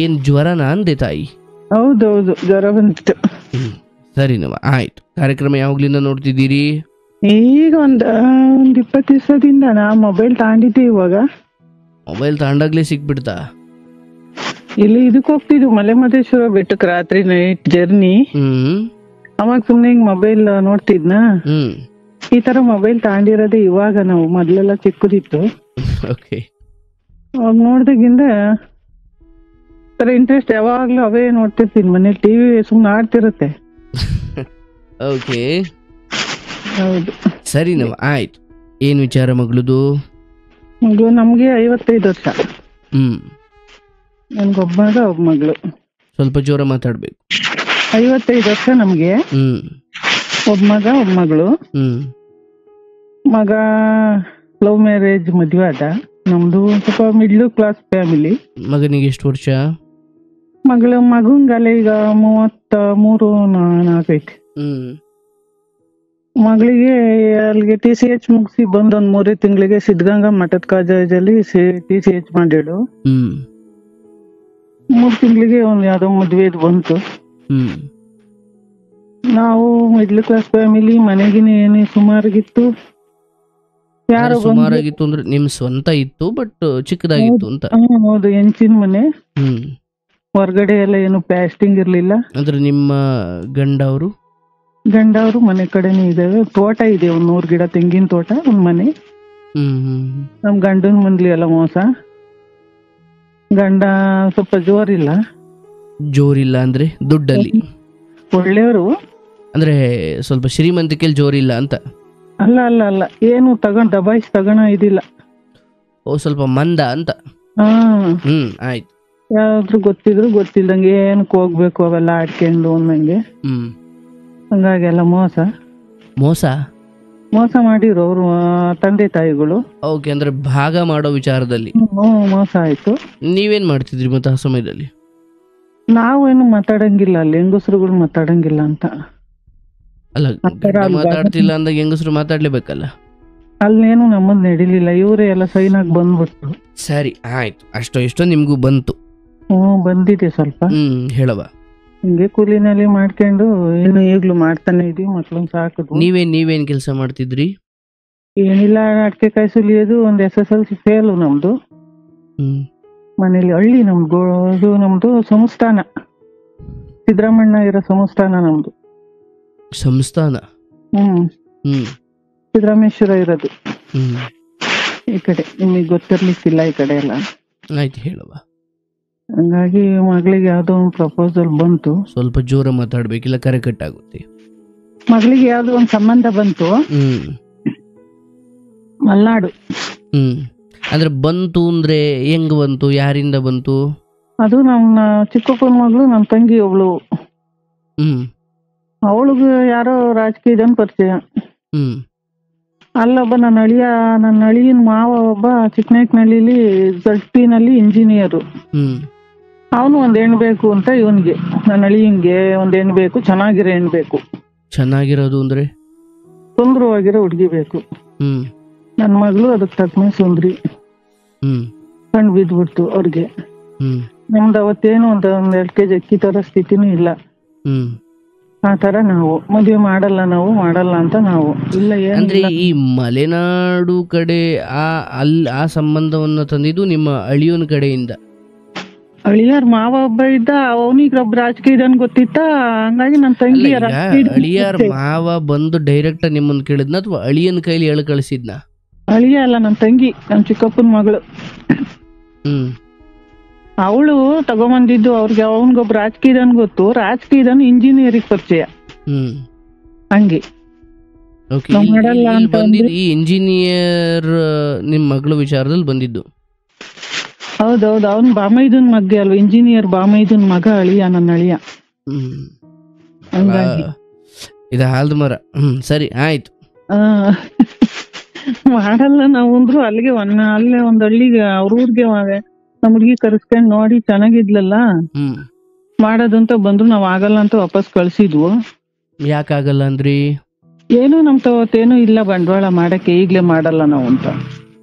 ಏನ್ ಜ್ವರನಾ ಅಂದೆ ತಾಯಿ? ಹೌದೌದು, ಜ್ವರ ಬಂದಿತ್ತು. ಸರಿನವ, ಆಯ್ತು. ಕಾರ್ಯಕ್ರಮ ಯಾವಾಗ್ಲಿಂದ ನೋಡ್ತಿದ್ದೀರಿ? ಈಗ ಒಂದ್ 20 ದಿವಸದಿಂದ ನಾ ಮೊಬೈಲ್ ತಗೊಂಡಿದ್ದೆ. ಇವಾಗ ಮೊಬೈಲ್ ತಗೊಂಡಾಗ್ಲೇ ಸಿಕ್ಬಿಡ್ತಾ? ಇಲ್ಲಿ ಇದಕ್ ಹೋಗ್ತಿದ್ವು ಮಲೆ ಮಹದೇಶ್ವರ ಬೆಟ್ಟಕ್, ರಾತ್ರಿ ನೈಟ್ ಜರ್ನಿ. ಅವಾಗ ಸುಮ್ನೆ ಹಿಂಗ್ ಮೊಬೈಲ್ ನೋಡ್ತಿದ್ನ. ಈ ತರ ಮೊಬೈಲ್ ತಗೊಂಡಿರೋದೇ ಇವಾಗ, ನಾವು ಮೊದ್ಲೆಲ್ಲ ಚಿಕ್ಕದಿತ್ತು. ಅವಾಗ ನೋಡ್ದಾಗಿಂದ ಇಂಟ್ರೆಸ್ಟ್ ಯಾವಾಗ್ಲೂ ಅವೇ ನೋಡ್ತಿರ್ತೀನಿ. ಮನೇಲಿ ಟಿವಿ ಸುಮ್ನೆ ಆಡ್ತಿರುತ್ತೆ. ಹೌದು. ಸರಿನವ, ಆಯ್ತು. ಏನ್ ವಿಚಾರ ಮಗಳದು? ಮಗಳು ನಮ್ಗೆ 55 ವರ್ಷ. ನನ್ಗೊಬ್ಬ ಮಗ, ಒಬ್ಬ ಮಗಳು. ಸ್ವಲ್ಪ ಜೋರ ಮಾತಾಡ್ಬೇಕು. 55 ವರ್ಷ ನಮ್ಗೆ. ಒಬ್ಬ ಮಗ, ಒಬ್ಬ ಮಗಳು. ಮಗ ಲವ್ ಮ್ಯಾರೇಜ್ ಮದ್ವೆ ಆದ. ನಮ್ದು ಸ್ವಲ್ಪ ಮಿಡ್ಲ್ ಕ್ಲಾಸ್ ಫ್ಯಾಮಿಲಿ. ಮಗನಿಗೆ ಎಷ್ಟು ವರ್ಷ? ಮಗಂಗಲ್ಲ ಈಗ 33-4 ಐತಿ. ಮಗಳಿಗೆ ಅಲ್ಲಿಗೆ TCH ಮುಗಿಸಿ ಬಂದ್ ಒಂದ್ 3 ತಿಂಗಳಿಗೆ ಸಿದ್ಧಗಂಗಾ ಮಠದ ಕಾಲೇಜಲ್ಲಿ TCH ಮಾಡಿಡು. 3 ತಿಂಗಳಿಗೆ ಒಂದ್ ಯಾವ್ದೋ ಮದ್ವೆ ಬಂತು. ನಾವು ಮಿಡ್ಲ್ ಕ್ಲಾಸ್ ಫ್ಯಾಮಿಲಿ, ಮನೆಗಿನ ಏನೇ ಸುಮಾರಾಗಿತ್ತು. ಯಾರು ಸುಮಾರಾಗಿತ್ತು ಅಂದ್ರೆ ನಿಮ್ ಸ್ವಂತ ಇತ್ತು, ಬಟ್ ಚಿಕ್ಕದಾಗಿತ್ತು ಅಂತ? ಹೌದು, ಹೆಂಚಿನ ಮನೆ. ಹೊರಗಡೆ ಎಲ್ಲ ಏನು ಪ್ಲಾಸ್ಟಿಂಗ್ ಇರ್ಲಿಲ್ಲ. ಅಂದ್ರೆ ನಿಮ್ಮ ಗಂಡವರು ಮನೆ ಕಡೆನೇ ಇದಾವೆ. ತೋಟ ಇದೆ, ಒಂದ್ 100 ಗಿಡ ತೆಂಗಿನ ತೋಟ, ಒಂದ್ ಮನೆ. ನಮ್ ಗಂಡನ್ ಮಂದ್ಲಿ ಎಲ್ಲ ಮೋಸ. ಗಂಡ ಸ್ವಲ್ಪ ಜೋರಿಲ್ಲ ಅಂದ್ರೆ ದುಡ್ಡಲ್ಲಿ ಒಳ್ಳೆಯವರು, ಅಂದ್ರೆ ಸ್ವಲ್ಪ ಶ್ರೀಮಂತಿಕೆಯಲ್ಲಿ ಜೋರಿಲ್ಲ ಅಂತ? ಅಲ್ಲ, ಏನು ದಬಾಯಿಸಿ ತಗೋಣ ಇದಿಲ್ಲ. ಸ್ವಲ್ಪ ಮಂದ ಅಂತ? ಆಯ್ತು. ಯಾವ್ದು ಗೊತ್ತಿಲ್ದಂಗೆ ಏನಕ್ಕೆ ಹೋಗ್ಬೇಕು ಅವೆಲ್ಲ ಆಡ್ಕೊಂಡು ಒಂದಂಗೆ. ಹಂಗಾಗೆಲ್ಲ ಮೋಸ ಮಾಡಿರು ಅವ್ರು ತಂದೆ ತಾಯಿಗಳು. ಅಂದ್ರೆ ಭಾಗ ಮಾಡೋ ವಿಚಾರದಲ್ಲಿ ಮೋಸ ಆಯ್ತು. ನೀವೇನ್ ಮಾಡ್ತಿದ್ರಿ ಮತ್ತೆ ಆ ಸಮಯದಲ್ಲಿ? ನಾವೇನು ಮಾತಾಡಂಗಿಲ್ಲ, ಅಲ್ಲಿ ಹೆಂಗಸರುಗಳು ಮಾತಾಡಂಗಿಲ್ಲ ಅಂತ. ಅಲ್ಲ, ಮಾತಾಡ್ತಿಲ್ಲ ಅಂದಾಗ ಹೆಂಗಸರು ಮಾತಾಡ್ಲೇಬೇಕಲ್ಲ? ಅಲ್ಲೇನು ನಮ್ಮದ್ ನಡಿಲಿಲ್ಲ, ಇವರೇ ಎಲ್ಲ ಸೈನಾಗಿ ಬಂದ್ಬಿಟ್ರು. ಸರಿ, ಆಯ್ತು. ಎಷ್ಟೋ ನಿಮ್ಗೂ ಬಂತು? ಬಂದಿದೆ ಸ್ವಲ್ಪ. ಹೇಳವ. ಹಿಂಗೆ ಕೂಲಿನಲ್ಲಿ ಮಾಡ್ಕೊಂಡು ಏನು ಈಗ್ಲೂ ಮಾಡ್ತಾನೆ ಇದೀವಿ. ಮಕ್ಳನ್ನ ಸಾಕುದು. ನೀವೇನ್ ಕೆಲಸ ಮಾಡ್ತಿದ್ರಿ? ಏನಿಲ್ಲ, ಅಡಿಕೆ ಕಾಯಿ ಸುಲಿಯೋದು. ಒಂದು SSLC ಫೇಲು ನಮ್ದು. ಮನೇಲಿ ಹಳ್ಳಿ ನಮ್ದು ಸಂಸ್ಥಾನ, ಸಿದ್ದರಾಮಣ್ಣ ಇರೋ ಸಂಸ್ಥಾನ ನಮ್ದು. ಸಂಸ್ಥಾನ? ಸಿದ್ದರಾಮೇಶ್ವರ ಇರೋದು ಈ ಕಡೆ. ನಿಮಗ್ ಗೊತ್ತಿರ್ಲಿಕ್ಕಿಲ್ಲ ಈ ಕಡೆ ಎಲ್ಲ. ಆಯ್ತು, ಹೇಳವ. ಹಂಗಾಗಿ ಮಗಳಿಗೆ ಯಾವ್ದೋ ಒಂದು ಪ್ರಪೋಸಲ್ ಬಂತು. ಸ್ವಲ್ಪ ಜೋರ ಮಾತಾಡ್ಬೇಕಿಲ್ಲ, ಕರೆ ಕಟ್ ಆಗುತ್ತೆ. ಮಗಳಿಗೆ ಯಾವ್ದೋ ಒಂದು ಸಂಬಂಧ ಬಂತು. ಮಲ್ನಾಡು. ಅಂದ್ರೆ ಬಂತು ಅಂದ್ರೆ ಹೆಂಗ್ ಬಂತು? ಯಾರಿಂದ ಬಂತು? ಅದು ನಮ್ಮ ಚಿಕ್ಕಪ್ಪನ ಮಗಳು, ನಮ್ಮ ತಂಗಿ ಒಬ್ಳು. ಅವಳಿಗೆ ಯಾರೋ ರಾಜಕೀಯದನ್ ಪರಿಚಯ. ಅಲ್ಲೊಬ್ಬ ನನ್ನ ಅಳಿಯನ ಮಾವ ಒಬ್ಬ ಚಿಕ್ಕನಾಯಕನಹಳ್ಳಿಲಿ ZP-ನಲ್ಲಿ ಇಂಜಿನಿಯರು. ಅವನು ಒಂದ್ ಹೆಣ್ಣು ಬೇಕು ಅಂತ ಇವನ್ಗೆ, ನನ್ನ ಅಳಿಯಂಗೆ ಒಂದ್ ಹೆಣ್ಣು ಬೇಕು, ಚೆನ್ನಾಗಿರೋ ಹೆಣ್ಣು ಬೇಕು. ಚೆನ್ನಾಗಿರೋದು ಅಂದ್ರೆ ಸುಂದರವಾಗಿರೋ ಹುಡುಗಿ ಬೇಕು. ನನ್ನ ಮಗಳು ಅದಕ್ಕೆ ತಕ್ಕಮೆ ಸುಂದ್ರಿ. ಕಣ್ಣು ಬಿದ್ಬಿಡ್ತು ಅವ್ರಿಗೆ. ನಮ್ದು ಅವತ್ತೇನು ಒಂದ್ 2 kg ಅಕ್ಕಿ ತರ ಸ್ಥಿತಿನೂ ಇಲ್ಲ. ಆ ತರ ನಾವು ಮದುವೆ ಮಾಡಲ್ಲ ಅಂತ ನಾವು ಇಲ್ಲ. ಅಂದ್ರೆ ಈ ಮಲೆನಾಡು ಕಡೆ ಆ ಸಂಬಂಧವನ್ನ ತಂದಿದ್ದು ನಿಮ್ಮ ಅಳಿಯನ ಕಡೆಯಿಂದ? ಅಳಿಯರ್ ಮಾವ ಒಬ್ಬ ಇದ್ದ, ಅವನಿಗೆ ಒಬ್ಬ ರಾಜಕೀಯದನ್ ಗೊತ್ತಿತ್ತ. ಹಂಗಾಗಿ ನನ್ನ ತಂಗಿ ಅಳಿಯರ್ ಮಾವ ಬಂದು ಡೈರೆಕ್ಟ್ ನಿಮ್ಮನ್ನ ಕೇಳಿದ್ನ ಅಥವಾ ಅಳಿಯನ ಕೈಲಿ ಹೇಳಿ ಕಳಿಸಿದ್ನ? ಅಳಿಯ ಅಲ್ಲ, ನನ್ನ ತಂಗಿ, ನನ್ನ ಚಿಕ್ಕಪ್ಪನ ಮಗಳು. ಅವಳು ತಗೊಂಬಂದಿದ್ದು ಅವ್ರಿಗೆ. ಅವನಿಗೊಬ್ಬ ರಾಜಕೀಯದನ್ ಗೊತ್ತು, ರಾಜಕೀಯದನ್ ಇಂಜಿನಿಯರಿಂಗ್ ಪರಿಚಯ. ಹಂಗೆ ಈ ಇಂಜಿನಿಯರ್ ನಿಮ್ ಮಗಳು ವಿಚಾರದಲ್ಲಿ ಬಂದಿದ್ದು? ಹೌದೌದು, ಅವನ್ ಬಾಮೈದನ್ ಮಗ್ಗೆ ಅಲ್ವಾ, ಇಂಜಿನಿಯರ್ ಬಾಮೈದನ್ ಮಗ ಅಳಿಯ, ನನ್ನ ಅಳಿಯ. ಇದ ಹಾಲ್ದ ಮರ. ಸರಿ, ಆಯ್ತು. ಮಾಡಲ್ಲ ನಾವು ಅಂದ್ರು. ಅಲ್ಲಿಗೆ ಅಲ್ಲೇ ಒಂದ್ ಹಳ್ಳಿಗೆ ಅವ್ರ ಊರ್ಗೆ ನಮ್ಮ ಹುಡ್ಗಿ ಕರ್ಸ್ಕೊಂಡ್ ನೋಡಿ ಚೆನ್ನಾಗಿದ್ಲಲ್ಲ, ಮಾಡೋದಂತ ಬಂದ್ರು. ನಾವ್ ಆಗಲ್ಲ ಅಂತ ವಾಪಸ್ ಕಳ್ಸಿದ್ವು. ಯಾಕಾಗಲ್ಲ ಅಂದ್ರಿ? ಏನು ನಮ್ ತವತ್ತೇನು ಇಲ್ಲ ಬಂಡವಾಳ ಮಾಡಕ್ಕೆ, ಈಗ್ಲೇ ಮಾಡಲ್ಲ ನಾವು ಅಂತ.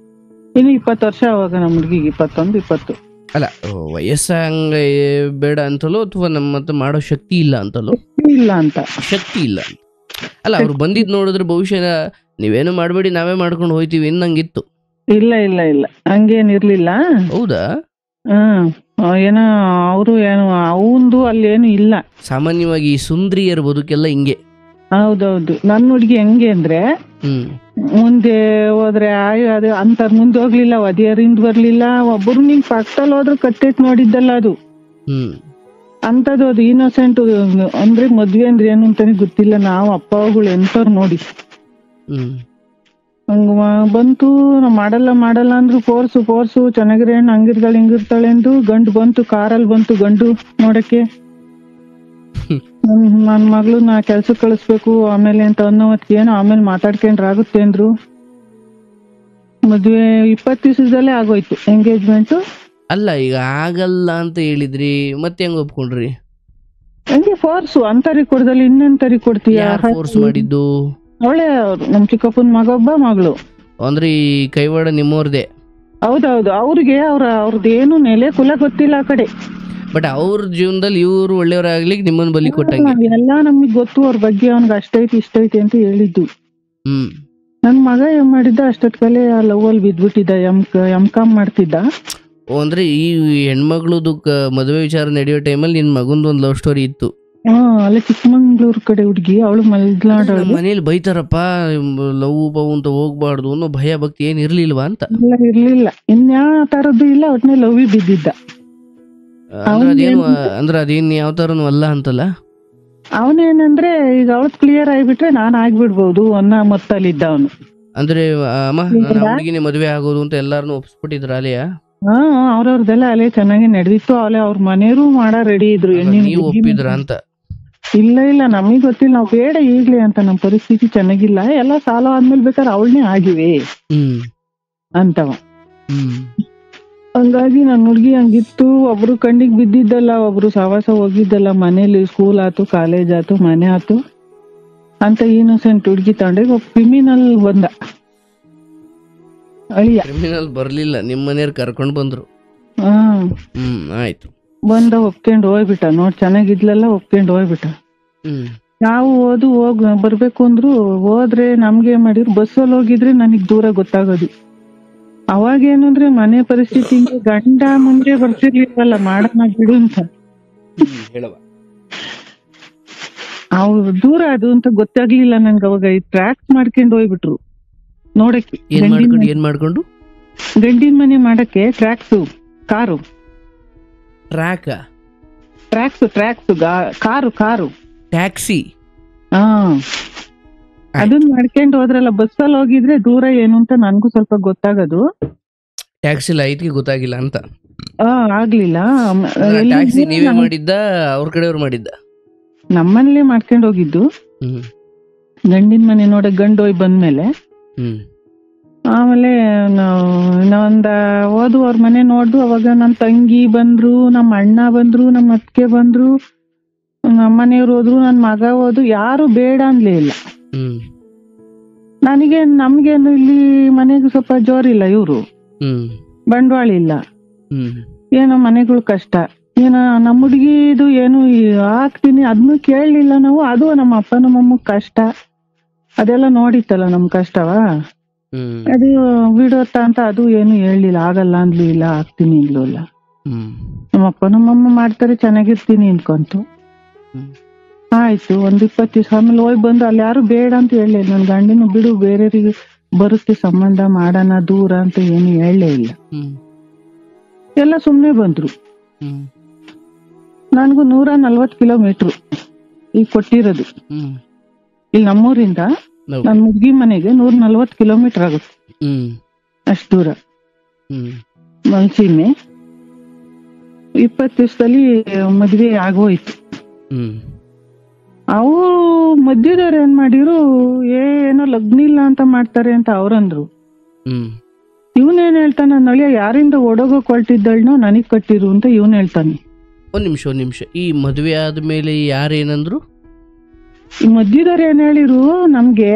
ಇನ್ನು 20 ವರ್ಷ ಅವಾಗ ನಮ್ಮ ಹುಡ್ಗಿಗೆ 21-20. ಅಲ್ಲ ವಯಸ್ಸಂಗ ಬೇಡ ಅಂತಲೋ ಅಥವಾ ನಮ್ಮ ಹತ್ರ ಮಾಡೋ ಶಕ್ತಿ ಇಲ್ಲ ಅಂತಲೋ? ಇಲ್ಲ ಅಂತ. ಶಕ್ತಿ ಇಲ್ಲ ಅಂತ ಅಲ್ಲ, ಅವ್ರು ಬಂದಿದ್ ನೋಡಿದ್ರೆ ಬಹುಶಃ ನೀವೇನು ಮಾಡಬೇಡಿ ನಾವೇ ಮಾಡ್ಕೊಂಡು ಹೋಯ್ತೀವಿ ಇನ್ನಂಗಿತ್ತು. ಇಲ್ಲ ಇಲ್ಲ ಇಲ್ಲ ಹಂಗೇನಿರ್ಲಿಲ್ಲ. ಹೌದಾ? ಏನೋ ಅವರು ಏನು ಅವಂದು ಅಲ್ಲೇನು ಇಲ್ಲ. ಸಾಮಾನ್ಯವಾಗಿ ಈ ಸುಂದ್ರಿಯರ ಬದುಕೆಲ್ಲ ಹಿಂಗೆ. ಹೌದೌದು. ನನ್ನ ಹುಡುಗಿ ಹೆಂಗೆ ಅಂದ್ರೆ ಮುಂದೆ ಹೋದ್ರೆ ಅದು ಅಂತರ್ ಮುಂದೆ ಹೋಗ್ಲಿಲ್ಲ, ಒದಿಯರಿಂದ ಬರ್ಲಿಲ್ಲ. ಒಬ್ಬರು ನಿಂಗ್ ಪಕ್ಕದಲ್ಲಿ ಹೋದ್ರು ಕಟ್ಟೆಟ್ ನೋಡಿದ್ದಲ್ಲ ಅದು ಅಂತದ್ದು. ಅದು ಇನ್ನೋಸೆಂಟ್ ಅಂದ್ರೆ ಮದ್ವೆ ಅಂದ್ರೆ ಏನು ಅಂತಾನೆ ಗೊತ್ತಿಲ್ಲ. ನಾವು ಅಪ್ಪಗಳು ಎಂತವ್ರು ನೋಡಿ ಹಂಗ ಬಂತು. ಮಾಡಲ್ಲ ಅಂದ್ರು ಫೋರ್ಸು ಚೆನ್ನಾಗಿರ ಹೆಣ್ಣು ಹಂಗಿರ್ತಾಳೆ ಹಿಂಗಿರ್ತಾಳೆ ಎಂದು ಗಂಡು ಬಂತು, ಕಾರಲ್ಲಿ ಬಂತು ಗಂಡು ನೋಡಕ್ಕೆ. ನನ್ ಮಗಳು ನಾ ಕೆಲ್ಸಕ್ಕೆ ಕಳಿಸ್ಬೇಕು ಆಮೇಲೆ ಅಂತ ಅನ್ನೋವತ್ಗೆ ಏನೋ ಆಮೇಲೆ ಮಾತಾಡ್ಕೊಂಡ್ರಾಗುತ್ತೆ ಅಂದ್ರು. ಮದ್ವೆ 20 ದಿವಸದಲ್ಲೇ ಆಗೋಯ್ತು ಎಂಗೇಜ್ಮೆಂಟ್. ಅಲ್ಲ ಈಗ ಆಗಲ್ಲ ಅಂತ ಹೇಳಿದ್ರಿ, ಮತ್ತೆ ಹೆಂಗ್ ಒಪ್ಕೊಂಡ್ರಿ? ಹಂಗೆ ಫೋರ್ಸು. ಅಂತರಿಗೆ ಕೊಡ್ದಲ್ಲಿ ಇನ್ನೆಂತರಿಗೆ ಕೊಡ್ತೀಯ? ಫೋರ್ಸ್ ಮಾಡಿದ್ದು ಅವಳೆ. ಅವ್ರು ನಮ್ ಚಿಕ್ಕಪ್ಪನ ಮಗೊಬ್ಬ ಮಗಳು. ಅಂದ್ರೆ ಈ ಕೈವಾಡ ನಿಮ್ಮವ್ರದೇ? ಹೌದೌದು. ಅವ್ರಿಗೆ ಅವ್ರದ್ದೇನು ನೆಲೆ ಕುಲ ಗೊತ್ತಿಲ್ಲ ಆ ಕಡೆ. ಬಟ್ ಅವ್ರ ಜೀವನದಲ್ಲಿ ಇವ್ರು ಒಳ್ಳೆಯವರಾಗ್ಲಿಕ್ಕೆ ನಿಮ್ಮನ್ನ ಬಲಿ ಕೊಟ್ಟಂಗೆ ಎಲ್ಲ ನಮಗ್ ಗೊತ್ತು. ಅವ್ರ ಬಗ್ಗೆ ಅವ್ನಿಗೆ ಅಷ್ಟೈತಿ ಇಷ್ಟೈತಿ ಅಂತ ಹೇಳಿದ್ದು. ನನ್ ಮಗ ಏನ್ ಮಾಡಿದ್ದ ಅಷ್ಟೊತ್ಕಲೆ ಆ ಲವ್ ಅಲ್ಲಿ ಬಿದ್ಬಿಟ್ಟಿದ್ದ. ಎಂ.ಕಾಮ್ ಮಾಡ್ತಿದ್ದ. ಅಂದ್ರೆ ಈ ಹೆಣ್ಮಗ್ಳದು ಮದುವೆ ವಿಚಾರ ನಡೆಯೋ ಟೈಮಲ್ಲಿ ನಿನ್ ಮಗಂದು ಒಂದ್ ಲವ್ ಸ್ಟೋರಿ ಇತ್ತು. ಅಲ್ಲೇ ಚಿಕ್ಕಮಂಗ್ಳೂರ್ ಕಡೆ ಹುಡ್ಗಿ. ಅವಳು ಮಲ್ನಾಡ ಮನೇಲಿ ಬೈತಾರಪ್ಪ, ಲವ್ ಬವ್ ಅಂತ ಹೋಗ್ಬಾರ್ದು ಅನ್ನೋ ಭಯ ಭಕ್ತಿ ಏನ್ ಇರ್ಲಿಲ್ವಾ ಅಂತ? ಇರ್ಲಿಲ್ಲ. ಇನ್ಯಾವ ತರದ್ದು ಇಲ್ಲ. ಒಟ್ನೇ ಲವ್ ಬಿದ್ದಿದ್ದ. ಅದೇನು ಅಂದ್ರೆ ಅದೇನ್ ಯಾವ ತರನು ಅಲ್ಲ ಅಂತಲ್ಲ. ಅವನೇನಂದ್ರೆ ಈಗ ಅವಳು ಕ್ಲಿಯರ್ ಆಗಿಬಿಟ್ರೆ ನಾನ್ ಆಗ್ಬಿಡ್ಬೋದು ಅನ್ನೋ ಮತ್ತಲ್ಲಿದ್ದ ಅವನು. ಅಂದ್ರೆ ಅಮ್ಮ ಹುಡುಗಿನೇ ಮದುವೆ ಆಗೋದು ಅಂತ ಎಲ್ಲಾರನು ಒಪ್ಸ್ಬಿಟ್ಟಿದ್ರ ಅಲೆಯ? ಅವ್ರವ್ರದೆಲ್ಲ ಅಲ್ಲೇ ಚೆನ್ನಾಗಿ ನಡೆದಿತ್ತು. ಅಲ್ಲೇ ಅವ್ರ ಮನೆಯವರು ಮಾಡ ರೆಡಿ ಇದ್ರು. ನೀವು ಒಪ್ಪಿದ್ರ ಅಂತ? ಇಲ್ಲ ನಮಗ್ ಗೊತ್ತಿಲ್ಲ. ನಾವ್ ಬೇಡ ಈಗ್ಲೇ ಅಂತ. ನಮ್ ಪರಿಸ್ಥಿತಿ ಚೆನ್ನಾಗಿಲ್ಲ, ಎಲ್ಲ ಸಾಲ ಆದ್ಮೇಲೆ ಬೇಕಾದ್ರೆ ಅವಳನ್ನೇ ಆಗಿವೆ ಅಂತವ. ಹಂಗಾಗಿ ನನ್ ಹುಡ್ಗಿ ಹಂಗಿತ್ತು. ಒಬ್ರು ಕಣ್ಣಿಗೆ ಬಿದ್ದಿದ್ದಲ್ಲ, ಒಬ್ರು ಸವಾಸ ಹೋಗಿದ್ದಲ್ಲ. ಮನೇಲಿ ಸ್ಕೂಲ್ ಆತು, ಕಾಲೇಜ್ ಆತು, ಮನೆ ಆತು ಅಂತ ಇನ್ನೋಸೆಂಟ್ ಹುಡ್ಗಿ ತಗೊಂಡೋಗಿ ಒಬ್ಬ ಕ್ರಿಮಿನಲ್ ಬಂದ. ಅಳಿಯ ಕ್ರಿಮಿನಲ್ ಬರ್ಲಿಲ್ಲ, ನಿಮ್ ಮನೆಯವ್ರು ಕರ್ಕೊಂಡ್ ಬಂದ್ರು. ಆಯ್ತು. ಬಂದ ಒಪ್ಕೊಂಡು ಹೋಗ್ಬಿಟ್ಟ. ನೋಡ್ ಚೆನ್ನಾಗಿದ್ಲಲ್ಲ, ಒಪ್ಕೊಂಡು ಹೋಗ್ಬಿಟ್ಟ. ನಾವು ಬರ್ಬೇಕು ಅಂದ್ರು. ಹೋದ್ರೆ ನಮ್ಗೆ ಮಾಡಿದ್ರು ಬಸ್ಸಲ್ಲಿ ಹೋಗಿದ್ರೆ ನನಗ್ ದೂರ ಗೊತ್ತಾಗೋದು. ಅವಾಗೇನು ಅಂದ್ರೆ ಮನೆ ಪರಿಸ್ಥಿತಿ ಗಂಡ ಮುಂದೆ ಬರ್ತಿರ್ಲಿಲ್ವಲ್ಲ, ಮಾಡೋಣ ಬಿಡು ಅಂತ. ಅವ್ರು ದೂರ ಅದು ಅಂತ ಗೊತ್ತಾಗ್ಲಿಲ್ಲ ನನ್ಗೆ. ಅವಾಗ ಟ್ರ್ಯಾಕ್ ಮಾಡ್ಕೊಂಡು ಹೋಗ್ಬಿಟ್ರು ನೋಡಕ್ಕೆ. ಏನ್ ಮಾಡ್ಕೊಂಡು? ಗಂಡಿನ ಮನೆ ಮಾಡಕ್ಕೆ Trax, car. Trax car taxi. ಅದನ್ನ ಮಾಡ್ಕೊಂಡು ಹೋದ್ರಲ್ಲ. ಬಸ್ಸಲ್ಲಿ ಹೋಗಿದ್ರೆ ದೂರ ಏನು ಅಂತ ನನ್ಗೂ ಸ್ವಲ್ಪ ಗೊತ್ತಾಗೋದು. ಟ್ಯಾಕ್ಸಿ ಲೈಟ್ಗೆ ಗೊತ್ತಾಗಿಲ್ಲ ಅಂತ? ಆಗ್ಲಿಲ್ಲ. ಟ್ಯಾಕ್ಸಿ ನೀವೇ ಮಾಡಿದ್ದ ಅವ್ರ ಕಡೆಯವ್ರು ಮಾಡಿದ್ದ? ನಮ್ಮನೇಲೆ ಮಾಡ್ಕೊಂಡು ಹೋಗಿದ್ದು. ಗಂಡಿನ ಮನೆ ನೋಡಕ್ ಗಂಡು ಹೋಗಿ ಬಂದ್ಮೇಲೆ ಆಮೇಲೆ ನಾವೊಂದ ಹೋದು ಅವ್ರ ಮನೆ ನೋಡ್ದು. ಅವಾಗ ನನ್ ತಂಗಿ ಬಂದ್ರು, ನಮ್ಮ ಅಣ್ಣ ಬಂದ್ರು, ನಮ್ಮ ಅತ್ತಿಗೆ ಬಂದ್ರು, ನಮ್ಮ ಮನೆಯವ್ರು ಹೋದ್ರು, ನನ್ ಮಗ ಹೋದ್ರು. ಯಾರು ಬೇಡ ಅನ್ಲೇ ಇಲ್ಲ. ನಮ್ಗೇನು ಇಲ್ಲಿ ಮನೆಗೂ ಸ್ವಲ್ಪ ಜೋರಿಲ್ಲ, ಇವ್ರು ಬಂಡವಾಳ ಇಲ್ಲ, ಏನೋ ಮನೆಗಳು ಕಷ್ಟ. ಏನೋ ನಮ್ಮ ಹುಡುಗಿದು ಏನು ಹಾಕ್ತೀನಿ ಅದನ್ನು ಕೇಳಲಿಲ್ಲ ನಾವು. ಅದು ನಮ್ಮ ಅಪ್ಪ ನಮ್ಮಮ್ಮ ಕಷ್ಟ ಅದೆಲ್ಲ ನೋಡಿತ್ತಲ್ಲ ನಮ್ ಕಷ್ಟವ. ಅದು ಬಿಡೋತ್ತ ಅಂತ ಅದು ಏನು ಹೇಳಲಿಲ್ಲ. ಆಗಲ್ಲ ಅಂದ್ಲು ಇಲ್ಲ, ಹಾಕ್ತೀನಿ ಅಂದ್ಲು ಇಲ್ಲ. ನಮ್ಮಪ್ಪ ನಮ್ಮಮ್ಮ ಮಾಡ್ತಾರೆ, ಚೆನ್ನಾಗಿರ್ತೀನಿ ಅನ್ಕೊಂತು. ಆಯ್ತು. 20 ದಿವಸ ಆಮೇಲೆ ಹೋಗಿ ಬಂದು ಅಲ್ಲಿ ಯಾರು ಬೇಡ ಅಂತ ಹೇಳಲಿಲ್ಲ. ನನ್ ಗಂಡಿನ ಬಿಡು, ಬೇರೆಯವ್ರಿಗೆ ಬರುತ್ತೆ ಸಂಬಂಧ, ಮಾಡೋಣ ದೂರ ಅಂತ ಏನು ಹೇಳಲೇ ಇಲ್ಲ. ಎಲ್ಲ ಸುಮ್ನೆ ಬಂದ್ರು. ನನ್ಗೂ 140 ಕಿಲೋಮೀಟ್ರು ಈಗ ಕೊಟ್ಟಿರೋದು. ಇಲ್ಲಿ ನಮ್ಮೂರಿಂದ ನನ್ ಮುಗ್ಗಿ ಮನೆಗೆ 140 ಕಿಲೋಮೀಟರ್ ಆಗುತ್ತೆ. ಅಷ್ಟು ದೂರ ಮನ್ಸೀಮೆ. 20 ದಿವಸದಲ್ಲಿ ಮದ್ವೆ ಆಗೋಯ್ತು. ಅವು ಮಧ್ಯದವ್ರು ಏನ್ ಮಾಡಿರು, ಏನೋ ಲಗ್ನ ಇಲ್ಲ ಅಂತ ಮಾಡ್ತಾರೆ ಅಂತ ಅವ್ರಂದ್ರು. ಇವನೇನ್ ಹೇಳ್ತಾನ, ನಳಿಯ ಯಾರಿಂದ ಓಡೋಗಕ್ ಹೊರಟಿದ್ದಳ್ನೋ ನನಗ್ ಕಟ್ಟಿರು ಅಂತ ಇವನ್ ಹೇಳ್ತಾನೆ. ಒಂದ್ ನಿಮಿಷ. ಈ ಮದ್ವೆ ಆದ್ಮೇಲೆ ಯಾರೇನಂದ್ರು? ಈ ಮಧ್ಯದವ್ರು ಏನ್ ಹೇಳಿರು, ನಮ್ಗೆ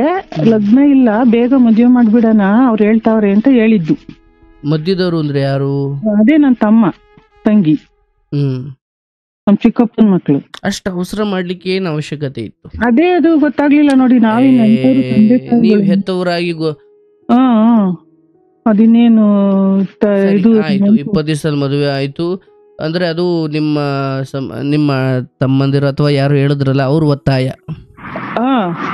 ಲಗ್ನ ಇಲ್ಲ, ಬೇಗ ಮದ್ವೆ ಮಾಡ್ಬಿಡಣ ಅವ್ರು ಹೇಳ್ತಾವ್ರೆ ಅಂತ ಹೇಳಿದ್ದು. ಮಧ್ಯದವ್ರು ಅಂದ್ರೆ ಯಾರು? ಅದೇ ನನ್ ತಮ್ಮ. ತಂಗಿ, ಹ್ಮ್ ನಮ್ ಚಿಕ್ಕಪ್ಪನ ಮಕ್ಳು. ಅಷ್ಟು ಅವಸರ ಮಾಡ್ಲಿಕ್ಕೆ ಏನ್ ಅವಶ್ಯಕತೆ ಇತ್ತು? ಅದೇ ಅದು ಗೊತ್ತಾಗ್ಲಿಲ್ಲ ನೋಡಿ. ನಾವೇನ್ ನೆಂಟರು, ತಂದೆ ನೀವ್ ತಾಯಿಗಳು. ಹೆತ್ತವರಾಗಿ ಹಾ ಅದಿನ್ನೇನು ಸರಿ, ಇದು ಆಯ್ತು, 20 ದಿವಸದಲ್ಲಿ ಮದುವೆ ಆಯ್ತು ಅಂದ್ರೆ ಅದು ನಿಮ್ಮ ತಮ್ಮಂದಿರು ಅಥವಾ ಯಾರು ಹೇಳಿದ್ರಲ್ಲ ಅವ್ರ ಒತ್ತಾಯ. ಹಾ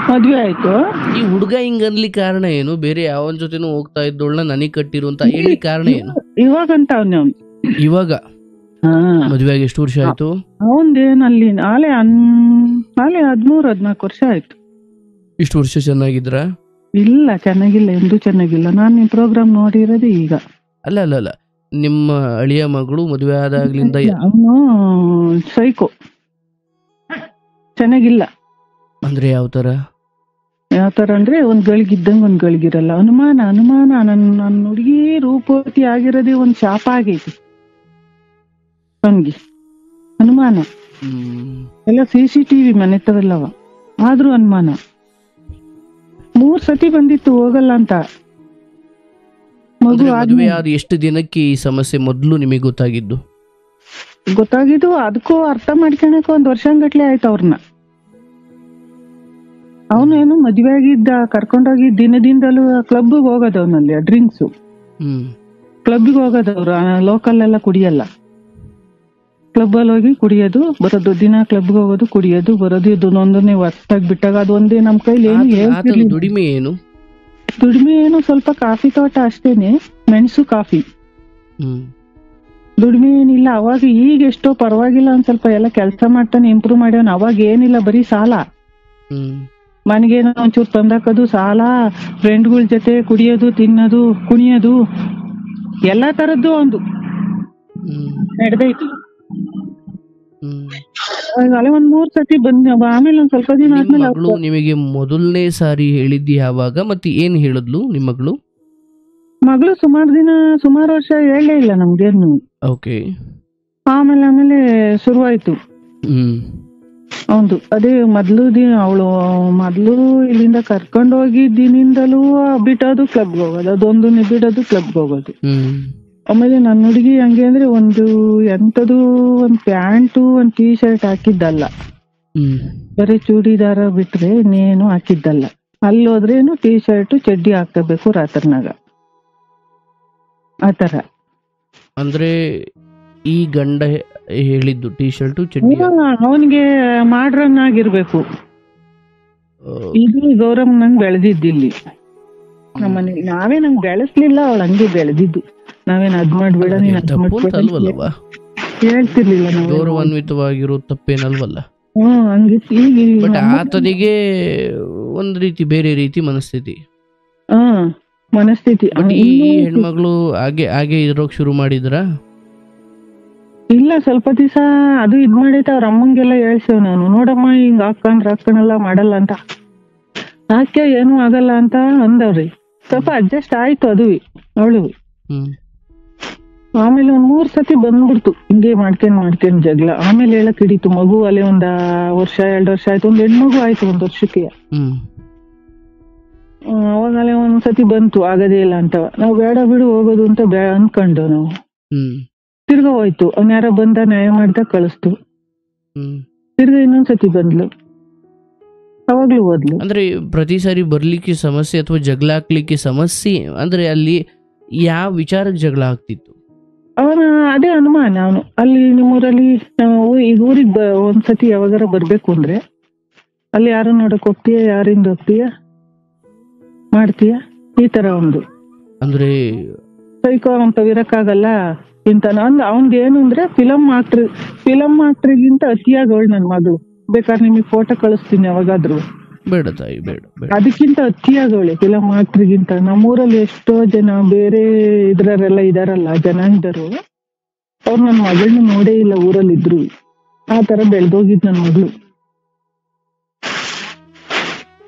ಮದ್ವೆ ಆಯ್ತು. ಈ ಹುಡುಗ ಹಿಂಗನ್ಲಿ ಕಾರಣ ಏನು? ಬೇರೆ ಯಾವನ್ ಜೊತೆನೂ ಹೋಗ್ತಾ ಇದ್ದೋಳ್ನ ನನಗ್ ಕಟ್ಟಿರು ಅಂತ ಹೇಳಿ ಕಾರಣ ಏನು? ಇವಾಗಂತ ಅವ್ನ ಇವಾಗ ಮದುವೆ ಆಗಿ ಎಷ್ಟು ವರ್ಷ ಆಯ್ತು? ಅವಂದೇನ್ ಅಲ್ಲಿ ನಾಳೆ 13-14 ವರ್ಷ ಆಯ್ತು. ಇಷ್ಟು ವರ್ಷ ಚೆನ್ನಾಗಿದ್ರ? ಇಲ್ಲ, ಚೆನ್ನಾಗಿಲ್ಲ, ಎಂದೂ ಚೆನ್ನಾಗಿಲ್ಲ. ನಾನ್ ನಿಮ್ ಪ್ರೋಗ್ರಾಮ್ ನೋಡಿರೋದು ಈಗ. ಅಲ್ಲ ಅಲ್ಲ ಅಲ್ಲ, ನಿಮ್ಮ ಅಳಿಯ ಮಗಳು ಮದುವೆ ಆದಾಗ್ಲಿಂದ ಅವನು ಸೈಕೋ, ಚೆನ್ನಾಗಿಲ್ಲ. ಅಂದ್ರೆ ಯಾವ್ತರ ಅಂದ್ರೆ ಒಂದ್ ಗಳಿಗಿದ್ದಂಗ ಒಂದ್ ಗಳಿಗಿರಲ್ಲ. ಅನುಮಾನ ನನ್ನ ಹುಡುಗಿ ರೂಪವತಿ ಆಗಿರೋದೇ ಒಂದ್ ಶಾಪ ಆಗೈತಿ ಅವನ್ಗೆ. ಅನುಮಾನ ಎಲ್ಲ CCTV ಮನೆ ತರಲ್ಲವ, ಆದ್ರೂ ಅನುಮಾನ. 3 ಸತಿ ಬಂದಿತ್ತು, ಹೋಗಲ್ಲ ಅಂತ. ಮದುವೆ ಆದ ಎಷ್ಟು ದಿನಕ್ಕೆ ಈ ಸಮಸ್ಯೆ ಮೊದ್ಲು ನಿಮಗೆ ಗೊತ್ತಾಗಿದ್ದು? ಅದಕ್ಕೂ ಅರ್ಥ ಮಾಡ್ಕೊಳಕ್ 1 ವರ್ಷಗಟ್ಲೆ ಆಯ್ತು ಅವ್ರನ್ನ. ಅವನೇನು ಮದ್ವೆ ಆಗಿದ್ದ, ಕರ್ಕೊಂಡೋಗಿ ದಿನದಿಂದಲೂ ಕ್ಲಬ್ಗೆ ಹೋಗೋದು. ಅವನಲ್ಲಿ ಡ್ರಿಂಕ್ಸು, ಕ್ಲಬ್ಗೆ ಹೋಗೋದವ್ರು. ಲೋಕಲ್ ಎಲ್ಲ ಕುಡಿಯಲ್ಲ, ಕ್ಲಬ್ಬಲ್ಲಿ ಹೋಗಿ ಕುಡಿಯೋದು ಬರೋದು, ದಿನ ಕ್ಲಬ್ಗೆ ಹೋಗೋದು, ಕುಡಿಯೋದು ಬರೋದು. ಇದು ಒಂದನ್ನೇ ಹೊತ್ತಾಗಿ ಬಿಟ್ಟಾಗ ಅದು ಒಂದೇ ನಮ್ ಕೈಲಿ ಏನು. ದುಡಿಮೆ ಏನು ಸ್ವಲ್ಪ ಕಾಫಿ ತೋಟ ಅಷ್ಟೇನೆ, ಮೆಣಸು ಕಾಫಿ. ದುಡಿಮೆ ಏನಿಲ್ಲ ಅವಾಗ. ಈಗ ಎಷ್ಟೋ ಪರವಾಗಿಲ್ಲ, ಒಂದ್ ಸ್ವಲ್ಪ ಎಲ್ಲ ಕೆಲಸ ಮಾಡ್ತಾನೆ, ಇಂಪ್ರೂವ್ ಮಾಡ್ಯಾನ. ಅವಾಗ ಏನಿಲ್ಲ, ಬರೀ ಸಾಲ. ಮನೆಗೇನೋ ಒಂಚೂರು ತಂದಾಕೋದು, ಸಾಲ, ಫ್ರೆಂಡ್ಗಳ ಜೊತೆ ಕುಡಿಯೋದು, ತಿನ್ನೋದು, ಕುಣಿಯೋದು, ಎಲ್ಲಾ ತರದ್ದು ಒಂದು ನಡೆದೈತಿ. ಅಲ್ಲೇ 3 ಸತಿ ಬಂದ. ಆಮೇಲೆ ಒಂದ್ ಸ್ವಲ್ಪ ದಿನ ಆದ್ಮೇಲೆ ನಿಮಗೆ ಮೊದಲನೇ ಸಾರಿ ಹೇಳಿದ್ದಿ ಯಾವಾಗ? ಮತ್ತೆ ಏನ್ ಹೇಳಿದ್ಲು ನಿಮ್ಮ ಮಗಳು? ಸುಮಾರು ವರ್ಷ ಹೇಳೇ ಇಲ್ಲ ನಮ್ಗೇನು. ಓಕೆ. ಆಮೇಲೆ ಶುರುವಾಯ್ತು ಒಂದು. ಅದೇ ಮೊದ್ಲು ಇಲ್ಲಿಂದ ಕರ್ಕೊಂಡು ಹೋಗಿದ್ದಿನಿಂದಲೂ ಬಿಟ್ಟೋದು ಕ್ಲಬ್ಗೆ ಹೋಗೋದು, ಅದೊಂದು ಬಿಡೋದು ಕ್ಲಬ್ಗೆ ಹೋಗೋದು. ಆಮೇಲೆ ನನ್ನ ಹುಡುಗಿ ಹಂಗೆ ಅಂದ್ರೆ ಒಂದು ಪ್ಯಾಂಟು, ಒಂದು ಟೀ ಶರ್ಟ್ ಹಾಕಿದ್ದಲ್ಲ, ಬರೀ ಚೂಡಿದಾರ ಬಿಟ್ರೆ ಇನ್ನೇನು ಹಾಕಿದ್ದಲ್ಲ. ಅಲ್ಲಿ ಹೋದ್ರೇನು ಟೀ ಶರ್ಟ್ ಚಡ್ಡಿ ಹಾಕಬೇಕು ರಾತ್ರಿನಾಗ, ಆತರ. ಅಂದ್ರೆ ಈ ಗಂಡ ಹೇಳಿದ್ದು ಟೀ ಶರ್ಟ್ ಚಡ್ಡಿ ಅವನಿಗೆ ಮಾಡ್ರನ್ ಆಗಿರ್ಬೇಕು. ಇದು ಗೌರವ್ ನಂಗೆ ಬೆಳೆದಿದ್ದಿಲ್ಲಿ ನಮ್ಮನೇಲಿ. ನಂಗೆ ಬೆಳೆಸ್ಲಿಲ್ಲ, ಅವಳು ಹಂಗೆ ಬೆಳೆದಿದ್ದು. ನಾವೇನ್ ಅದ್ ಮಾಡ್ಬೇಡ, ನೀನ್ ಹೇಳ್ತಿರ್ಲಿಲ್ಲ. ಗೌರವಾನ್ವಿತವಾಗಿರೋ ತಪ್ಪೇನಲ್ವಲ್ಲ. ಹಂಗೆ. ಬಟ್ ಆತನಿಗೆ ಒಂದ್ ರೀತಿ ಬೇರೆ ರೀತಿ ಮನಸ್ಥಿತಿ. ಈ ಹೆಣ್ಮಗಳು ಹಾಗೆ ಇರೋಕ್ ಶುರು ಮಾಡಿದ್ರ? ಇಲ್ಲ, ಸ್ವಲ್ಪ ದಿವಸ ಅದು ಇದ್ ಮಾಡೈತೆ. ಅವ್ರ ಅಮ್ಮಂಗೆಲ್ಲ ಹೇಳ್ಸೇವ್ ನಾನು, ನೋಡಮ್ಮ ಹಿಂಗ್ ಹಾಕಣಲ್ಲ ಮಾಡಲ್ಲ ಅಂತ. ಯಾಕೆ ಏನು ಆಗಲ್ಲ ಅಂತ ಅಂದವ್ರಿ. ಸ್ವಲ್ಪ ಅಡ್ಜಸ್ಟ್ ಆಯ್ತು ಅದು ಅವಳು. ಆಮೇಲೆ 3 ಸತಿ ಬಂದ್ಬಿಡ್ತು ಹಿಂಗೆ ಮಾಡ್ಕೊಂಡ್ ಜಗಳ. ಆಮೇಲೆ ಹೇಳಕ್ ಹಿಡಿತು. ಮಗು ಅಲ್ಲೇ 1 ವರ್ಷ 2 ವರ್ಷ ಆಯ್ತು, ಒಂದು ಹೆಣ್ಮಗು ಆಯ್ತು 1 ವರ್ಷಕ್ಕೆ. ಅವಾಗಲೇ 1 ಸತಿ ಬಂತು, ಆಗದೇ ಇಲ್ಲ ಅಂತ. ನಾವು ಬೇಡ ಬಿಡು ಹೋಗೋದು ಅಂತ ಅನ್ಕೊಂಡು ನಾವು ತಿರ್ಗಾ ಹೋಯ್ತು. ಅವ್ನ್ಯಾರ ಬಂದ ನ್ಯಾಯ ಮಾಡ್ದ ಕಳಿಸ್ತು. ತಿರ್ಗಾ ಇನ್ನೊಂದ್ಸತಿ ಬಂದ್ಲು, ಅವಾಗ್ಲೂ ಹೋದ್ಲು. ಅಂದ್ರೆ ಪ್ರತಿ ಸಾರಿ ಬರ್ಲಿಕ್ಕೆ ಸಮಸ್ಯೆ ಅಥವಾ ಜಗಳ ಹಾಕ್ಲಿಕ್ಕೆ ಸಮಸ್ಯೆ ಅಂದ್ರೆ ಅಲ್ಲಿ ಯಾವ ವಿಚಾರಕ್ಕೆ ಜಗಳ ಆಗ್ತಿತ್ತು? ಅವನ ಅದೇ ಅನುಮಾನ. ಅವನು ಅಲ್ಲಿ ನಿಮ್ಮೂರಲ್ಲಿ ಈಗ ಊರಿಗೆ ಒಂದ್ಸತಿ ಯಾವಾಗಾರ ಬರ್ಬೇಕು ಅಂದ್ರೆ ಅಲ್ಲಿ ಯಾರು ನೋಡಕ್ ಹೋಗ್ತೀಯ, ಯಾರಿಂದ ಹೋಗ್ತೀಯ, ಮಾಡ್ತೀಯ, ಈ ತರ ಒಂದು. ಅಂದ್ರೆ ಸೈಕೋ ಅಂತ ಇರಕ್ಕಾಗಲ್ಲ ಇಂತ. ಅವನ್ದು ಏನು ಅಂದ್ರೆ ಫಿಲಂ ಆಕ್ಟ್ರಿಗಿಂತ ಅತಿಯಾಗವಳು ನನ್ ಮಗಳು. ಬೇಕಾದ್ರೆ ನಿಮಗೆ ಫೋಟೋ ಕಳಿಸ್ತೀನಿ ಯಾವಾಗಾದ್ರು. ಬೇಡ ತಾಯಿ, ಬೇಡ. ಅದಕ್ಕಿಂತ ಅತಿಯಾಗವಳೆ ಫಿಲಂ ಆಕ್ಟ್ರಿಗಿಂತ. ನಮ್ಮೂರಲ್ಲಿ ಎಷ್ಟೋ ಜನ ಬೇರೆ ಇದ್ರರೆಲ್ಲ ಇದಾರಲ್ಲ, ಜನಾಂಗದವರು, ಅವ್ರು ನನ್ನ ಮಗಳನ್ನ ನೋಡೇ ಇಲ್ಲ ಊರಲ್ಲಿ ಇದ್ರು. ಆ ತರ ಬೆಳ್ದೋಗಿದ್ ನನ್ ಮಗಳು.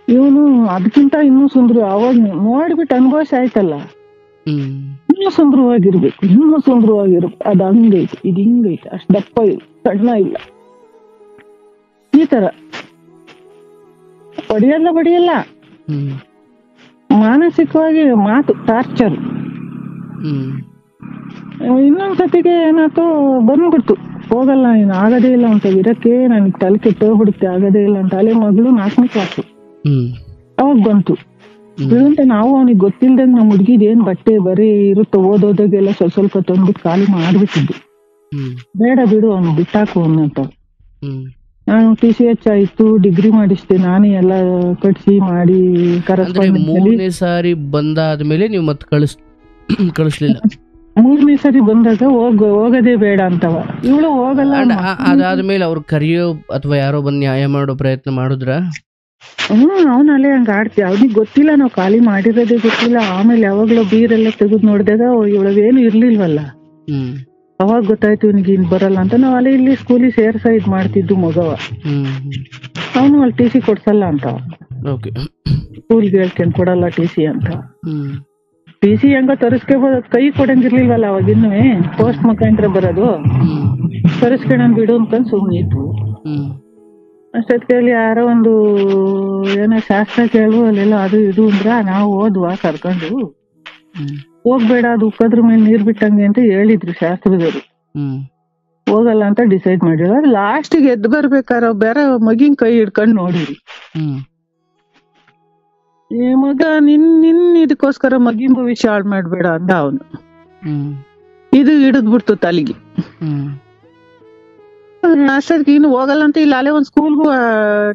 ಇವನು ಅದಕ್ಕಿಂತ ಇನ್ನೂ ಸುಂದರ. ಅವಾಗ ನೋಡ್ಬಿಟ್ಟು ಅನುಭವಿಸ ಆಯ್ತಲ್ಲ, ಇನ್ನೂ ಸುಂದರವಾಗಿರ್ಬೇಕು. ಅದ್ ಹಂಗೈತೆ, ಇದು ಹಿಂಗೈತೆ, ಅಷ್ಟ್ ದಪ್ಪ ಇಲ್ಲ, ಸಣ್ಣ ಇಲ್ಲ, ಈ ತರ. ಬಡಿಯಲ್ಲ ಮಾನಸಿಕವಾಗಿ ಮಾತು ಟಾರ್ಚರ್. ಇನ್ನೊಂದ್ಸತಿಗೆ ಏನಾಯ್ತು, ಬಂದ್ಬಿಡ್ತು, ಹೋಗಲ್ಲ ಇನ್ನು ಆಗದೇ ಇಲ್ಲ ಅಂತ ಇರಕ್ಕೆ, ನನಗೆ ತಲೆ ಕೆಟ್ಟೋಗ್ಬಿಡುತ್ತೆ, ಆಗದೇ ಇಲ್ಲ ಅಂತ. ಅಲ್ಲೇ ಮಗಳು 4ನೇ ಕ್ಲಾಸು, ಅವಾಗ ಬಂತು ಅಂತ. ನಾವು ಅವನಿಗೆ ಗೊತ್ತಿಲ್ದಂಗೆ ನಮ್ಮ ಹುಡ್ಗಿದ್ ಏನ್ ಬಟ್ಟೆ ಬರೀ ಇರುತ್ತೋ ಓದೋದಾಗೆಲ್ಲ ಸ್ವಲ್ಪ ಸ್ವಲ್ಪ ತಂದ್ಬಿಟ್ಟು ಖಾಲಿ ಮಾಡ್ಬಿಟ್ಟಿದ್ದು. ಬೇಡ ಬಿಡು ಅವ್ನು ಬಿಟ್ಟಾಕು ಅನ್ನಂತ. ನಾನು TCH ಆಯ್ತು, ಡಿಗ್ರಿ ಮಾಡಿಸ್ದೆ ನಾನೇ, ಎಲ್ಲ ಕಟ್ಸಿ ಮಾಡಿ ಕರೆಸ್ಪಾಂಡೆನ್ಸ್. 3ನೇ ಸಾರಿ ಬಂದಾದ್ಮೇಲೆ ನೀವು ಮತ್ತೆ ಕಳಿಸ್ಲಿಲ್ಲ? 3ನೇ ಸರಿ ಬಂದಾಗ ಹೋಗದೇ ಬೇಡ ಅಂತವ, ಇವಳು ಹೋಗಲ್ಲ. ಅದಾದ್ಮೇಲೆ ಅವ್ರು ಕರಿಯೋ ಅಥವಾ ಯಾರೋ ಬಂದು ನ್ಯಾಯ ಮಾಡೋ ಪ್ರಯತ್ನ ಮಾಡಿದ್ರ? ಅವನಲ್ಲೇ ಹಂಗ ಆಡ್ತಿ, ಅವ್ನಿಗೆ ಗೊತ್ತಿಲ್ಲ ನಾವು ಖಾಲಿ ಮಾಡಿರೋದೇ ಗೊತ್ತಿಲ್ಲ. ಆಮೇಲೆ ಯಾವಾಗ್ಲೂ ಬೀರೆಲ್ಲ ತೆಗೆದು ನೋಡಿದಾಗ ಇವಳವೇನು ಇರ್ಲಿಲ್ವಲ್ಲ, ಅವಾಗ ಗೊತ್ತಾಯ್ತು ಇವನಿಗೆ ಇನ್ ಬರಲ್ಲ ಅಂತ. ನಾವ್ ಅಲ್ಲಿ ಇಲ್ಲಿ ಸ್ಕೂಲಿಗೆ ಸೇರ್ಸ ಇದ್ ಮಾಡ್ತಿದ್ದು ಮಗವ. ಅವನು ಅಲ್ಲಿ TC ಕೊಡ್ಸಲ್ಲ ಅಂತ, ಸ್ಕೂಲ್ಗೆ ಹೇಳ್ಕೊಂಡ್ ಕೊಡಲ್ಲ TC ಅಂತ. TC ಹೆಂಗ ತರಿಸ್ಕೋಬೋದು, ಕೈ ಕೊಡಂಗಿರ್ಲಿಲ್ವಲ್ಲ ಅವಾಗಿನ್ನೂ, ಪೋಸ್ಟ್ ಮುಖಾಂತರ ಬರೋದು. ತರಿಸ್ಕೊಂಡ್ ಬಿಡು ಅನ್ಕೊಂಡ್ ಸುಮ್ನೆ ಇತ್ತು. ಅಷ್ಟೊತ್ತಿಗೆ ಯಾರೋ ಒಂದು ಏನೋ ಶಾಸ್ತ್ರ ಕೇಳುವ ಅಲ್ಲೆಲ್ಲ ಅದು ಇದು ಅಂದ್ರ, ನಾವು ಓದ್ವಾ ಕರ್ಕೊಂಡು, ಹೋಗ್ಬೇಡ ಅದು ಉಕ್ಕದ್ರ ಮೇಲೆ ನೀರ್ ಬಿಟ್ಟಂಗೆ ಅಂತ ಹೇಳಿದ್ರು ಶಾಸ್ತ್ರದವರು. ಹೋಗಲ್ಲ ಅಂತ ಡಿಸೈಡ್ ಮಾಡಿದ್ರು. ಲಾಸ್ಟಿಗೆ ಎದ್ದು ಬರ್ಬೇಕಾರ ಬೇರೆ ಮಗಿನ್ ಕೈ ಹಿಡ್ಕೊಂಡ್ ನೋಡಿರಿ, ಏ ಮಗ ನಿನ್ ಇದಕ್ಕೋಸ್ಕರ ಮಗಿನ್ ಭವಿಷ್ಯ ಹಾಳು ಮಾಡ್ಬೇಡ ಅಂದ ಅವನು. ಇದು ಹಿಡಿದ್ಬಿಡ್ತು ತಲೆಗೆ. ಅಷ್ಟೊತ್ತಿಗೆ ಇನ್ನು ಹೋಗಲ್ಲ ಅಂತ ಇಲ್ಲ, ಅಲ್ಲೇ ಒಂದ್ ಸ್ಕೂಲ್ಗೂ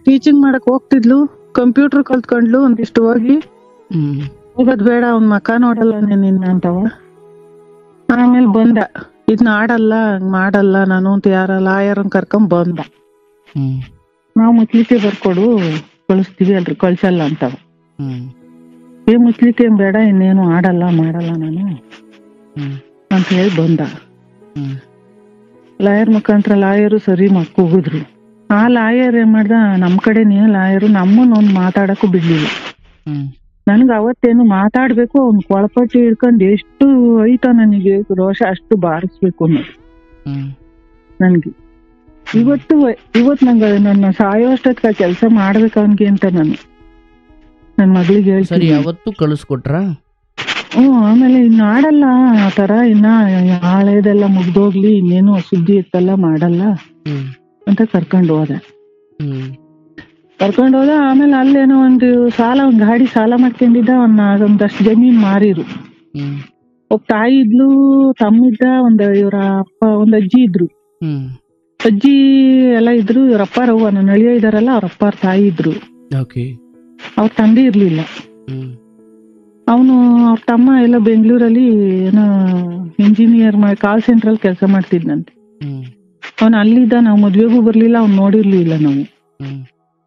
ಟೀಚಿಂಗ್ ಮಾಡಕ್ ಹೋಗ್ತಿದ್ಲು, ಕಂಪ್ಯೂಟರ್ ಕಲ್ತ್ಕೊಂಡ್ಲು ಒಂದಿಷ್ಟು ಹೋಗಿ. ಹೋಗೋದ್ ಬೇಡ, ಅವ್ನ್ ಮಕ್ಕ ನೋಡಲ್ಲ ನಿನ್ನ ಅಂತವ. ಆಮೇಲೆ ಬಂದ, ಇದನ್ನ ಆಡಲ್ಲ ಹಂಗ್ ಮಾಡಲ್ಲ ನಾನು ಅಂತ ಯಾರ ಲಾಯರ್ನ್ ಕರ್ಕೊಂಡ್ ಬಂದ. ನಾವ್ ಮುಚ್ಲಿಕ್ಕೆ ಬರ್ಕೊಡು ಕಳಿಸ್ತೀವಿ ಅಲ್ರಿ, ಕಳ್ಸಲ್ಲ ಅಂತವ. ಮುಚ್ಲಿಕ್ಕೆ ಬೇಡ, ಇನ್ನೇನು ಆಡಲ್ಲ ಮಾಡಲ್ಲ ನಾನು ಅಂತ ಹೇಳಿ ಬಂದ. ಲಾಯರ್ ಮುಖಾಂತರ ಲಾಯರು ಸರಿ ಕೂಗಿದ್ರು. ಆ ಲಾಯರ್ ಏನ್ ಮಾಡ್ದ, ನಮ್ ಕಡೆನೇ ಲಾಯರು ನಮ್ಮನ್ನೊಂದ್ ಮಾತಾಡಕ್ಕೂ ಬಿಡ್ಲಿಲ್ಲ. ನನ್ಗ ಅವತ್ತೇನು ಮಾತಾಡ್ಬೇಕು, ಅವ್ನ್ ಕೊಳಪಟ್ಟಿ ಹಿಡ್ಕೊಂಡ್ ಎಷ್ಟು ಐತ ನನಗೆ ರೋಷ, ಅಷ್ಟು ಬಾರಿಸ್ಬೇಕು ಅನ್ನೋದು ನನ್ಗೆ. ಇವತ್ ನಂಗ ನನ್ನ ಸಾಯೋ ಅಷ್ಟೊತ್ತ ಕೆಲ್ಸ ಮಾಡ್ಬೇಕು ಅವನ್ಗೆ ಅಂತ ನಾನು ನನ್ ಮಗಳಿಗೆ ಹೇಳ್ತೀನಿ. ಯಾವತ್ತು ಕಳಿಸ್ಕೊಟ್ರ? ಆಮೇಲೆ ಇನ್ನು ಆಡಲ್ಲ ಆ ತರ, ಇನ್ನ ಹಳೆದೆಲ್ಲ ಮುಗ್ದೋಗ್ಲಿ, ಇನ್ನೇನು ಸುದ್ದಿ ಇತ್ತಲ್ಲ ಮಾಡಲ್ಲ ಅಂತ ಕರ್ಕೊಂಡ್ ಹೋದ. ಆಮೇಲೆ ಅಲ್ಲೇನೋ ಒಂದು ಒಂದ್ ಗಾಡಿ ಸಾಲ ಮಾಡ್ಕೊಂಡಿದ್ದ, ಒಂದಷ್ಟು ಜಮೀನ್ ಮಾರಿರು. ಒಬ್ಬ ತಾಯಿ ಇದ್ಲು, ತಮ್ಮಿದ್ದ, ಇವ್ರ ಅಪ್ಪ, ಒಂದ್ ಅಜ್ಜಿ ಇದ್ರು. ಅಜ್ಜಿ ಎಲ್ಲ ಇದ್ರು, ಇವ್ರ ಅಪ್ಪಾರವ್ವ, ನನ್ನ ಅಳಿಯ ಇದಾರಲ್ಲ ಅವ್ರ ಅಪ್ಪಾರ ತಾಯಿ ಇದ್ರು. ಅವ್ರ ತಂದೆ ಇರ್ಲಿಲ್ಲ. ಅವನು ಅವ್ರ ತಮ್ಮ ಎಲ್ಲ ಬೆಂಗಳೂರಲ್ಲಿ ಏನೋ ಇಂಜಿನಿಯರ್ ಕಾಲ್ ಸೆಂಟ್ರಲ್ಲಿ ಕೆಲಸ ಮಾಡ್ತಿದ್ನಂತೆ. ಅವನ್ ಅಲ್ಲಿದ್ದ, ನಾವ್ ಮದ್ವೆಗೂ ಬರ್ಲಿಲ್ಲ, ಅವ್ನ್ ನೋಡಿರ್ಲಿಲ್ಲ ನಾವು.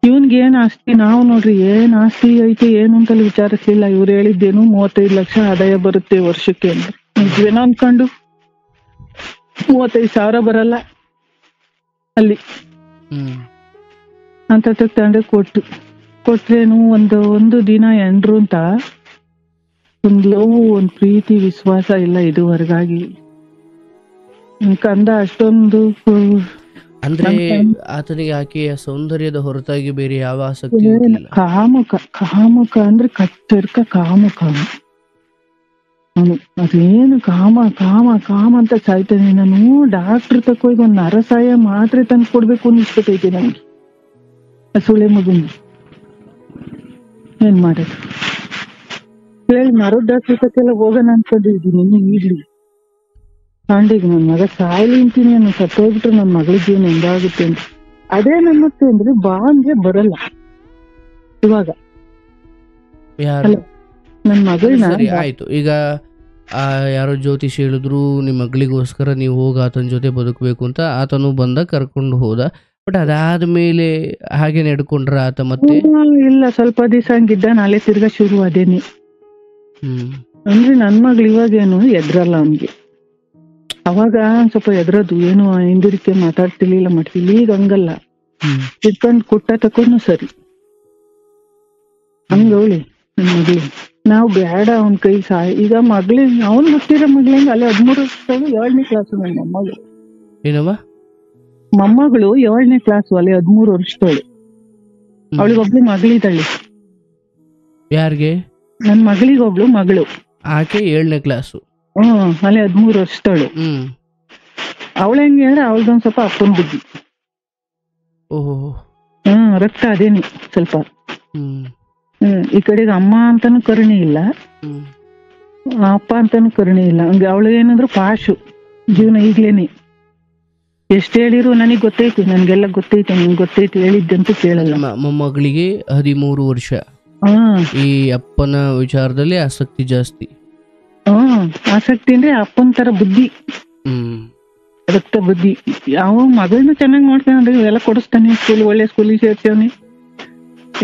ಇವನ್ಗೆ ಏನ್ ಆಸ್ತಿ, ನಾವು ನೋಡ್ರಿ ಏನ್ ಆಸ್ತಿ ಐತೆ ಏನು ಅಂತಲ್ಲಿ ವಿಚಾರಿಸ್ಲಿಲ್ಲ. ಇವ್ರು ಹೇಳಿದ್ದೇನು 35 ಲಕ್ಷ ಆದಾಯ ಬರುತ್ತೆ ವರ್ಷಕ್ಕೆ ಅಂತ. ನಿಜವೇನೋ ಅನ್ಕೊಂಡು 35,000 ಬರಲ್ಲ ಅಲ್ಲಿ ಅಂತ ತಂದೆ ಕೊಟ್ರೇನು ಒಂದು ದಿನ ಎಂಡ್ರು ಅಂತ ಒಂದ್ ಲವ್, ಒಂದ್ ಪ್ರೀತಿ, ವಿಶ್ವಾಸ ಇಲ್ಲ ಇದುವರೆಗಾಗಿ ಕಂದ. ಅಷ್ಟೊಂದು ಅಂದ್ರೆ ಆತನಿಗೆ ಆಕೆಯ ಸೌಂದರ್ಯದ ಹೊರತಾಗಿ ಬೇರೆ ಯಾವ ಆಸಕ್ತಿ? ಕಾಮುಕ ಅಂದ್ರೆ ಕಚ್ಚರ್ಕ ಕಾಮುಕ ಅವನು. ಅದೇನು ಕಾಮ ಕಾಮ ಕಾಮ ಅಂತ ಸಾಯ್ತಾನೆ. ನಾನು ಡಾಕ್ಟರ್ ತಕೋಗಿ ಒಂದ್ ನರಸಾಯ ಮಾತ್ರೆ ತಂದು ಕೊಡ್ಬೇಕು ಅನ್ನಿಸ್ಬಿಟ್ಟೈತೆ ನನ್ಗೆ. ಸುಳೆ ಮಗುನ ಏನ್ ಮಾಡೋದು ಹೇಳಿ, ಮರದ ಡಾಕ್ಟರ್ ತಕ್ಕೆಲ್ಲ ಹೋಗೋಣ ಅನ್ಕೊಂಡಿದ್ದೀನಿ. ಈಗ್ಲಿ ಕಾಂಡಿಗೆ ನನ್ ಮಗ ಸಾಯ್ಲಿ ಅಂತೀನಿ, ನಾನು ಸತ್ತೋಗ್ಬಿಟ್ರೆ ನನ್ ಮಗಳ ಜೀವನ ಹೆಂಗಾಗುತ್ತೆ ಅಂತ. ಅದೇ ನಮ್ಮತ್ತೆ ಅಂದ್ರೆ ಬಾ ಅಂದ್ರೆ ಬರಲ್ಲ ಇವಾಗ. ನನ್ ಮಗಳನ್ನ ಆಯ್ತು, ಈಗ ಯಾರೋ ಜ್ಯೋತಿಷ್ ಹೇಳಿದ್ರು ನಿಮ್ ಮಗಳಿಗೋಸ್ಕರ ನೀವು ಹೋಗಿ ಆತನ ಜೊತೆ ಬದುಕಬೇಕು ಅಂತ. ಆತನು ಬಂದ ಕರ್ಕೊಂಡು ಹೋದ. ಬಟ್ ಅದಾದ್ಮೇಲೆ ಹಾಗೆ ನಡ್ಕೊಂಡ್ರ ಆತ ಮತ್ತೆ? ಇಲ್ಲ, ಸ್ವಲ್ಪ ದಿವಸ ಹಂಗಿದ್ದ, ನಾಳೆ ತಿರ್ಗಾ ಶುರು ಅದೇನಿ. ಅಂದ್ರೆ ನನ್ ಮಗಳು ಇವಾಗೇನು ಎದ್ರಲ್ಲ ಅವನ್ಗೆ. ಅವಾಗ ಸ್ವಲ್ಪ ಎದ್ರದು, ಏನು ಹಿಂದಿರಿಕೆ ಮಾತಾಡ್ತಿರ್ಲಿಲ್ಲ ಮಾಡ್ತಿರ್ಲಿ. ಈಗ ಹಂಗಲ್ಲ, ಇಟ್ಕೊಂಡ್ ಕುಟ್ಟ ತಕೊಂಡು ಸರಿ ಹಂಗವಳಿ ನನ್ ಮಗಳು. ನಾವು ಬೇಡ ಅವನ್ ಕೈ ಈಗ ಮಗಳಿಗೆ, ಅವನ್ ಹುಟ್ಟಿರೋ ಮಗ್ಳಿಂದ ಅಲ್ಲಿ 13 ವರ್ಷ 7ನೇ ಕ್ಲಾಸು. ನನ್ನ ಮೊಮ್ಮಗಳು 7ನೇ ಕ್ಲಾಸು, ಅಲ್ಲಿ 13 ವರ್ಷದವಳು. ಅವಳಿಗೊಬ್ಳು ಮಗಳಿದ್ದಾಳೆ. ಯಾರಿಗೆ? ನನ್ ಮಗಳಿಗೊಬ್ಳು ಮಗಳು. ಆಕೆ 7ನೇ ಕ್ಲಾಸು. ಅಲ್ಲಿ 13 ವರ್ಷದವಳು. ಅವಳ ಹೆಂಗೆ ಅಂದ್ರೆ ಅವಳದೊಂದ್ ಸ್ವಲ್ಪ ಅಪ್ಪನ ಬುದ್ಧಿ. ರಕ್ತ ಅದೇನಿ ಸ್ವಲ್ಪ. ಈ ಕಡೆಗೆ ಅಮ್ಮ ಅಂತಾನು ಕರುಣೆ ಇಲ್ಲ, ಅಪ್ಪ ಅಂತಾನು ಕರುಣೆ ಇಲ್ಲ. ಹಂಗೆ ಅವಳು ಏನಂದ್ರು ಪಾಶು ಜೀವನ ಈಗ್ಲೇನೆ. ಎಷ್ಟ್ ಹೇಳಿರು ನನಗ್ ಗೊತ್ತೈತಿ, ನನ್ಗೆಲ್ಲ ಗೊತ್ತೈತಿ, ನಿಂಗೆ ಗೊತ್ತೈತಿ, ಹೇಳಿದ್ದಂತೂ ಕೇಳಲ್ಲ. ಮೊಮ್ಮಗಳಿಗೆ 13 ವರ್ಷ. ಈ ಅಪ್ಪನ ವಿಚಾರದಲ್ಲಿ ಆಸಕ್ತಿ ಜಾಸ್ತಿ. ಆಸಕ್ತಿ ಅಂದ್ರೆ ಅಪ್ಪನ ತರ ಬುದ್ಧಿ, ರಕ್ತ ಬುದ್ಧಿ. ಯಾವ ಮಗಳನ್ನ ಚೆನ್ನಾಗಿ ನೋಡ್ತಾನೆ, ಎಲ್ಲ ಕೊಡಿಸ್ತಾನೆ, ಸ್ಕೂಲ್ ಒಳ್ಳೆ ಸ್ಕೂಲಿಗೆ ಸೇರ್ಸವನಿ,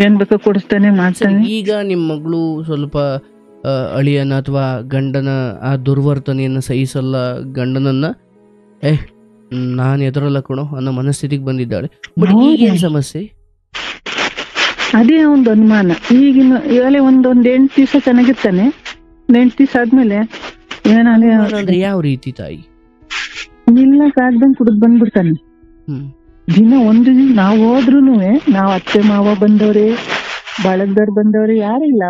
ಏನ್ ಬೇಕೋ ಕೊಡಿಸ್ತಾನೆ, ಮಾಡ್ತಾನೆ. ಈಗ ನಿಮ್ ಮಗಳು ಸ್ವಲ್ಪ ಅಳಿಯನ ಅಥವಾ ಗಂಡನ ಆ ದುರ್ವರ್ತನೆಯನ್ನ ಸಹಿಸಲ್ಲ, ಗಂಡನನ್ನ ನಾನ್ ಎದುರಲ್ಲ ಕಣೋ ಅನ್ನೋ ಮನಸ್ಥಿತಿಗೆ ಬಂದಿದ್ದಾಳೆ. ಬಟ್ ಈಗೇನ್ ಸಮಸ್ಯೆ? ಅದೇ ಒಂದು ಅನುಮಾನ. ಈಗಿನ ಈಗಲೇ ಒಂದ್ 8 ದಿವಸ ಚೆನ್ನಾಗಿರ್ತಾನೆ, 8 ದಿವಸ ಆದ್ಮೇಲೆ ಅಂದ್ರೆ ಯಾವ ರೀತಿ ತಾಯಿ? ನಿಲ್ಲಕ್ಕಾಗ್ದಂಗ್ ಕುಡಿದ್ ಬಂದ್ಬಿಡ್ತಾನೆ. ದಿನ ಒಂದು ದಿನ ನಾವ್ ಹೋದ್ರುನು, ನಾವ್ ಅತ್ತೆ ಮಾವ ಬಂದವ್ರೆ, ಬಳಗದವ್ರು ಬಂದವ್ರೆ, ಯಾರಿಲ್ಲ.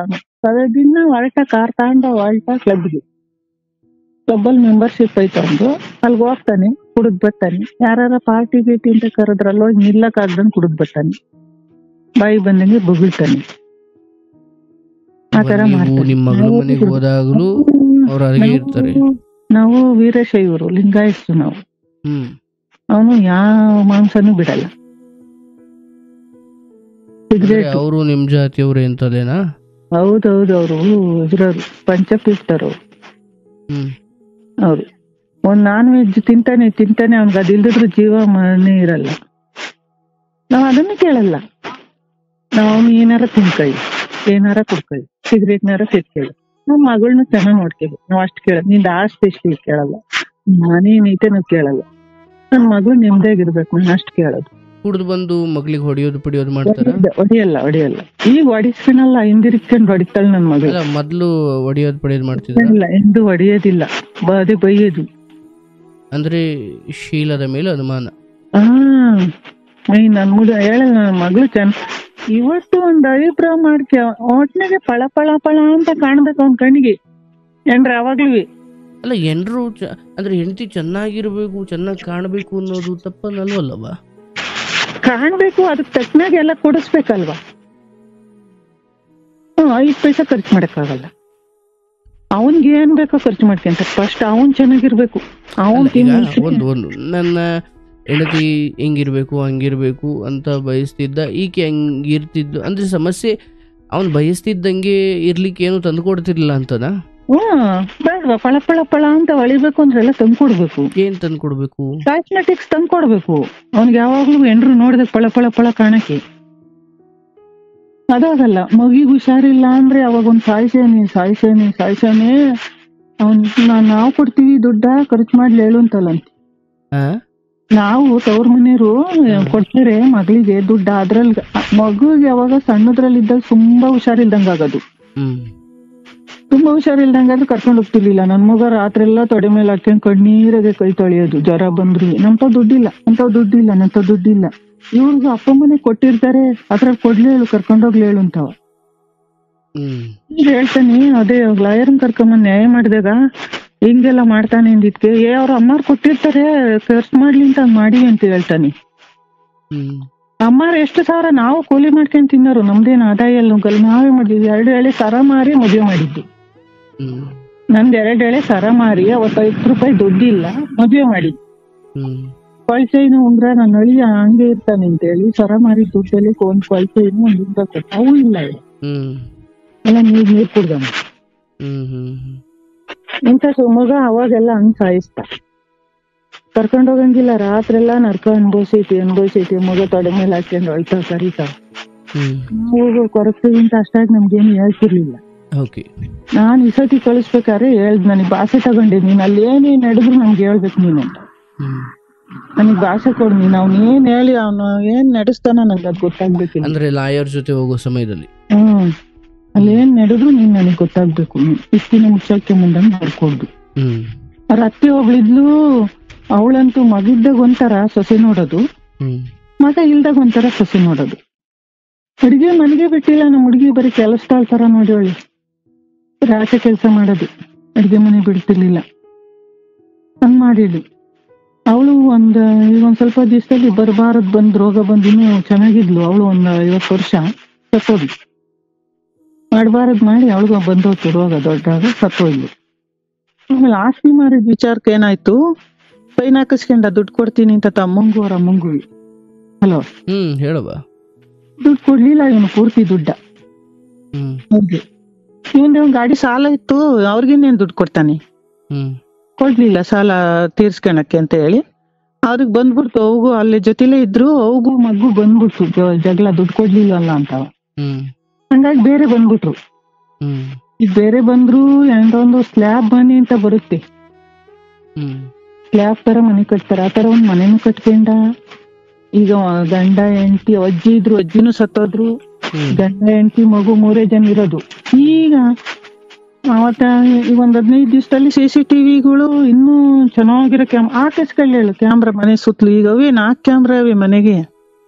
ಅವನು ದಿನ ಹೊರಟ ಕಾರ್ ತಗೊಂಡ ಹೊರಟ ಕ್ಲಬ್ಬಲ್ಲಿ ಮೆಂಬರ್ಶಿಪ್ ಐತ ಒಂದು, ಅಲ್ಗ ಹೋಗ್ತಾನೆ, ಕುಡಿದ್ ಬರ್ತಾನೆ. ಯಾರ ಪಾರ್ಟಿ ಗೀಟಿ ಅಂತ ಕರೆದ್ರಲ್ಲೋ ನಿಲ್ಲಕ್ಕಾಗ್ದಂಗ್ ಕುಡಿದ್ ಬರ್ತಾನೆ, ಬಾಯಿ ಬಂದಂಗೆ ಬೊಗಳ್ತಾನೆ. ಆತರ ಹೋದಾಗ್ಲೂ ನಾವು ವೀರಶೈವರು, ಲಿಂಗಾಯತ್ಸು ನಾವು. ಅವನು ಯಾವ ಮಾಂಸನೂ ಬಿಡಲ್ಲ. ಅವರು ನಿಮ್ ಜಾತಿಯವ್ರು ಎಂತದೇನಾ? ಹೌದೌದು, ಅವರು ಇದ್ರವ್ರು, ಪಂಚಪೀಠರು ಅವ್ರು. ಒಂದ್ ನಾನ್ ವೆಜ್ ತಿಂತಾನೆ ಅವ್ನ್ಗೆ ಅದಿಲ್ದಿದ್ರು ಜೀವ ಮನೆ ಇರಲ್ಲ. ನಾವ್ ಅದನ್ನು ಕೇಳಲ್ಲ. ನಾವು ಏನಾರ ತಿನ್ಕೊಳ್ಳಿ, ಏನಾರ ಕುಡ್ಕೊಳ್ಳಿ, ಸಿಗರೇಟ್ನಾರ ಸೇರ್ಕೊಳ್ಳಿ, ನಮ್ ಮಗಳನ್ನ ಚೆನ್ನಾಗ್ ನೋಡ್ಕೇಬೇಕು, ನಾವ್ ಅಷ್ಟ್ ಕೇಳಲ್ಲ. ನಿಂದ ಆಸ್ತಿ ಎಷ್ಟು ಕೇಳಲ್ಲ, ನಾನೇನೈತೆ ನಾವ್ ಕೇಳಲ್ಲ. ನನ್ ಮಗಳು ನೆಮ್ಮದಿಯಾಗಿರ್ಬೇಕು, ನಾನು ಅಷ್ಟ್ ಕೇಳೋದು. ಕುಡ್ದು ಬಂದು ಮಗಳಿಗೆ ಹೊಡಿಯೋದು ಪಡಿಯೋದು ಮಾಡ್ತಾರ? ಹೊಡಿಯಲ್ಲ. ಈಗ ಹೊಡಿಸ್ಕನಲ್ಲ, ಹಿಂದಿರ್ಕೊಂಡು ಹೊಡಿತಾಳೆ ನನ್ ಮಗಳು. ಮೊದ್ಲು ಹೊಡಿಯೋದು ಪಡಿಯೋದು ಮಾಡ್ತಿದ್ದ? ಎಂದು ಹೊಡಿಯೋದಿಲ್ಲ, ಅದೇ ಬೈಯೋದು. ಅಂದ್ರೆ ಶೀಲದ ಮೇಲೆ ಅನುಮಾನ. ನನ್ ಹೇಳ ನನ್ ಮಗಳು ಇವತ್ತು ಒಂದ್ ಅಭಿಪ್ರಾಯ ಮಾಡ್ಕ, ಒಟ್ನಾಗೆ ಪಳ ಪಳ ಪಳ ಅಂತ ಕಾಣ್ಬೇಕು ಅವ್ನ ಕಣ್ಣಿಗೆ, ಏನ್ರ ಅವಾಗ್ಲೂ. ಅಲ್ಲ, ಎನ್ರು ಅಂದ್ರೆ ಹೆಂಡತಿ ಚೆನ್ನಾಗಿರ್ಬೇಕು, ಚೆನ್ನಾಗಿ ಕಾಣ್ಬೇಕು ಅನ್ನೋದು ತಪ್ಪನಲ್ವಲ್ಲವಾ? ಕಾಣ್ಬೇಕು, ಅದಕ್ಕೆ ತಕ್ಕನಾಗ ಎಲ್ಲ ಕೊಡಿಸ್ಬೇಕಲ್ವಾ. 5 ಪೈಸಾ ಖರ್ಚು ಮಾಡಕ್ಕಾಗಲ್ಲ. ಅವನ್ಗೆ ಏನ್ ಬೇಕೋ ಖರ್ಚು ಮಾಡ್ಕೊಂತ, ಫಸ್ಟ್ ಅವನ್ ಚೆನ್ನಾಗಿರ್ಬೇಕು. ಒಂದು ನನ್ನ ಹೆಂಡತಿ ಹೆಂಗಿರ್ಬೇಕು ಹಂಗಿರ್ಬೇಕು ಅಂತ ಬಯಸ್ತಿದ್ದ, ಈಕೆ ಹಂಗಿರ್ತಿದ್ದು ಅಂದ್ರೆ ಸಮಸ್ಯೆ. ಅವನ್ ಬಯಸ್ತಿದ್ದಂಗೆ ಇರ್ಲಿಕ್ಕೆ ಏನು ತಂದು ಕೊಡ್ತಿರ್ಲಿಲ್ಲ ಅಂತನಾ? ಬೇಡವಾ, ಪಳ ಪಳ ಪಳ ಅಂತ ಹೊಳಿಬೇಕು ಅಂದ್ರೆ ಎಲ್ಲ ತಂದ್ಕೊಡ್ಬೇಕು. ಏನ್ ತಂದ್ಕೊಡ್ಬೇಕು? ಕಾಸ್ಮೆಟಿಕ್ಸ್ ತಂದ್ಕೊಡ್ಬೇಕು. ಅವ್ನಿಗೆ ಯಾವಾಗ್ಲೂ ಎಂಡ್ರು ನೋಡಿದ ಪಳ ಪಳ ಪಳ ಕಾಣಕ್ಕೆ. ಅದಾಗಲ್ಲ. ಮಗಿಗೆ ಹುಷಾರಿಲ್ಲ ಅಂದ್ರೆ ಅವಾಗ ಒಂದ್ ಸಾಯ್ಸೇನೆ ಅವ್ನ್ ನಾವು ಕೊಡ್ತೀವಿ ದುಡ್ಡ, ಖರ್ಚು ಮಾಡ್ಲಿ ಹೇಳು ಅಂತಲ್ಲ. ನಾವು ತವ್ರ ಮನೆಯವರು ಕೊಡ್ತಾರೆ ಮಗಳಿಗೆ ದುಡ್ಡ, ಅದ್ರಲ್ಲಿ ಮಗುಗೆ ಯಾವಾಗ ಸಣ್ಣದ್ರಲ್ಲಿದ್ದಾಗ ತುಂಬಾ ಹುಷಾರಿಲ್ದಂಗ ಆಗೋದು. ತುಂಬಾ ಹುಷಾರಿಲ್ದಂಗಾದ್ರೆ ಕರ್ಕೊಂಡ್ ಹೋಗ್ತಿರ್ಲಿಲ್ಲ. ನನ್ ಮಗ ರಾತ್ರಿ ಎಲ್ಲ ತೊಡೆ ಮೇಲೆ ಹಾಕೊಂಡ್ ಕಣ್ಣೀರಾಗೆ ಕೈ ತೊಳೆಯೋದು, ಜ್ವರ ಬಂದ್ರು. ನಮ್ತಾವ್ ದುಡ್ಡಿಲ್ಲ. ಇವ್ರಿಗೂ ಅಪ್ಪ ಮನೆ ಕೊಟ್ಟಿರ್ತಾರೆ, ಅದ್ರಲ್ಲಿ ಕೊಡ್ಲಿ ಹೇಳು, ಕರ್ಕೊಂಡೋಗ್ಲಿ ಹೇಳು ಅಂತಾವ. ಹೇಳ್ತಾನೆ, ಅದೇ ಲಾಯರ್ನ್ ಕರ್ಕೊಂಬಂದ್ ನ್ಯಾಯ ಮಾಡಿದಾಗ ಹಿಂಗೆಲ್ಲ ಮಾಡ್ತಾನೆ ಅಂದಿದ್ಕೆ, ಅವ್ರ ಅಮ್ಮಾರ್ ಕೊಟ್ಟಿರ್ತಾರೆ, ಖರ್ಚು ಮಾಡ್ಲಿ ಅಂತ ಮಾಡಿ ಅಂತ ಹೇಳ್ತಾನೆ. ಅಮ್ಮಾರ ಎಷ್ಟು ಸಾವಿರ ನಾವು ಕೂಲಿ ಮಾಡ್ಕೊಂಡ್ ತಿನ್ನೋರು, ನಮ್ದೇನು ಆದಾಯ ಎಲ್ಲ ನುಗ್ಗಲ್ಲ. ನಾವೇ ಮಾಡಿದ್ವಿ, 2 ಎಳೆ ಸರ ಮಾರಿ ಮದುವೆ ಮಾಡಿದ್ದು. ನಂದ್ 2 ಎಳೆ ಸರ ಮಾರಿ ಅವತ್ತು 5 ರೂಪಾಯಿ ದುಡ್ಡಿಲ್ಲ, ಮದುವೆ ಮಾಡಿದ್ದು. ಕೊಳ್ಚೈನು ಉಂಗ್ರ ನನ್ನ ಅಳಿಯ ಹಂಗೆ ಇರ್ತಾನೆ ಅಂತ ಹೇಳಿ ಸರ ಮಾರಿ ದುಡ್ಡಲ್ಲಿ ಒಂದ್ ಕೊಳ್ಚೈನು ಒಂದ್ ಉಂಗ್ರ ಕೊಟ್ಟ. ಅವು ಇಲ್ಲ ಎಲ್ಲ ನೀರ್ ಕುಡ್ದ ಇಂಥ ಮಗ ಅವಾಗೆಲ್ಲ ಹಂಗ್ ಸಾಯಿಸ್ತ. ಕರ್ಕೊಂಡ್ ಹೋಗಂಗಿಲ್ಲ, ರಾತ್ರಿ ಎಲ್ಲಾ ನರ್ಕ ಅನ್ಭವಿಸೈತಿ. ಮಗ ತೊಡೆ ಮೇಲೆ ಹಾಕೊಂಡು ಅಳ್ತಾ ಕರೀತಾವ. ನಾವು ಕೊರಗ್ತೀವಿ ಅಂತ ಅಷ್ಟಾಗಿ ನಮ್ಗೇನು ಹೇಳ್ತಿರ್ಲಿಲ್ಲ. ನಾನ್ ಈ ಸತಿ ಕಳಿಸ್ಬೇಕಾದ್ರೆ ಹೇಳ್ದ್, ನನಗ್ ಭಾಷೆ ತಗೊಂಡೆ, ನೀನ್ ಅಲ್ಲಿ ಏನೇನ್ ನಡೆದ್ರು ನಮ್ಗೆ ಹೇಳ್ಬೇಕು ನೀನು ಅಂತ. ನನಗ್ ಭಾಷೆ ಕೊಡ್, ನೀನ್ ಅವ್ನ ಏನ್ ಹೇಳಿ ಅವ್ನು ಏನ್ ನಡೆಸ್ತಾನ ನಂಗೆ ಅದ್ ಗೊತ್ತಾಗ್ಬೇಕಿಲ್ಲ. ಅಂದ್ರೆ ಲಾಯರ್ ಜೊತೆ ಹೋಗೋ ಸಮಯದಲ್ಲಿ ಅಲ್ಲಿ ಏನ್ ನಡೆದ್ರು ನೀನ್ ನನಗ್ ಗೊತ್ತಾಗ್ಬೇಕು. ಇಷ್ಟಿನ ಮುಚ್ಚಕ್ಕೆ ಮುಂದಂಗ್ ಬರ್ಕೊಡ್ದು. ಅವ್ರ ಅತ್ತೆ ಒಬ್ಳಿದ್ಲು, ಅವಳಂತೂ ಮಗಿದ್ದಾಗ ಒಂಥರ ಸೊಸೆ ನೋಡೋದು, ಮಗ ಇಲ್ದಾಗ ಒಂಥರ ಸೊಸೆ ನೋಡೋದು. ಅಡಿಗೆ ಮನೆಗೆ ಬಿಟ್ಟಿಲ್ಲ ನಮ್ಮ ಹುಡುಗಿ, ಬರೀ ಕೆಲಸದಾಳ್ ತರ ನೋಡಿ ಅವಳು ರಾಜ ಕೆಲಸ ಮಾಡೋದು. ಅಡ್ಗೆ ಮನೆ ಬಿಡ್ತಿರ್ಲಿಲ್ಲ. ಹಂಗ್ ಮಾಡಿದ್ಲು. ಅವಳು ಈಗ ಒಂದ್ ಸ್ವಲ್ಪ ದಿವಸದಲ್ಲಿ ಬರಬಾರದ್ ರೋಗ ಬಂದು ಇನ್ನೂ ಚೆನ್ನಾಗಿದ್ಲು. ಅವಳು 50 ವರ್ಷ ಸತ್ತೋದ್ಲು. ಮಾಡಬಾರದ್ ಮಾಡಿ ಅವಳಿಗೆ ಬಂದೋಯ್ತು ರೋಗ, ದೊಡ್ಡಾಗ ಸತ್ತೋದ್ಲು. ಆಮೇಲೆ ಆಸ್ತಿ ಮಾರಿದ ವಿಚಾರಕ್ಕೆ ಏನಾಯ್ತು, ಫೈನ್ ಹಾಕಿಸ್ಕೊಂಡ ದುಡ್ಡು ಕೊಡ್ತೀನಿ ಅಂತ ತಮ್ಮಂಗೂ ಅವ್ರ ಅಮ್ಮಂಗೂ. ಹಲೋ, ಹೇಳವ. ದುಡ್ಡು ಕೊಡ್ಲಿಲ್ಲ ಇವನು, ಪೂರ್ತಿ ದುಡ್ಡ. ಇವನ್ ಗಾಡಿ ಸಾಲ ಇತ್ತು, ಅವ್ರಿಗೇನೇನ್ ದುಡ್ಡು ಕೊಡ್ತಾನೆ. ಕೊಡ್ಲಿಲ್ಲ ಸಾಲ ತೀರ್ಸ್ಕೊಳಕ್ಕೆ ಅಂತ ಹೇಳಿ. ಅವ್ರಿಗೆ ಬಂದ್ಬಿಡ್ತು, ಅವಗೂ ಅಲ್ಲಿ ಜೊತೆಲೇ ಇದ್ರು, ಅವಗೂ ಮಗು ಬಂದ್ಬಿಡ್ತು ಜಗಳ, ದುಡ್ಡು ಕೊಡ್ಲಿಲ್ಲಲ್ಲ ಅಂತವ. ಹಂಗಾಗಿ ಬೇರೆ ಬಂದ್ಬಿಟ್ರು. ಈಗ ಬೇರೆ ಬಂದ್ರು ಒಂದು ಸ್ಲ್ಯಾಬ್ ಮನೆ ಅಂತ ಬರುತ್ತೆ, ಸ್ಲ್ಯಾಬ್ ತರ ಮನೆ ಕಟ್ತಾರ. ಆ ತರ ಒಂದ್ ಮನೆನೂ ಕಟ್ಕೊಂಡ. ಈಗ ಗಂಡ ಹೆಂಡತಿ, ಅಜ್ಜಿ ಇದ್ರು, ಅಜ್ಜಿನೂ ಸತ್ತೋದ್ರು. ಗಂಡ ಹೆಂಡತಿ ಮಗು 3 ಜನ ಇರೋದು. ಈಗ ಅವತ್ತ ಈಗ 15 ದಿವಸದಲ್ಲಿ CCTVಗಳು ಇನ್ನೂ ಚೆನ್ನಾಗಿರೋ ಹಾಕಿಸ್ಕೊಳ್ಳೇಳು ಕ್ಯಾಮ್ರಾ ಮನೆ ಸುತ್ತಲೂ. ಈಗ ಅವೇ 4 ಕ್ಯಾಮ್ರಾ ಅವೆ ಮನೆಗೆ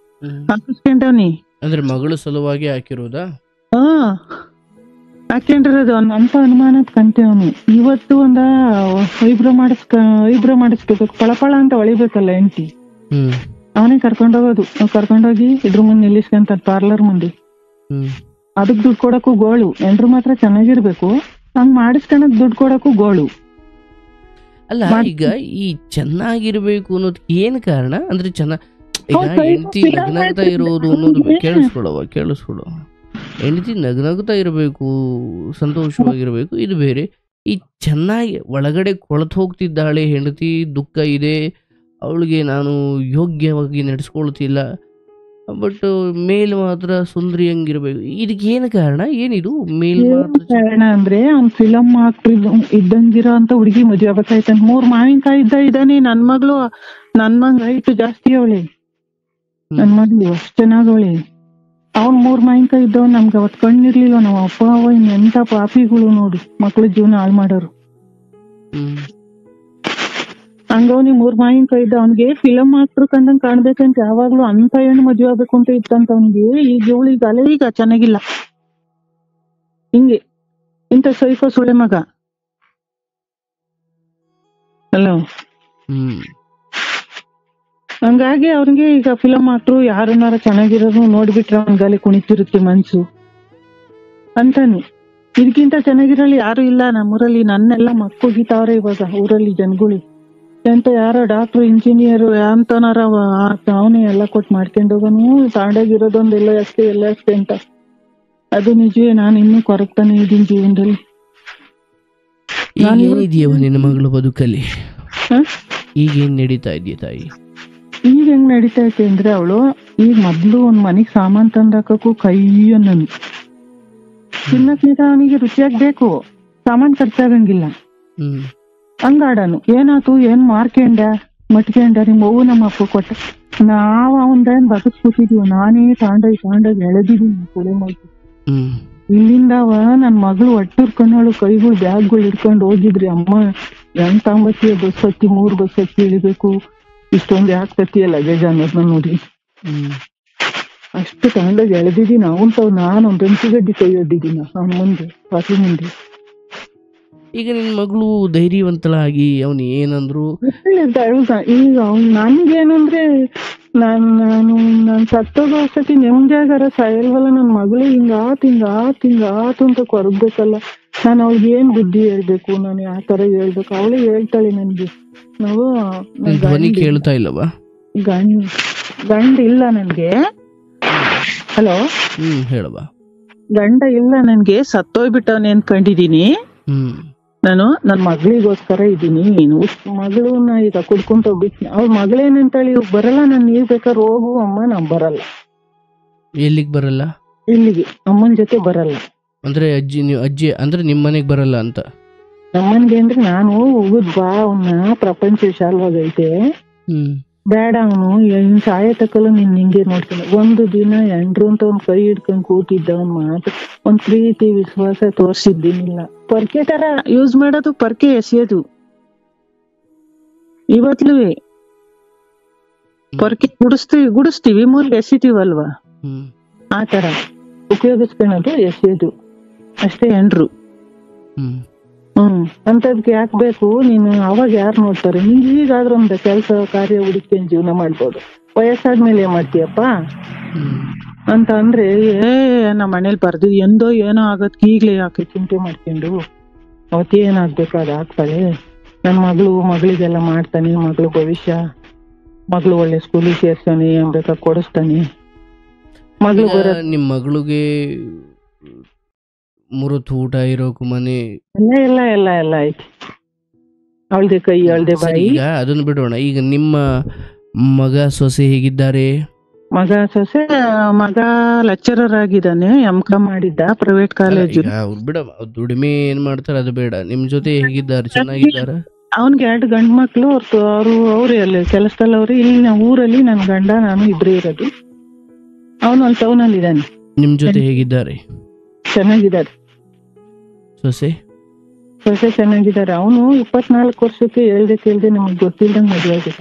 ಹಾಕಿಸ್ಕೊಂಡವ್ನಿ. ಅಂದ್ರೆ ಮಗಳು ಸಲುವಾಗಿ ಹಾಕಿರೋದಾ? ಹಾಕೊಂಡಿರೋದು ಅಂತ ಅನುಮಾನದ ಕಂತೇವನು. ಇವತ್ತು ಐಬ್ರೋ ಮಾಡಿಸ್ಬೇಕು, ಪಳಪಳ ಅಂತ ಹೊಳಿಬೇಕಲ್ಲ ಹೆಂಡತಿ. ಅವನೇ ಕರ್ಕೊಂಡೋಗಿ ಇದ್ರ ಮುಂದೆ ನಿಲ್ಲಿಸ್ಕೊಂತ ಪಾರ್ಲರ್ ಮುಂದೆ. ಅದಕ್ ದುಡ್ಡು ಕೊಡಕ್ಕೂ ಗೋಳು. ಎಂಟ್ರು ಮಾತ್ರ ಚೆನ್ನಾಗಿರ್ಬೇಕು, ಹಂಗ್ ಮಾಡಿಸ್ಕೊಳಕ್ ದುಡ್ಡು ಕೊಡಕ್ಕೂ ಗೋಳು. ಅಲ್ಲ, ಈಗ ಈ ಚೆನ್ನಾಗಿರ್ಬೇಕು ಅನ್ನೋದ್ ಏನ್ ಕಾರಣ? ಅಂದ್ರೆ ಈಗ ಹೆಂಡತಿ ನಗ್ನಗ್ತಾ ಇರೋದು ಅನ್ನೋದು ಕೇಳಿಸ್ಕೊಡವ. ಹೆಂಡತಿ ನಗ್ನಗ್ತಾ ಇರಬೇಕು, ಸಂತೋಷವಾಗಿರ್ಬೇಕು, ಇದು ಬೇರೆ. ಈ ಚೆನ್ನಾಗಿ ಒಳಗಡೆ ಕೊಳತು ಹೋಗ್ತಿದ್ದಾಳೆ ಹೆಂಡತಿ, ದುಃಖ ಇದೆ ಅವಳಿಗೆ, ನಾನು ಯೋಗ್ಯವಾಗಿ ನಡೆಸ್ಕೊಳ್ತಿಲ್ಲ, ಬಟ್ ಮೇಲ್ ಮಾತ್ರ ಸುಂದರಿ ಹಂಗಿರ್ಬೇಕು. ಇದಕ್ಕೆ ಏನು ಕಾರಣ? ಏನಿದು ಮೇಲ್ ಮಾತ್ರ ಕಾರಣ ಅಂದ್ರೆ ಅವ್ನ್ ಫಿಲಮ್ ಆಕ್ಟರ್ ಇದ್ದಂಗಿರೋ ಅಂತ ಹುಡುಗಿ ಮದುವೆ ಆಗ್ಬೇಕಾಯ್ತ. 3 ಮಾವಿನಕಾಯಿ ಇದ್ದಾನೆ ನನ್ ಮಗಳು. ನನ್ ಮಗ ಹೈಟ್ ಜಾಸ್ತಿ ಅವಳೆ, ನನ್ ಮಗಳು ಅಷ್ಟ್ ಚೆನ್ನಾಗವಳೆ. ಅವ್ನ್ 3 ಮಾವಿನಕಾಯಿ ಇದ್ದವ್. ನಮ್ಗೆ ಅವತ್ ಕಣ್ಣಿರ್ಲಿಲ್ಲ. ನಾವ್ ಅಪ್ಪ ಅವ ಎಂತ ಪಾಪಿಗಳು ನೋಡು, ಮಕ್ಳ ಜೀವನ ಹಾಳು ಮಾಡೋರು. ಹಂಗವ್ನಿ 3 ಮಾವಿನಕಾಯಿ ಇದ್ದ. ಅವ್ನಿಗೆ ಫಿಲಮ್ ಆಕ್ಟರ್ ಕಂಡಂಗ್ ಕಾಣ್ಬೇಕಂತ ಯಾವಾಗ್ಲೂ ಅಂತ ಹೆಣ್ಣು ಮದ್ವೆ ಆಗ್ಬೇಕು ಅಂತ ಇತ್ತಂತ ಅವ್ನಿಗೆ. ಈಗ ಇವಳಿಗೆ ಈಗ ಚೆನ್ನಾಗಿಲ್ಲ, ಹಿಂಗೆ ಇಂತ ಸೈಕೋ ಸುಳೆ ಮಗ. ಹಲೋ, ಹಂಗಾಗಿ ಅವ್ರಿಗೆ ಈಗ ಫಿಲಮ್ ಆಕ್ಟ್ರು ಯಾರನ್ನಾರ ಚೆನ್ನಾಗಿರೋದು ನೋಡ್ಬಿಟ್ರೆ ಅವ್ನ ಗಾಲಿ ಕುಣಿತಿರುತ್ತೆ ಮನ್ಸು ಅಂತಾನು. ಇದಕ್ಕಿಂತ ಚೆನ್ನಾಗಿರಲಿ ಯಾರು ಇಲ್ಲ ನಮ್ಮೂರಲ್ಲಿ. ನನ್ನೆಲ್ಲ ಮಕ್ಕೋಗಿತಾವ್ರೆ ಇವಾಗ ಊರಲ್ಲಿ ಜನಗಳು. ಎಂತ ಯಾರೋ ಡಾಕ್ಟ್ರು, ಇಂಜಿನಿಯರ್ ಅಂತನಾರ ಅವನೇ ಎಲ್ಲ ಕೊಟ್ಟು ಮಾಡ್ಕೊಂಡು ಹೋಗೋನು. ತಾಂಡಾಗಿರೋದೊಂದು ಎಲ್ಲ ಅಷ್ಟೇ ಅಂತ. ಅದು ನಿಜವೇ. ನಾನು ಇನ್ನೂ ಕೊರಗ್ತಾನೆ ಇದೀನಿ ಜೀವನದಲ್ಲಿ. ಏನಿದೆಯವ ನಿನ್ನ ಮಗಳು ಬದುಕಲ್ಲಿ? ಈಗೇನ್ ನಡೀತಾ ಇದೆಯಾ ತಾಯಿ? ಈಗ ಹೆಂಗ್ ನಡೀತಾ ಐತೆ ಅಂದ್ರೆ, ಅವಳು ಈಗ ಮೊದ್ಲು ಒಂದ್ ಮನೆಗ್ ಸಾಮಾನ್ ತಂದಾಕಕ್ಕೂ ಕೈ ಅನ್ನನು. ತಿನ್ನಕ್ ಅವನಿಗೆ ರುಚಿಯಾಗ್ಬೇಕು, ಸಾಮಾನ್ ಖರ್ಚಾಗಂಗಿಲ್ಲ. ಹಂಗಾಡನು. ಏನಾತು, ಏನ್ ಮಾರ್ಕೊಂಡ ಮಟ್ಕೊಂಡ, ನಿಮ್ ಅವ್ವ ನಮ್ಮ ಅಪ್ಪ ಕೊಟ್ಟ, ನಾವ್ ಅವನ್ ಬದುಕ್ಬಿಟ್ಟಿದೀವ. ನಾನೇ ತಾಂಡಾಗಿ ಎಳೆದಿದೀನಿ ಕೊಳೆ ಮಾಡಿ. ಇಲ್ಲಿಂದವ ನನ್ ಮಗಳು ಒಟ್ಟುರ್ಕೊಂಡವಳು, ಕೈಗಳು ಬ್ಯಾಗ್ಗಳು ಇಟ್ಕೊಂಡು ಹೋಗಿದ್ರಿ. ಅಮ್ಮ ಹೆಂಗ್ ತಾಂಬತ್ತೀಯ, ಬಸ್ ಹತ್ತಿ 3 ಬಸ್ ಹತ್ತಿ ಇಳಿಬೇಕು, ಇಷ್ಟೊಂದು ಯಾಕೆ ತತ್ತೀಯ ಲಗೇಜ್ ಅನ್ನೋದನ್ನ ನೋಡಿ. ಅಷ್ಟು ತಗೊಂಡೋಗಿ ಎಳೆದಿದ್ದೀನಿ. ನಾನು ಒಂದ್ ಗಂಟೆ ಕೈ ಒಡ್ಡಿದ್ದೀನಿ ಅವನ ಮುಂದೆ, ಪಾತಿ ಮುಂದೆ. ಈಗ ನಿನ್ ಮಗಳು ಧೈರ್ಯವಂತಳಾಗಿ ಅವನು ಏನಂದ್ರು ಈಗ ನನ್ಗೇನಂದ್ರೆ, ನಾನು ಸತ್ತೋಗೋ ಅಷ್ಟೊತ್ತಿ ನೆಮ್ಮದಿಯಾಗಾರ ಸಾಯಲ್ವಲ್ಲ. ನನ್ ಮಗಳು ಹಿಂಗಾತು ಅಂತ ಕೊರಗ್ಬೇಕಲ್ಲ. ನಾನು ಅವ್ಳಿಗೆ ಏನ್ ಬುದ್ಧಿ ಹೇಳ್ಬೇಕು, ನಾನು ಯಾವ ತರ ಹೇಳ್ಬೇಕು? ಅವಳೇ ಹೇಳ್ತಾಳೆ ನನ್ಗೆ. ನಾವು ಧ್ವನಿ ಕೇಳ್ತಾ ಇಲ್ಲವಾ? ಗಂಡ ಇಲ್ಲ ನನ್ಗೆ. ಹಲೋ, ಹೇಳವ. ಗಂಡ ಇಲ್ಲ ನನ್ಗೆ, ಸತ್ತೋಗ್ಬಿಟ್ಟವನೇ ಅನ್ಕೊಂಡಿದೀನಿ. ನಾನು ನನ್ ಮಗಳಿಗೋಸ್ಕರ ಇದೀನಿ. ಮಗಳನ್ನ ಈಗ ಕುಡ್ಕೊಂತ ಹೋಗ್ಬಿಟ್ನಿ. ಅವ್ರ ಮಗಳೇನಂತಾಳಿ, ಬರಲ್ಲ, ನಾನು ನೀವ್ ಬೇಕಾದ್ರೆ ಹೋಗು ಅಮ್ಮ, ನಾನ್ ಬರಲ್ಲ. ಎಲ್ಲಿಗ್ ಬರಲ್ಲ? ಇಲ್ಲಿಗೆ ಅಮ್ಮನ ಜೊತೆ ಬರಲ್ಲ. ಅಂದ್ರೆ ಅಜ್ಜಿ ಅಂದ್ರೆ ನಿಮ್ ಮನೆಗ್ ಬರಲ್ಲ ಅಂತ? ನಮ್ಮನ್ಗೆ ಅಂದ್ರೆ ನಾನು ಹೋಗುದ್ ಬಾ, ಅವನ್ನ ಪ್ರಪಂಚ ವಿಶಾಲವಾಗೈತೆ, ಬೇಡ ಅವನು ಸಾಯ ತಕ್ಕಲ್ಲ ನೀನ್ ನಿಂಗೆ ನೋಡ್ತಾನೆ. ಒಂದು ದಿನ ಎಂಡ್ರು ಅಂತ ಒಂದ್ ಕೈ ಹಿಡ್ಕೊಂಡ್ ಕೂತಿದ್ದ. ಅವ್ನ್ ಮಾತು, ಒಂದ್ ಪ್ರೀತಿ ವಿಶ್ವಾಸ ತೋರ್ಸಿದ್ದೀನಿಲ್ಲ. ಪರ್ಕೆ ತರ ಯೂಸ್ ಮಾಡೋದು, ಪರ್ಕೆ ಎಸೆಯೋದು. ಇವತ್ಲೂ ಪರ್ಕೆ ಗುಡಿಸ್ತೀವಿ, ಮೂರ್ಗೆ ಎಸಿತೀವಲ್ವಾ, ಆ ತರ ಉಪಯೋಗಿಸ್ಕೊಳ್ಳೋದು, ಎಸೆಯೋದು ಅಷ್ಟೇ. ಎಂಡ್ರು ಅಂತದ್ಕೆ ಯಾಕೆ ಬೇಕು ನೀನು? ಅವಾಗ ಯಾರು ನೋಡ್ತಾರೆ? ನಿಂಗೆ ಈಗಾದ್ರೂ ಒಂದು ಕೆಲಸ ಕಾರ್ಯ ಹುಡುಕ್ಕೊಂಡು ಜೀವನ ಮಾಡ್ಬೋದು. ವಯಸ್ಸಾದ್ಮೇಲೆ ಏನ್ ಮಾಡ್ತೀಯಪ್ಪ ಅಂತ ಅಂದ್ರೆ, ನಮ್ಮ ಮನೇಲಿ ಬರ್ದು ಎಂದೋ ಏನೋ ಆಗತ್ ಈಗ್ಲೇ ಯಾಕೆ ಚಿಂತೆ ಮಾಡ್ಕೊಂಡು, ಅವತ್ತೇನಾಗ್ಬೇಕು ಅದು ಆಗ್ತಾಳೆ. ನನ್ ಮಗಳಿಗೆಲ್ಲ ಮಾಡ್ತಾನೆ, ಮಗಳು ಭವಿಷ್ಯ, ಮಗಳು ಒಳ್ಳೆ ಸ್ಕೂಲಿಗೆ ಸೇರ್ಸಾನೆ, ಏನ್ ಬೇಕಾ ಕೊಡಿಸ್ತಾನೆ. ಮಗಳು ನಿಮ್ ಮಗಳಿಗೆ ಮುರುತ್ ಊಟ ಇರೋಕು ಮನೆ ಎಲ್ಲ ಐತಿ. ಅವಳದೆ ಕೈ ಅವಳದೆ ಬಾಯಿ. ಈಗ ಅದನ್ನ ಬಿಡೋಣ. ಈಗ ನಿಮ್ಮ ಮಗ ಸೊಸೆ ಹೇಗಿದ್ದಾರೆ? ಮಗ ಲೆಕ್ಚರರ್ ಆಗಿದ್ದಾನೆ, ಎಂ.ಕಾಂ ಮಾಡಿದ್ದ ಪ್ರೈವೇಟ್ ಕಾಲೇಜು. ಬಿಡ, ದುಡಿಮೆ ಏನ್ ಮಾಡ್ತಾರ ಅದು ಬೇಡ. ನಿಮ್ ಜೊತೆ ಹೇಗಿದ್ದಾರೆ? ಚೆನ್ನಾಗಿದ್ದಾರ? ಅವನ್ಗೆ 2 ಗಂಡ್ ಮಕ್ಳು. ಅವ್ರು ಅಲ್ಲಿ ಕೆಲಸದಲ್ಲಿ ಅವ್ರು. ಇಲ್ಲಿ ಊರಲ್ಲಿ ನನ್ ಗಂಡ ನಾನು ಇಬ್ರೇ ಇರೋದು. ಅವನು ಅಲ್ಲಿ ಟೌನ್ ಅಲ್ಲಿ ಇದ್ದಾನೆ. ನಿಮ್ ಜೊತೆ ಹೇಗಿದ್ದಾರೆ? ಚೆನ್ನಾಗಿದ್ದಾರೆ. ಸೊಸೆ ಚೆನ್ನಾಗಿದ್ದಾರೆ. ಅವನು 24 ವರ್ಷಕ್ಕೆ ಕೇಳ್ದೆ ನಮಗ್ ಗೊತ್ತಿಲ್ದಂಗ್ ಮದ್ವೆ ಆಗಿದ್ದ.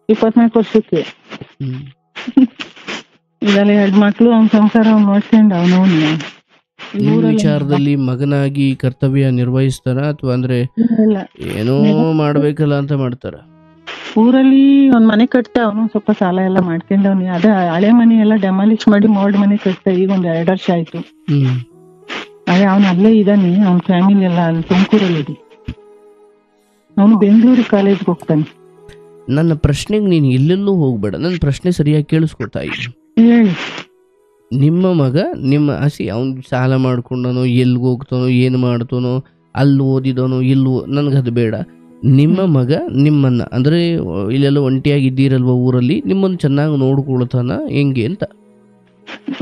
24 ವರ್ಷಕ್ಕೆ. ಇದೆಲ್ಲ 2 ಮಕ್ಳು, ಅವ್ನ ಸಂಸಾರ ಅವ್ನು ನೋಡ್ಕೊಂಡು ಅವನವನು. ಈ ವಿಚಾರದಲ್ಲಿ ಮಗನಾಗಿ ಕರ್ತವ್ಯ ನಿರ್ವಹಿಸ್ತಾರ ಅಥವಾ ಅಂದ್ರೆ ಏನೋ ಮಾಡ್ಬೇಕಲ್ಲ ಅಂತ ಮಾಡ್ತಾರ? ಊರಲ್ಲಿ ಒಂದ್ ಮನೆ ಕಟ್ಟ, ಅವನು ಸ್ವಲ್ಪ ಸಾಲ ಎಲ್ಲ ಮಾಡ್ಕೊಂಡವ್ನಿ. ಅದೇ ಹಳೆ ಮನೆ ಎಲ್ಲ ಡೆಮಾಲಿಷ್ ಮಾಡಿ ಮೋಲ್ಡ್ ಮನೆ ಕಟ್ಟ. ಈಗ ಒಂದ್ 2 ವರ್ಷ ಆಯ್ತು. ಅದೇ ಅವನು ಅಲ್ಲೇ ಇದ್ದಾನೆ. ಅವ್ನ ಫ್ಯಾಮಿಲಿ ಎಲ್ಲ ಅಲ್ಲಿ ತುಮಕೂರಲ್ಲಿ ಇದೆ. ಅವನು ಬೆಂಗಳೂರು ಕಾಲೇಜ್ಗೆ ಹೋಗ್ತಾನೆ. ನನ್ನ ಪ್ರಶ್ನೆಗೆ ನೀನು ಎಲ್ಲೆಲ್ಲೂ ಹೋಗ್ಬೇಡ, ನನ್ನ ಪ್ರಶ್ನೆ ಸರಿಯಾಗಿ ಕೇಳಿಸ್ಕೊತಾ ಇದ್ದೀನಿ. ನಿಮ್ಮ ಮಗ ನಿಮ್ಮ ಅವ್ನು ಸಾಲ ಮಾಡ್ಕೊಂಡನೋ, ಎಲ್ಗೆ ಹೋಗ್ತಾನೋ, ಏನು ಮಾಡ್ತಾನೋ, ಅಲ್ಲಿ ಓದಿದನೋ ಇಲ್ವೋ, ನನಗದು ಬೇಡ. ನಿಮ್ಮ ಮಗ ನಿಮ್ಮನ್ನ ಅಂದ್ರೆ ಇಲ್ಲೆಲ್ಲ ಒಂಟಿಯಾಗಿದ್ದೀರಲ್ವ ಊರಲ್ಲಿ, ನಿಮ್ಮನ್ನು ಚೆನ್ನಾಗಿ ನೋಡ್ಕೊಳ್ತಾನ ಹೆಂಗೆ ಅಂತ?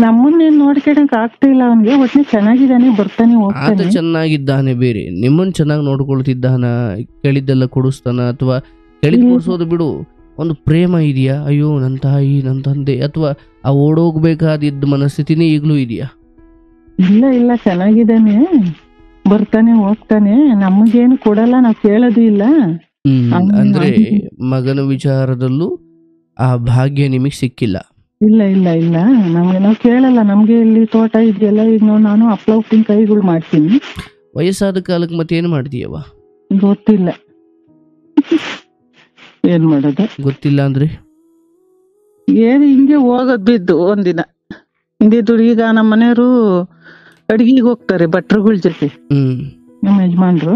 ನಮ್ಮನ್ನೇನ್ ನೋಡ್ಕೊಳಕ್ ಆಗ್ತಾ ಇಲ್ಲ ಅವನ್ಗೆ. ಒಟ್ಟಿನ ಚೆನ್ನಾಗಿದ್ದಾನೆ, ಬರ್ತಾನೆ ಆತ ಚೆನ್ನಾಗಿದ್ದಾನೆ ಬೇರೆ, ನಿಮ್ಮನ್ನ ಚೆನ್ನಾಗಿ ನೋಡ್ಕೊಳ್ತಿದ್ದಾನ, ಕೇಳಿದ್ದೆಲ್ಲ ಕೊಡಿಸ್ತಾನ? ಅಥವಾ ಕೇಳಿದ್ ಕೊಡ್ಸೋದು ಬಿಡು, ಒಂದು ಪ್ರೇಮ ಇದೆಯಾ? ಅಯ್ಯೋ ನನ್ನ ತಾಯಿ, ನನ್ನ ತಂದೆ, ಅಥವಾ ಆ ಓಡೋಗ್ಬೇಕಾದಿದ್ದ ಮನಸ್ಥಿತಿನೇ ಈಗ್ಲೂ ಇದೆಯಾ? ಇಲ್ಲ ಚೆನ್ನಾಗಿದ್ದಾನೆ, ಬರ್ತಾನೆ ಹೋಗ್ತಾನೆ. ನಮಗೇನು ಕೊಡಲ್ಲ, ನಾವ್ ಕೇಳೋದು ಇಲ್ಲ. ಅಂದ್ರೆ ಮಗನ ವಿಚಾರದಲ್ಲೂ ಆ ಭಾಗ್ಯ ನಿಮಗ್ ಸಿಕ್ಕಿಲ್ಲ? ಇಲ್ಲ ನಮ್ಗೆ ನಾವ್ ಕೇಳಲ್ಲ. ನಮ್ಗೆ ಇಲ್ಲಿ ತೋಟ ಇದೆಯಲ್ಲ. ಈಗ ನಾನು ಹಪ್ಳ ಉಪ್ಪಿನಕಾಯಿಗಳು ಮಾಡ್ತೀನಿ. ವಯಸ್ಸಾದ ಕಾಲಕ್ಕೆ ಮತ್ತೇನ್ ಮಾಡ್ತೀಯವ? ಗೊತ್ತಿಲ್ಲ, ಏನ್ ಮಾಡೋದು ಗೊತ್ತಿಲ್ಲ ಅಂದ್ರೆ ಏನು ಹಿಂಗೆ ಹೋಗೋದ್ ಬಿದ್ದು ಒಂದಿನ ಹಿಂದಿದ್ದು. ಈಗ ನಮ್ಮ ಮನೆಯವರು ಅಡ್ಗಿಗೆ ಹೋಗ್ತಾರೆ ಭಟ್ರುಗಳ ಜೊತೆ, ನಮ್ಮ ಯಜಮಾನ್ರು.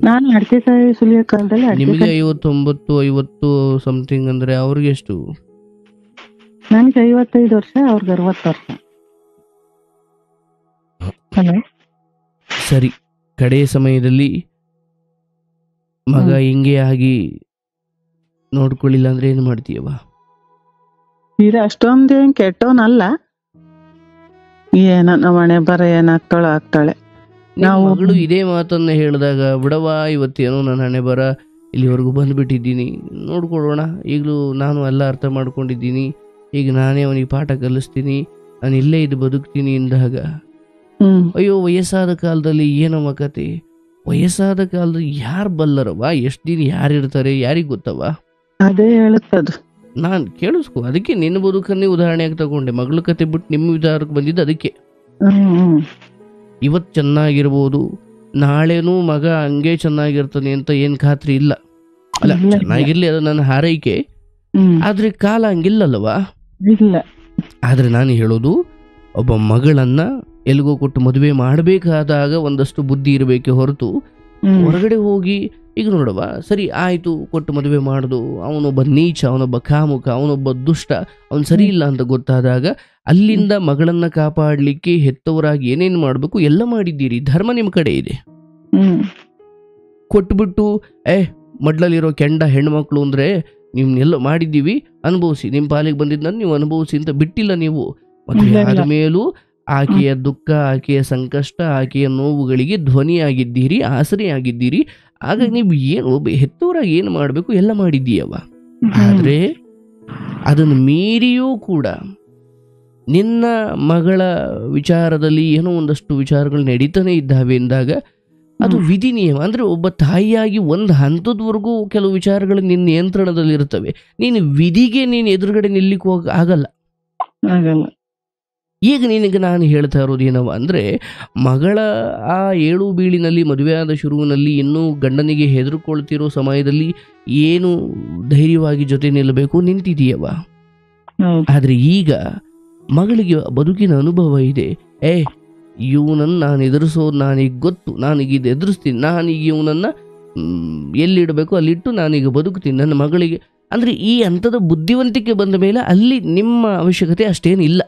ನಾನು ಅಡಿಕೆಕಾಯಿ ಸುಲಿಯೋ ಕಾಲದಲ್ಲಿ ನಿಮಗೆ 59-50 ಸಮಥಿಂಗ್ ಅಂದ್ರೆ ಅವ್ರಿಗೆ ಎಷ್ಟು? ನನ್ಗೆ 55 ವರ್ಷ, ಅವ್ರಿಗೆ 60 ವರ್ಷ. ಹಲೋ, ಸರಿ. ಕಡೆ ಸಮಯದಲ್ಲಿ ಮಗ ಹಿಂಗೆ ಆಗಿ ನೋಡ್ಕೊಳ್ಳಿಲ್ಲ ಅಂದ್ರೆ ಏನ್ ಮಾಡ್ತೀಯವ? ಅಷ್ಟೊಂದೇನ್ ಕೆಟ್ಟವನಲ್ಲ. ಏನ ನಮ್ಮ ಮನೆ ಬರ ಆಗ್ತಾಳೆ. ನಾವು ಮಗಳು ಇದೇ ಮಾತನ್ನ ಹೇಳಿದಾಗ, ಬಿಡವಾ ಇವತ್ತೇನೋ ನನ್ನ ಹಣೆ ಬರ ಇಲ್ಲಿವರೆಗೂ ಬಂದ್ಬಿಟ್ಟಿದ್ದೀನಿ, ನೋಡ್ಕೊಳ್ಳೋಣ, ಈಗಲೂ ನಾನು ಎಲ್ಲ ಅರ್ಥ ಮಾಡ್ಕೊಂಡಿದ್ದೀನಿ, ಈಗ ನಾನೇ ಅವನಿಗೆ ಪಾಠ ಕಲಿಸ್ತೀನಿ, ನಾನು ಇಲ್ಲೇ ಇದು ಬದುಕ್ತೀನಿ ಎಂದಾಗ, ಅಯ್ಯೋ ವಯಸ್ಸಾದ ಕಾಲದಲ್ಲಿ ಏನವ ಕತೆ? ವಯಸ್ಸಾದ ಕಾಲದಲ್ಲಿ ಯಾರು ಬಲ್ಲರವ? ಎಷ್ಟು ದಿನ ಯಾರಿರ್ತಾರೆ ಯಾರಿಗ್ ಗೊತ್ತವ? ಅದೇ ಹೇಳುತ್ತದು. ನಾನ್ ಕೇಳಿಸ್ಕೊ, ಅದಕ್ಕೆ ನಿನ್ನ ಬದುಕನ್ನೇ ಉದಾಹರಣೆಯಾಗಿ ತಗೊಂಡೆ. ಮಗಳ ಕತೆ ಬಿಟ್ಟು ನಿಮ್ಮ ವಿಚಾರಕ್ಕೆ ಬಂದಿದ್ದು ಅದಕ್ಕೆ. ಇವತ್ತು ಚೆನ್ನಾಗಿರ್ಬೋದು, ನಾಳೆನೂ ಮಗ ಹಂಗೆ ಚೆನ್ನಾಗಿರ್ತಾನೆ ಅಂತ ಏನ್ ಖಾತ್ರಿ ಇಲ್ಲ. ಅಲ್ಲ, ಚೆನ್ನಾಗಿರ್ಲಿ, ಅದು ನನ್ನ ಹಾರೈಕೆ. ಆದ್ರೆ ಕಾಲ ಹಂಗಿಲ್ಲಲ್ವಾ? ಇಲ್ಲ. ಆದ್ರೆ ನಾನು ಹೇಳೋದು, ಒಬ್ಬ ಮಗಳನ್ನ ಎಲ್ಗೋ ಕೊಟ್ಟು ಮದುವೆ ಮಾಡಬೇಕಾದಾಗ ಒಂದಷ್ಟು ಬುದ್ಧಿ ಇರಬೇಕೆ ಹೊರತು, ಹೊರಗಡೆ ಹೋಗಿ ಈಗ ನೋಡವ, ಸರಿ ಆಯ್ತು ಕೊಟ್ಟು ಮದುವೆ ಮಾಡುದು, ಅವನೊಬ್ಬ ನೀಚ, ಅವನೊಬ್ಬ ಕಾಮುಕ, ಅವನೊಬ್ಬ ದುಷ್ಟ, ಅವನ್ ಸರಿ ಇಲ್ಲ ಅಂತ ಗೊತ್ತಾದಾಗ ಅಲ್ಲಿಂದ ಮಗಳನ್ನ ಕಾಪಾಡ್ಲಿಕ್ಕೆ ಹೆತ್ತವರಾಗಿ ಏನೇನ್ ಮಾಡ್ಬೇಕು ಎಲ್ಲ ಮಾಡಿದ್ದೀರಿ. ಧರ್ಮ ನಿಮ್ ಕಡೆ ಇದೆ. ಕೊಟ್ಬಿಟ್ಟು ಮಡ್ಲಲ್ಲಿರೋ ಕೆಂಡ ಹೆಣ್ಮಕ್ಳು ಅಂದ್ರೆ ನೀವ್ನೆಲ್ಲ ಮಾಡಿದ್ದೀವಿ, ಅನುಭವಿಸಿ, ನಿಮ್ ಪಾಲಿಗೆ ಬಂದಿದ್ದ ನೀವು ಅನುಭವಿಸಿ ಅಂತ ಬಿಟ್ಟಿಲ್ಲ. ನೀವು ಮದುವೆ ಆದ ಮೇಲೂ ಆಕೆಯ ದುಃಖ, ಆಕೆಯ ಸಂಕಷ್ಟ, ಆಕೆಯ ನೋವುಗಳಿಗೆ ಧ್ವನಿಯಾಗಿದ್ದೀರಿ, ಆಸರೆಯಾಗಿದ್ದೀರಿ. ಆಗ ನೀವು ಏನು ಹೆತ್ತವರಾಗಿ ಏನು ಮಾಡಬೇಕು ಎಲ್ಲ ಮಾಡಿದ್ದೀಯವ. ಆದ್ರೆ ಅದನ್ನು ಮೀರಿಯೂ ಕೂಡ ನಿನ್ನ ಮಗಳ ವಿಚಾರದಲ್ಲಿ ಏನೋ ಒಂದಷ್ಟು ವಿಚಾರಗಳು ನಡೀತಾನೆ ಇದ್ದಾವೆ ಎಂದಾಗ ಅದು ವಿಧಿ ನಿಯಮ. ಅಂದ್ರೆ ಒಬ್ಬ ತಾಯಿಯಾಗಿ ಒಂದು ಹಂತದವರೆಗೂ ಕೆಲವು ವಿಚಾರಗಳು ನಿನ್ನ ನಿಯಂತ್ರಣದಲ್ಲಿ ಇರ್ತವೆ. ನೀನು ವಿಧಿಗೆ ನೀನು ಎದುರುಗಡೆ ನಿಲ್ಲಿಕ್ಕೆ ಆಗಲ್ಲ. ಈಗ ನಿನಗೆ ನಾನು ಹೇಳ್ತಾ ಇರೋದು ಏನವ ಅಂದರೆ, ಮಗಳ ಆ ಏಳು ಬೀಳಿನಲ್ಲಿ ಮದುವೆಯಾದ ಶುರುವಿನಲ್ಲಿ ಇನ್ನೂ ಗಂಡನಿಗೆ ಹೆದರ್ಕೊಳ್ತಿರೋ ಸಮಯದಲ್ಲಿ ಏನು ಧೈರ್ಯವಾಗಿ ಜೊತೆ ನಿಲ್ಲಬೇಕು ನಿಂತಿದೀಯವ. ಆದರೆ ಈಗ ಮಗಳಿಗೆ ಬದುಕಿನ ಅನುಭವ ಇದೆ. ಇವನನ್ನು ನಾನು ಎದುರಿಸೋದು ನಾನೀಗ ಗೊತ್ತು, ನಾನೀಗ ಇದು ಎದುರಿಸ್ತೀನಿ, ನಾನೀಗ ಇವನನ್ನು ಎಲ್ಲಿಡಬೇಕು ಅಲ್ಲಿಟ್ಟು ನಾನೀಗ ಬದುಕ್ತೀನಿ ನನ್ನ ಮಗಳಿಗೆ. ಅಂದರೆ ಈ ಹಂತದ ಬುದ್ಧಿವಂತಿಕೆ ಬಂದ ಮೇಲೆ ಅಲ್ಲಿ ನಿಮ್ಮ ಅವಶ್ಯಕತೆ ಅಷ್ಟೇನಿಲ್ಲ.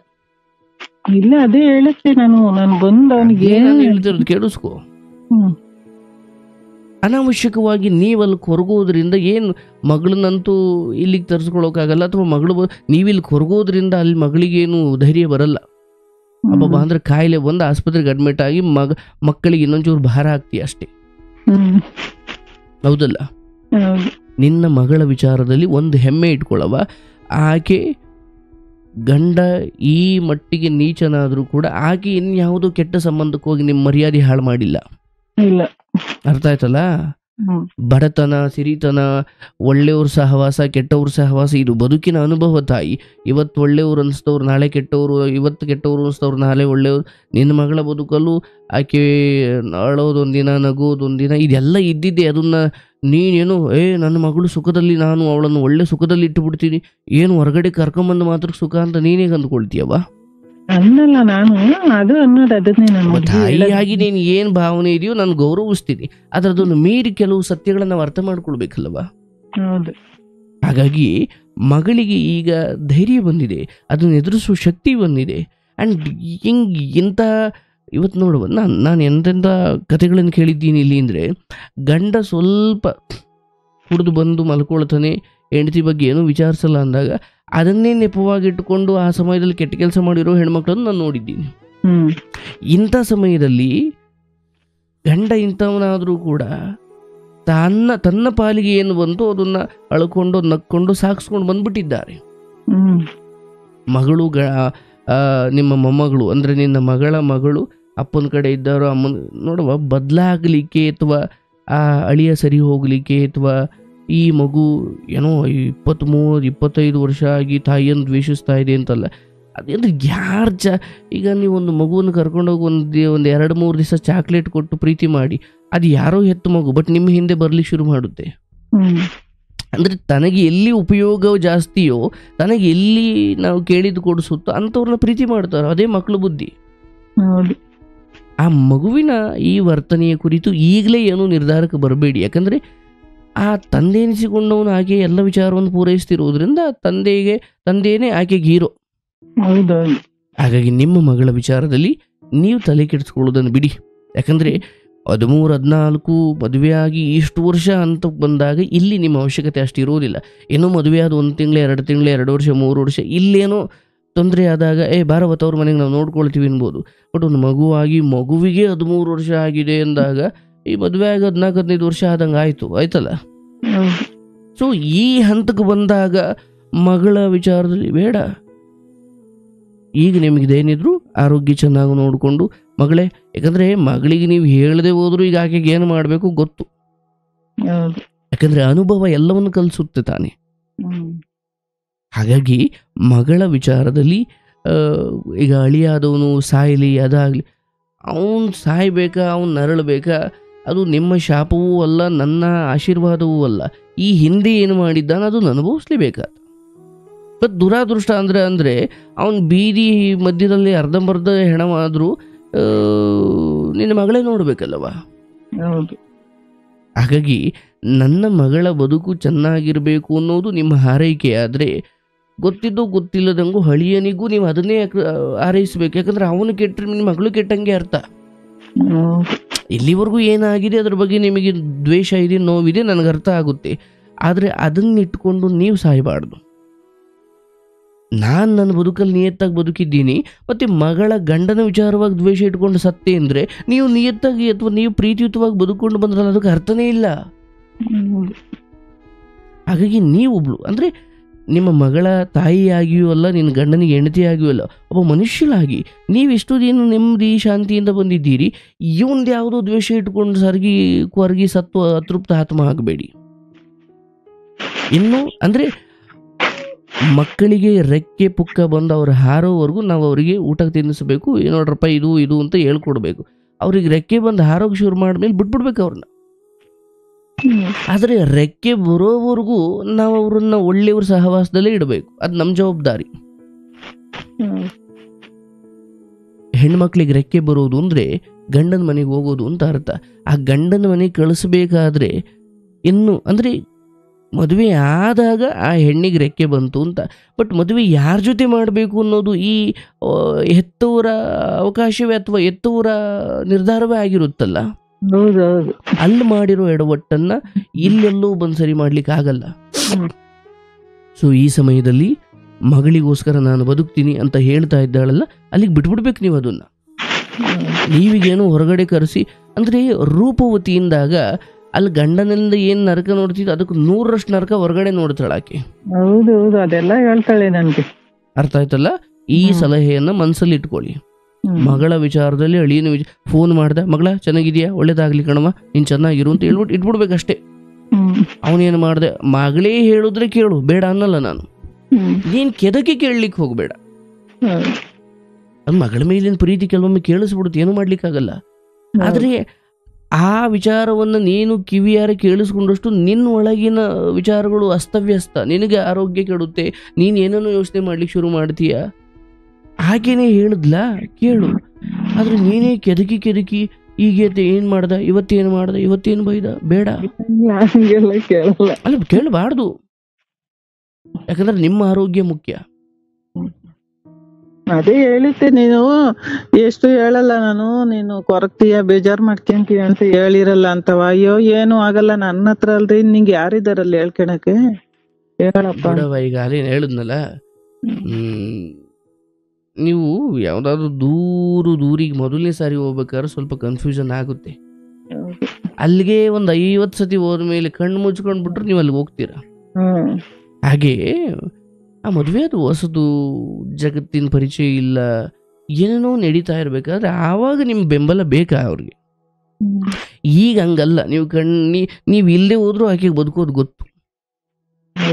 ಇಲ್ಲ, ಅದೇ ಹೇಳಕ್ಕೆ ನಾನು ಬಂದು ಅವನಿಗೆ ಹೇಳ್ತಿರೋದು ಕೇಳಿಸ್ಕೊ. ಅನಾವಶ್ಯಕವಾಗಿ ನೀವಲ್ಲಿ ಕೊರಗೋದ್ರಿಂದ ಏನು ಮಗಳನ್ನಂತೂ ಇಲ್ಲಿಗೆ ತರಿಸ್ಕೊಳಕ್ಕಾಗಲ್ಲ, ಅಥವಾ ಮಗಳು ನೀವಿಲ್ಲಿ ಕೊರಗೋದ್ರಿಂದ ಅಲ್ಲಿ ಮಗಳಿಗೇನು ಧೈರ್ಯ ಬರಲ್ಲ. ಅಬ್ಬಬ್ಬ ಅಂದ್ರೆ ಕಾಯಿಲೆ ಬಂದು ಆಸ್ಪತ್ರೆಗೆ ಅಡ್ಮಿಟ್ ಆಗಿ ಮಕ್ಕಳಿಗೆ ಇನ್ನೊಂಚೂರು ಭಾರ ಆಗ್ತೀಯ ಅಷ್ಟೇ. ಹೌದಲ್ಲ? ನಿನ್ನ ಮಗಳ ವಿಚಾರದಲ್ಲಿ ಒಂದು ಹೆಮ್ಮೆ ಇಟ್ಕೊಳ್ಳವ, ಆಕೆ ಗಂಡ ಈ ಮಟ್ಟಿಗೆ ನೀಚನಾದರೂ ಕೂಡ ಆಕೆ ಇನ್ಯಾವುದೋ ಕೆಟ್ಟ ಸಂಬಂಧಕ್ಕೆ ಹೋಗಿ ನಿಮ್ಮ ಮರ್ಯಾದೆ ಹಾಳು ಮಾಡಿಲ್ಲ. ಅರ್ಥ ಆಯ್ತಲ್ಲ? ಬಡತನ, ಸಿರಿತನ, ಒಳ್ಳೆಯವ್ರ ಸಹವಾಸ, ಕೆಟ್ಟವ್ರ ಸಹವಾಸ, ಇದು ಬದುಕಿನ ಅನುಭವ ತಾಯಿ. ಇವತ್ತು ಒಳ್ಳೆಯವ್ರು ಅನಿಸ್ತವ್ರು ನಾಳೆ ಕೆಟ್ಟವರು, ಇವತ್ತು ಕೆಟ್ಟವ್ರು ಅನಿಸ್ತವ್ರು ನಾಳೆ ಒಳ್ಳೆಯವ್ರು. ನಿನ್ನ ಮಗಳ ಬದುಕಲ್ಲೂ ಆಕೆ ಅಳೋದೊಂದಿನ, ನಗೋದೊಂದಿನ, ಇದೆಲ್ಲ ಇದ್ದಿದ್ದೆ. ಅದನ್ನ ನೀನೇನು ನನ್ನ ಮಗಳು ಸುಖದಲ್ಲಿ ನಾನು ಅವಳನ್ನು ಒಳ್ಳೆ ಸುಖದಲ್ಲಿ ಇಟ್ಟು ಬಿಡ್ತೀನಿ, ಏನು ಹೊರಗಡೆ ಕರ್ಕೊಂಬಂದು ಮಾತ್ರ ಸುಖ ಅಂತ ನೀನೇಗೆ ಅಂದ್ಕೊಳ್ತೀಯವ? ಅನ್ನಲ್ಲ ನಾನು, ಅದು ಅನ್ನೋದು ಅದನ್ನೇ ನಾನು ತಾಯಿಯಾಗಿ ನೀನು ಏನು ಭಾವನೆ ಇದೆಯೋ ನಾನು ಗೌರವಿಸ್ತೀನಿ. ಅದರದನ್ನು ಮೀರಿ ಕೆಲವು ಸತ್ಯಗಳನ್ನ ನಾವು ಅರ್ಥ ಮಾಡ್ಕೊಳ್ಬೇಕಲ್ವ? ಹಾಗಾಗಿ ಮಗಳಿಗೆ ಈಗ ಧೈರ್ಯ ಬಂದಿದೆ, ಅದನ್ನು ಎದುರಿಸುವ ಶಕ್ತಿ ಬಂದಿದೆ. ಆ್ಯಂಡ್ ಇಂಥ ಇವತ್ತು ನೋಡುವ, ನಾನು ಎಂತೆಂಥ ಕಥೆಗಳನ್ನು ಕೇಳಿದ್ದೀನಿ ಇಲ್ಲಿ ಅಂದರೆ, ಗಂಡ ಸ್ವಲ್ಪ ಕುಡಿದು ಬಂದು ಮಲ್ಕೊಳ್ತಾನೆ, ಹೆಂಡತಿ ಬಗ್ಗೆ ಏನೂ ವಿಚಾರಿಸಲ್ಲ ಅಂದಾಗ ಅದನ್ನೇ ನೆಪವಾಗಿಟ್ಟುಕೊಂಡು ಆ ಸಮಯದಲ್ಲಿ ಕೆಟ್ಟ ಕೆಲಸ ಮಾಡಿರೋ ಹೆಣ್ಮಕ್ಳನ್ನು ನಾನು ನೋಡಿದ್ದೀನಿ. ಇಂಥ ಸಮಯದಲ್ಲಿ ಗಂಡ ಇಂಥವನಾದರೂ ಕೂಡ ತನ್ನ ಪಾಲಿಗೆ ಏನು ಬಂತು ಅದನ್ನು ಅಳ್ಕೊಂಡು ನಕ್ಕೊಂಡು ಸಾಗಿಸ್ಕೊಂಡು ಬಂದ್ಬಿಟ್ಟಿದ್ದಾರೆ. ಮಗಳು ನಿಮ್ಮ ಮೊಮ್ಮಗಳು ಅಂದರೆ ನಿನ್ನ ಮಗಳ ಮಗಳು ಅಪ್ಪನ ಕಡೆ ಇದ್ದಾರೋ ಅಮ್ಮನ ನೋಡುವ ಬದಲಾಗಲಿಕ್ಕೆ, ಅಥವಾ ಆ ಅಳಿಯ ಸರಿ ಹೋಗಲಿಕ್ಕೆ, ಅಥವಾ ಈ ಮಗು ಏನೋ 23-25 ವರ್ಷ ಆಗಿ ತಾಯಿಯನ್ನು ದ್ವೇಷಿಸ್ತಾ ಇದೆ ಅಂತಲ್ಲ. ಅದೇಂದ್ರೆ ಈಗ ನೀವು ಒಂದು ಮಗುವನ್ನು ಕರ್ಕೊಂಡೋಗಿ ಒಂದು 2-3 ದಿವಸ ಚಾಕ್ಲೇಟ್ ಕೊಟ್ಟು ಪ್ರೀತಿ ಮಾಡಿ, ಅದು ಯಾರೋ ಹೆತ್ತು ಮಗು ಬಟ್ ನಿಮ್ಮ ಹಿಂದೆ ಬರ್ಲಿಕ್ಕೆ ಶುರು ಮಾಡುತ್ತೆ. ಅಂದರೆ ತನಗೆ ಎಲ್ಲಿ ಉಪಯೋಗ ಜಾಸ್ತಿಯೋ, ತನಗೆ ಎಲ್ಲಿ ನಾವು ಕೇಳಿದ್ದು ಕೊಡಿಸುತ್ತೋ ಅಂಥವ್ರನ್ನ ಪ್ರೀತಿ ಮಾಡ್ತಾರೆ. ಅದೇ ಮಕ್ಕಳು ಬುದ್ಧಿ. ಆ ಮಗುವಿನ ಈ ವರ್ತನೆಯ ಕುರಿತು ಈಗಲೇ ಏನೂ ನಿರ್ಧಾರಕ್ಕೆ ಬರಬೇಡಿ. ಯಾಕಂದರೆ ಆ ತಂದೆ ಎನಿಸಿಕೊಂಡವನು ಆಕೆ ಎಲ್ಲ ವಿಚಾರವನ್ನು ಪೂರೈಸ್ತಿರೋದ್ರಿಂದ ತಂದೆಯೇ ಆಕೆಗೆ ಹೀರೋ. ಹಾಗಾಗಿ ನಿಮ್ಮ ಮಗಳ ವಿಚಾರದಲ್ಲಿ ನೀವು ತಲೆ ಕೆಡಿಸ್ಕೊಳ್ಳೋದನ್ನು ಬಿಡಿ. ಯಾಕಂದರೆ 13-14 ಮದುವೆಯಾಗಿ ಇಷ್ಟು ವರ್ಷ ಅಂತ ಬಂದಾಗ ಇಲ್ಲಿ ನಿಮ್ಮ ಅವಶ್ಯಕತೆ ಅಷ್ಟು ಇರೋದಿಲ್ಲ. ಏನೋ ಮದುವೆಯಾದ 1 ತಿಂಗಳು 2 ತಿಂಗಳು 2 ವರ್ಷ 3 ವರ್ಷ ಇಲ್ಲೇನೋ ತೊಂದರೆ ಆದಾಗ ಭಾರವತ್ ಅವ್ರ ಮನೆಗೆ ನಾವು ನೋಡ್ಕೊಳ್ತೀವಿ ಅನ್ಬೋದು. ಬಟ್ ಒಂದು ಮಗುವಿಗೆ 13 ವರ್ಷ ಆಗಿದೆ ಅಂದಾಗ ಈ ಮದುವೆ ಆಗಿ 14-15 ವರ್ಷ ಆದಂಗೆ ಆಯ್ತಲ್ಲ. ಸೊ ಈ ಹಂತಕ್ಕೆ ಬಂದಾಗ ಮಗಳ ವಿಚಾರದಲ್ಲಿ ಬೇಡ. ಈಗ ನಿಮಗಿದೇನಿದ್ರು ಆರೋಗ್ಯ ಚೆನ್ನಾಗಿ ನೋಡಿಕೊಂಡು ಮಗಳೇ, ಯಾಕಂದರೆ ಮಗಳಿಗೆ ನೀವು ಹೇಳದೆ ಹೋದ್ರು ಈಗ ಆಕೆಗೆ ಏನು ಮಾಡಬೇಕು ಗೊತ್ತು. ಯಾಕಂದರೆ ಅನುಭವ ಎಲ್ಲವನ್ನು ಕಲಿಸುತ್ತೆ ತಾನೆ. ಹಾಗಾಗಿ ಮಗಳ ವಿಚಾರದಲ್ಲಿ ಈಗ ಅಳಿಯಾದವನು ಸಾಯಲಿ ಅದಾಗಲಿ, ಅವನು ಸಾಯ್ಬೇಕಾ, ಅವನು ನರಳಬೇಕಾ, ಅದು ನಿಮ್ಮ ಶಾಪವೂ ಅಲ್ಲ, ನನ್ನ ಆಶೀರ್ವಾದವೂ ಅಲ್ಲ. ಈ ಹಿಂದೆ ಏನು ಮಾಡಿದ್ದಾನೆ ಅದನ್ನು ಅನುಭವಿಸ್ಲೇಬೇಕಾದ. ಬಟ್ ದುರಾದೃಷ್ಟ ಅಂದರೆ ಅವನು ಬೀದಿ ಮಧ್ಯದಲ್ಲಿ ಅರ್ಧಂಬರ್ಧ ಹೆಣವಾದರೂ ನಿನ್ನ ಮಗಳೇ ನೋಡಬೇಕಲ್ಲವ. ಹಾಗಾಗಿ ನನ್ನ ಮಗಳ ಬದುಕು ಚೆನ್ನಾಗಿರಬೇಕು ಅನ್ನೋದು ನಿಮ್ಮ ಹಾರೈಕೆ ಆದರೆ, ಗೊತ್ತಿದ್ದೋ ಗೊತ್ತಿಲ್ಲದಂಗೂ ಹಳಿಯನಿಗೂ ನೀವು ಅದನ್ನೇ ಹಾರೈಸ್ಬೇಕು. ಯಾಕಂದ್ರೆ ಅವನು ಕೆಟ್ಟರೆ ನಿಮ್ಮ ಮಗಳು ಕೆಟ್ಟಂಗೆ ಅರ್ಥ. ಇಲ್ಲಿವರೆಗೂ ಏನಾಗಿದೆ ಅದ್ರ ಬಗ್ಗೆ ನಿಮಗೆ ದ್ವೇಷ ಇದೆ, ನೋವಿದೆ, ನನಗೆ ಅರ್ಥ ಆಗುತ್ತೆ. ಆದರೆ ಅದನ್ನಿಟ್ಕೊಂಡು ನೀವು ಸಾಯಬಾರ್ದು. ನಾನು ನನ್ನ ಬದುಕಲ್ಲಿ ನಿಯತ್ತಾಗಿ ಬದುಕಿದ್ದೀನಿ, ಮತ್ತು ಮಗಳ ಗಂಡನ ವಿಚಾರವಾಗಿ ದ್ವೇಷ ಇಟ್ಕೊಂಡು ಸತ್ತೆ ಅಂದರೆ ನೀವು ನಿಯತ್ತಾಗಿ ಅಥವಾ ನೀವು ಪ್ರೀತಿಯುತವಾಗಿ ಬದುಕೊಂಡು ಬಂದ್ರಲ್ಲ, ಅದಕ್ಕೆ ಅರ್ಥನೇ ಇಲ್ಲ. ಹಾಗಾಗಿ ನೀವೊಬ್ಳು ಅಂದರೆ ನಿಮ್ಮ ಮಗಳ ತಾಯಿಯಾಗಿಯೂ ಅಲ್ಲ, ನಿನ್ನ ಗಂಡನಿಗೆ ಹೆಂಡತಿಯಾಗಿಯೂ ಅಲ್ಲ, ಒಬ್ಬ ಮನುಷ್ಯನಾಗಿ ನೀವೆಷ್ಟು ದಿನ ನೆಮ್ಮದಿ ಶಾಂತಿಯಿಂದ ಬಂದಿದ್ದೀರಿ. ಇವಂದು ಯಾವುದೋ ದ್ವೇಷ ಇಟ್ಕೊಂಡು ಕೊರಗಿ ಸತ್ತು ಅತೃಪ್ತ ಆತ್ಮ ಆಗಬೇಡಿ. ಇನ್ನು ಅಂದರೆ ಮಕ್ಕಳಿಗೆ ರೆಕ್ಕೆ ಪುಕ್ಕ ಬಂದು ಅವ್ರು ಹಾರೋವರೆಗೂ ನಾವು ಅವರಿಗೆ ಊಟ ತಿನ್ನಿಸ್ಬೇಕು, ನೋಡ್ರಪ್ಪ ಇದು ಇದು ಅಂತ ಹೇಳ್ಕೊಡ್ಬೇಕು. ಅವ್ರಿಗೆ ರೆಕ್ಕೆ ಬಂದು ಹಾರೋಕೆ ಶುರು ಮಾಡಿದ್ಮೇಲೆ ಬಿಟ್ಬಿಡ್ಬೇಕು ಅವ್ರನ್ನ. ಆದರೆ ರೆಕ್ಕೆ ಬರೋವರೆಗೂ ನಾವು ಅವ್ರನ್ನ ಒಳ್ಳೆಯವ್ರ ಸಹವಾಸದಲ್ಲೇ ಇಡಬೇಕು, ಅದು ನಮ್ಮ ಜವಾಬ್ದಾರಿ. ಹೆಣ್ಮಕ್ಳಿಗೆ ರೆಕ್ಕೆ ಬರೋದು ಅಂದರೆ ಗಂಡನ ಮನೆಗೆ ಹೋಗೋದು ಅಂತ ಅರ್ಥ. ಆ ಗಂಡನ ಮನೆಗೆ ಕಳಿಸ್ಬೇಕಾದ್ರೆ ಇನ್ನು ಅಂದರೆ ಮದುವೆ ಆದಾಗ ಆ ಹೆಣ್ಣಿಗೆ ರೆಕ್ಕೆ ಬಂತು ಅಂತ. ಬಟ್ ಮದುವೆ ಯಾರ ಜೊತೆ ಮಾಡಬೇಕು ಅನ್ನೋದು ಈ ಹೆತ್ತವರ ಅವಕಾಶವೇ ಅಥವಾ ಹೆತ್ತವರ ನಿರ್ಧಾರವೇ ಆಗಿರುತ್ತಲ್ಲ. ಅಲ್ಲಿ ಮಾಡಿರೋ ಎಡವಟ್ಟನ್ನು ಇಲ್ಲೆಲ್ಲೋ ಬಂದು ಸರಿ ಮಾಡ್ಲಿಕ್ಕೆ ಆಗಲ್ಲ. ಸೊ ಈ ಸಮಯದಲ್ಲಿ ಮಗಳಿಗೋಸ್ಕರ ನಾನು ಬದುಕ್ತೀನಿ ಅಂತ ಹೇಳ್ತಾ ಇದ್ದಾಳಲ್ಲ, ಅಲ್ಲಿಗೆ ಬಿಟ್ಬಿಡ್ಬೇಕು ನೀವು ಅದನ್ನ. ನೀವಿಗೇನು ಹೊರಗಡೆ ಕರೆಸಿ ಅಂದರೆ ರೂಪವತಿಯಿಂದಾಗ ಅಲ್ಲಿ ಗಂಡನಿಂದ ಏನ್ ನರಕ ನೋಡ್ತಿದ್ದು ಅದಕ್ಕೆ 100ರಷ್ಟು ನರಕ ಹೊರಗಡೆ ನೋಡ್ತಾಳೆ ಆಕೆ. ಹೌದು ಅದೆಲ್ಲ ಹೇಳ್ತಾಳೆ ನನ್ಗೆ. ಅರ್ಥ ಆಯ್ತಲ್ಲ? ಈ ಸಲಹೆಯನ್ನ ಮನಸ್ಸಲ್ಲಿ ಇಟ್ಕೊಳ್ಳಿ. ಮಗಳ ವಿಚಾರದಲ್ಲಿ ಅಳಿಯನ ಫೋನ್ ಮಾಡ್ದೆ, ಮಗಳ ಚೆನ್ನಾಗಿದ್ಯಾ, ಒಳ್ಳೇದಾಗ್ಲಿ ಕಣವ, ನೀನ್ ಚೆನ್ನಾಗಿರು ಅಂತ ಹೇಳ್ಬಿಟ್ಟು ಇಟ್ಬಿಡ್ಬೇಕಷ್ಟೇ. ಅವನೇನು ಮಾಡ್ದೆ, ಮಗಳೇ ಹೇಳಿದ್ರೆ ಕೇಳು, ಬೇಡ ಅನ್ನಲ್ಲ ನಾನು. ನೀನ್ ಕೆದಕ್ಕೆ ಕೇಳಲಿಕ್ಕೆ ಹೋಗ್ಬೇಡ. ಮಗಳ ಮೇಲಿನ ಪ್ರೀತಿ ಕೆಲವೊಮ್ಮೆ ಕೇಳಿಸ್ಬಿಡುತ್ತೆ, ಏನು ಮಾಡ್ಲಿಕ್ಕಾಗಲ್ಲ. ಆದ್ರೆ ಆ ವಿಚಾರವನ್ನು ನೀನು ಕಿವಿಯಾರ ಕೇಳಿಸ್ಕೊಂಡಷ್ಟು ನಿನ್ನ ಒಳಗಿನ ವಿಚಾರಗಳು ಅಸ್ತವ್ಯಸ್ತ, ನಿನಗೆ ಆರೋಗ್ಯ ಕೆಡುತ್ತೆ, ನೀನು ಏನನ್ನು ಯೋಚನೆ ಮಾಡ್ಲಿಕ್ಕೆ ಶುರು ಮಾಡ್ತೀಯ. ಹಾಗೇನೆ ಹೇಳಿದ್ಲ ಕೇಳು, ಆದ್ರೆ ನೀನೇ ಕೆದಕಿ ಈಗೇತೆ ಏನ್ ಮಾಡ್ದ, ಇವತ್ತೇನು ಬೈದ, ಬೇಡ ಅಲ್ಲ ಕೇಳಬಾರ್ದು. ಯಾಕಂದ್ರೆ ನಿಮ್ಮ ಆರೋಗ್ಯ ಮುಖ್ಯ. ಅದೇ ಹೇಳಿದ್ದೆ, ನೀನು ಎಷ್ಟು ಹೇಳಲ್ಲ, ನಾನು ನೀನು ಕೊರಗ್ತೀಯ ಬೇಜಾರ್ ಮಾಡ್ಕೊಂತೀಯ ಅಂತ ಹೇಳಿರಲ್ಲ ಅಂತವ. ಅಯ್ಯೋ ಏನು ಆಗಲ್ಲ, ನನ್ನ ಹತ್ರ ಅಲ್ರಿ, ನಿಂಗೆ ಯಾರಿದಾರಲ್ಲಿ ಹೇಳ್ಕೊಳಕ್ಕೆ, ಹೇಳಪ್ಪ. ಈಗ ಅದೇನು ಹೇಳಿದ್ನಲ್ಲ, ನೀವು ಯಾವ್ದಾದ್ರು ದೂರಿಗೆ ಮೊದಲನೇ ಸಾರಿ ಹೋಗ್ಬೇಕಾದ್ರೆ ಸ್ವಲ್ಪ ಕನ್ಫ್ಯೂಷನ್ ಆಗುತ್ತೆ. ಅಲ್ಲಿಗೆ ಒಂದು 50 ಸತಿ ಹೋದ್ಮೇಲೆ ಕಣ್ಣು ಮುಚ್ಕೊಂಡ್ಬಿಟ್ರೆ ನೀವು ಅಲ್ಲಿಗೆ ಹೋಗ್ತೀರಾ. ಹಾಗೆ ಆ ಮದುವೆ ಅದು ಹೊಸದು, ಜಗತ್ತಿನ ಪರಿಚಯ ಇಲ್ಲ, ಏನೇನೋ ನಡೀತಾ ಇರ್ಬೇಕಾದ್ರೆ ಆವಾಗ ನಿಮ್ ಬೆಂಬಲ ಬೇಕಾ ಅವ್ರಿಗೆ. ಈಗ ಹಂಗಲ್ಲ, ನೀವು ಇಲ್ಲದೆ ಹೋದ್ರೂ ಆಕೆಗೆ ಬದುಕೋದು ಗೊತ್ತು.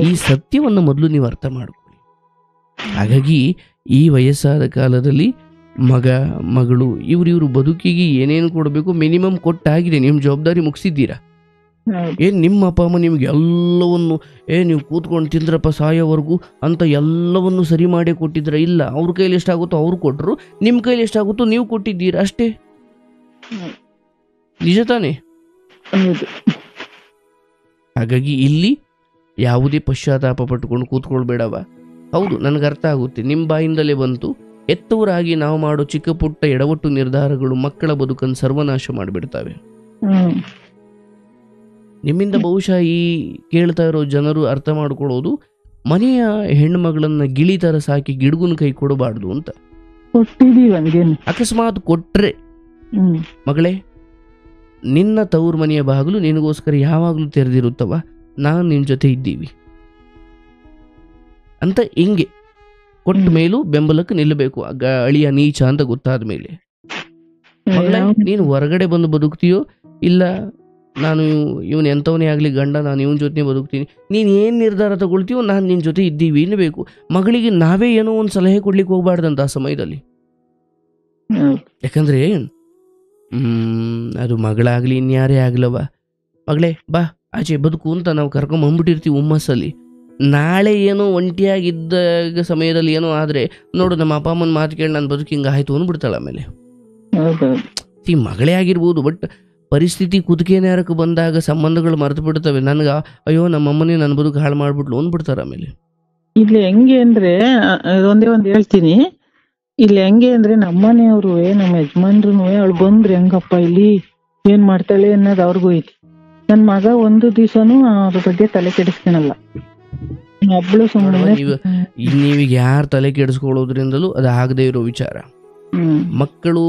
ಈ ಸತ್ಯವನ್ನು ಮೊದಲು ನೀವು ಅರ್ಥ ಮಾಡ್ಕೊಳ್ಳಿ. ಹಾಗಾಗಿ ಈ ವಯಸ್ಸಾದ ಕಾಲದಲ್ಲಿ ಮಗಳು ಇವ್ರು ಬದುಕಿಗೆ ಏನೇನು ಕೊಡಬೇಕು ಮಿನಿಮಮ್ ಕೊಟ್ಟಾಗಿದೆ. ನಿಮ್ಮ ಜವಾಬ್ದಾರಿ ಮುಗಿಸಿದ್ದೀರಾ. ಏನ್ ನಿಮ್ಮ ಅಪ್ಪ ಅಮ್ಮ ನಿಮ್ಗೆ ಎಲ್ಲವನ್ನು ನೀವು ಕೂತ್ಕೊಂಡು ತಿಂದ್ರಪ್ಪ ಸಾಯೋವರೆಗೂ ಅಂತ ಎಲ್ಲವನ್ನು ಸರಿ ಮಾಡಿ ಕೊಟ್ಟಿದ್ರ? ಇಲ್ಲ, ಅವ್ರ ಕೈಲಿ ಎಷ್ಟಾಗುತ್ತೋ ಅವ್ರು ಕೊಟ್ರು, ನಿಮ್ಮ ಕೈಲಿ ಎಷ್ಟಾಗುತ್ತೋ ನೀವು ಕೊಟ್ಟಿದ್ದೀರಾ ಅಷ್ಟೇ. ನಿಜ ತಾನೇ? ಹಾಗಾಗಿ ಇಲ್ಲಿ ಯಾವುದೇ ಪಶ್ಚಾತ್ತಾಪ ಪಟ್ಟುಕೊಂಡು ಕೂತ್ಕೊಳ್ಬೇಡವ. ಹೌದು, ನನಗೆ ಅರ್ಥ ಆಗುತ್ತೆ, ನಿಮ್ಮ ಬಾಯಿಂದಲೇ ಬಂತು. ಎತ್ತವರಾಗಿ ನಾವು ಮಾಡೋ ಚಿಕ್ಕ ಪುಟ್ಟ ಎಡವಟ್ಟು ನಿರ್ಧಾರಗಳು ಮಕ್ಕಳ ಬದುಕನ್ನು ಸರ್ವನಾಶ ಮಾಡಿಬಿಡ್ತವೆ. ನಿಮ್ಮಿಂದ ಬಹುಶಃ ಈ ಕೇಳ್ತಾ ಇರೋ ಜನರು ಅರ್ಥ ಮಾಡ್ಕೊಳ್ಳೋದು, ಮನೆಯ ಹೆಣ್ಣು ಮಗಳನ್ನ ಗಿಳಿ ತರ ಸಾಕಿ ಗಿಡಗುನ ಕೈ ಕೊಡಬಾರ್ದು ಅಂತ. ಅಕಸ್ಮಾತ್ ಕೊಟ್ರೆ, ಮಗಳೇ ನಿನ್ನ ತವ್ರ ಮನೆಯ ಬಾಗಿಲು ನಿನಗೋಸ್ಕರ ಯಾವಾಗ್ಲೂ ತೆರೆದಿರುತ್ತವ, ನಾನು ನಿನ್ ಜೊತೆ ಇದ್ದೀವಿ ಅಂತ ಹಿಂಗೆ ಕೊಟ್ಟ ಮೇಲೂ ಬೆಂಬಲಕ್ಕೆ ನಿಲ್ಲಬೇಕು. ಅಳಿಯ ನೀಚ ಅಂತ ಗೊತ್ತಾದ ಮೇಲೆ, ಮಗಳೇ ನೀನು ಹೊರಗಡೆ ಬಂದು ಬದುಕ್ತೀಯೋ ಇಲ್ಲ, ನಾನು ಇವನ್ ಎಂಥವನೇ ಆಗ್ಲಿ ಗಂಡ, ನಾನು ಇವನ್ ಜೊತೆ ಬದುಕ್ತೀನಿ, ನೀನ್ ಏನ್ ನಿರ್ಧಾರ ತಗೊಳ್ತೀವೋ ನಾನು ನಿನ್ ಜೊತೆ ಇದ್ದೀವಿ ಅನ್ನಬೇಕು. ಮಗಳಿಗೆ ನಾವೇ ಏನೋ ಒಂದು ಸಲಹೆ ಕೊಡ್ಲಿಕ್ಕೆ ಹೋಗ್ಬಾರ್ದಂತ ಆ ಸಮಯದಲ್ಲಿ. ಯಾಕಂದ್ರೆ ಅದು ಮಗಳಾಗ್ಲಿ ಇನ್ಯಾರೇ ಆಗ್ಲವ, ಮಗಳೇ ಬಾ ಆಚೆ ಬದುಕು ಅಂತ ನಾವು ಕರ್ಕೊಂಬಂದ್ಬಿಟ್ಟಿರ್ತೀವಿ ಹುಮ್ಮಸ್ಸಲ್ಲಿ. ನಾಳೆ ಏನೋ ಒಂಟಿಯಾಗಿದ್ದ ಸಮಯದಲ್ಲಿ ಏನೋ ಆದ್ರೆ, ನೋಡು ನಮ್ಮ ಅಪ್ಪ ಅಮ್ಮನ ಮಾತು ಕೇಳಿ ನಾನು ಬದುಕು ಹಿಂಗ ಆಯ್ತು ಅಂದ್ಬಿಡ್ತಾಳೆ. ಆಮೇಲೆ ಈ ಮಗಳೇ ಆಗಿರ್ಬೋದು, ಬಟ್ ಪರಿಸ್ಥಿತಿ ಕುದುಕೆ ನೇರಕ್ಕೆ ಬಂದಾಗ ಸಂಬಂಧಗಳು ಮರೆತು ಬಿಡ್ತವೆ. ನನ್ಗ ಅಯ್ಯೋ ನಮ್ಮಮ್ಮನೇ ನನ್ನ ಬದುಕು ಹಾಳು ಮಾಡ್ಬಿಟ್ಲು ಅಂದ್ಬಿಡ್ತಾರ. ಆಮೇಲೆ ಇಲ್ಲಿ ಹೆಂಗೆ ಅಂದ್ರೆ, ಒಂದೇ ಒಂದು ಹೇಳ್ತೀನಿ, ಇಲ್ಲಿ ಹೆಂಗೆ ಅಂದ್ರೆ ನಮ್ಮನೆಯವ್ರು ನಮ್ಮ ಯಜಮಾನ್ರು ಅವಳು ಬಂದ್ರೆ ಹೆಂಗಪ್ಪ ಇಲ್ಲಿ ಏನ್ ಮಾಡ್ತಾಳೆ ಅನ್ನೋದು ಅವ್ರಿಗೂ ಐತಿ. ನನ್ ಮಗ ಒಂದು ದಿವಸನು ಅವ್ರ ಬಗ್ಗೆ ತಲೆ ಕೆಡಿಸ್ಕೊಳಲ್ಲ. ಒಬ್ಳು ಸುಮ್ಮನೆ ನೀವೀಗ ಯಾರು ತಲೆ ಕೆಡಿಸ್ಕೊಳ್ಳೋದ್ರಿಂದಲೂ ಅದು ಆಗದೆ ಇರೋ ವಿಚಾರ. ಮಕ್ಕಳು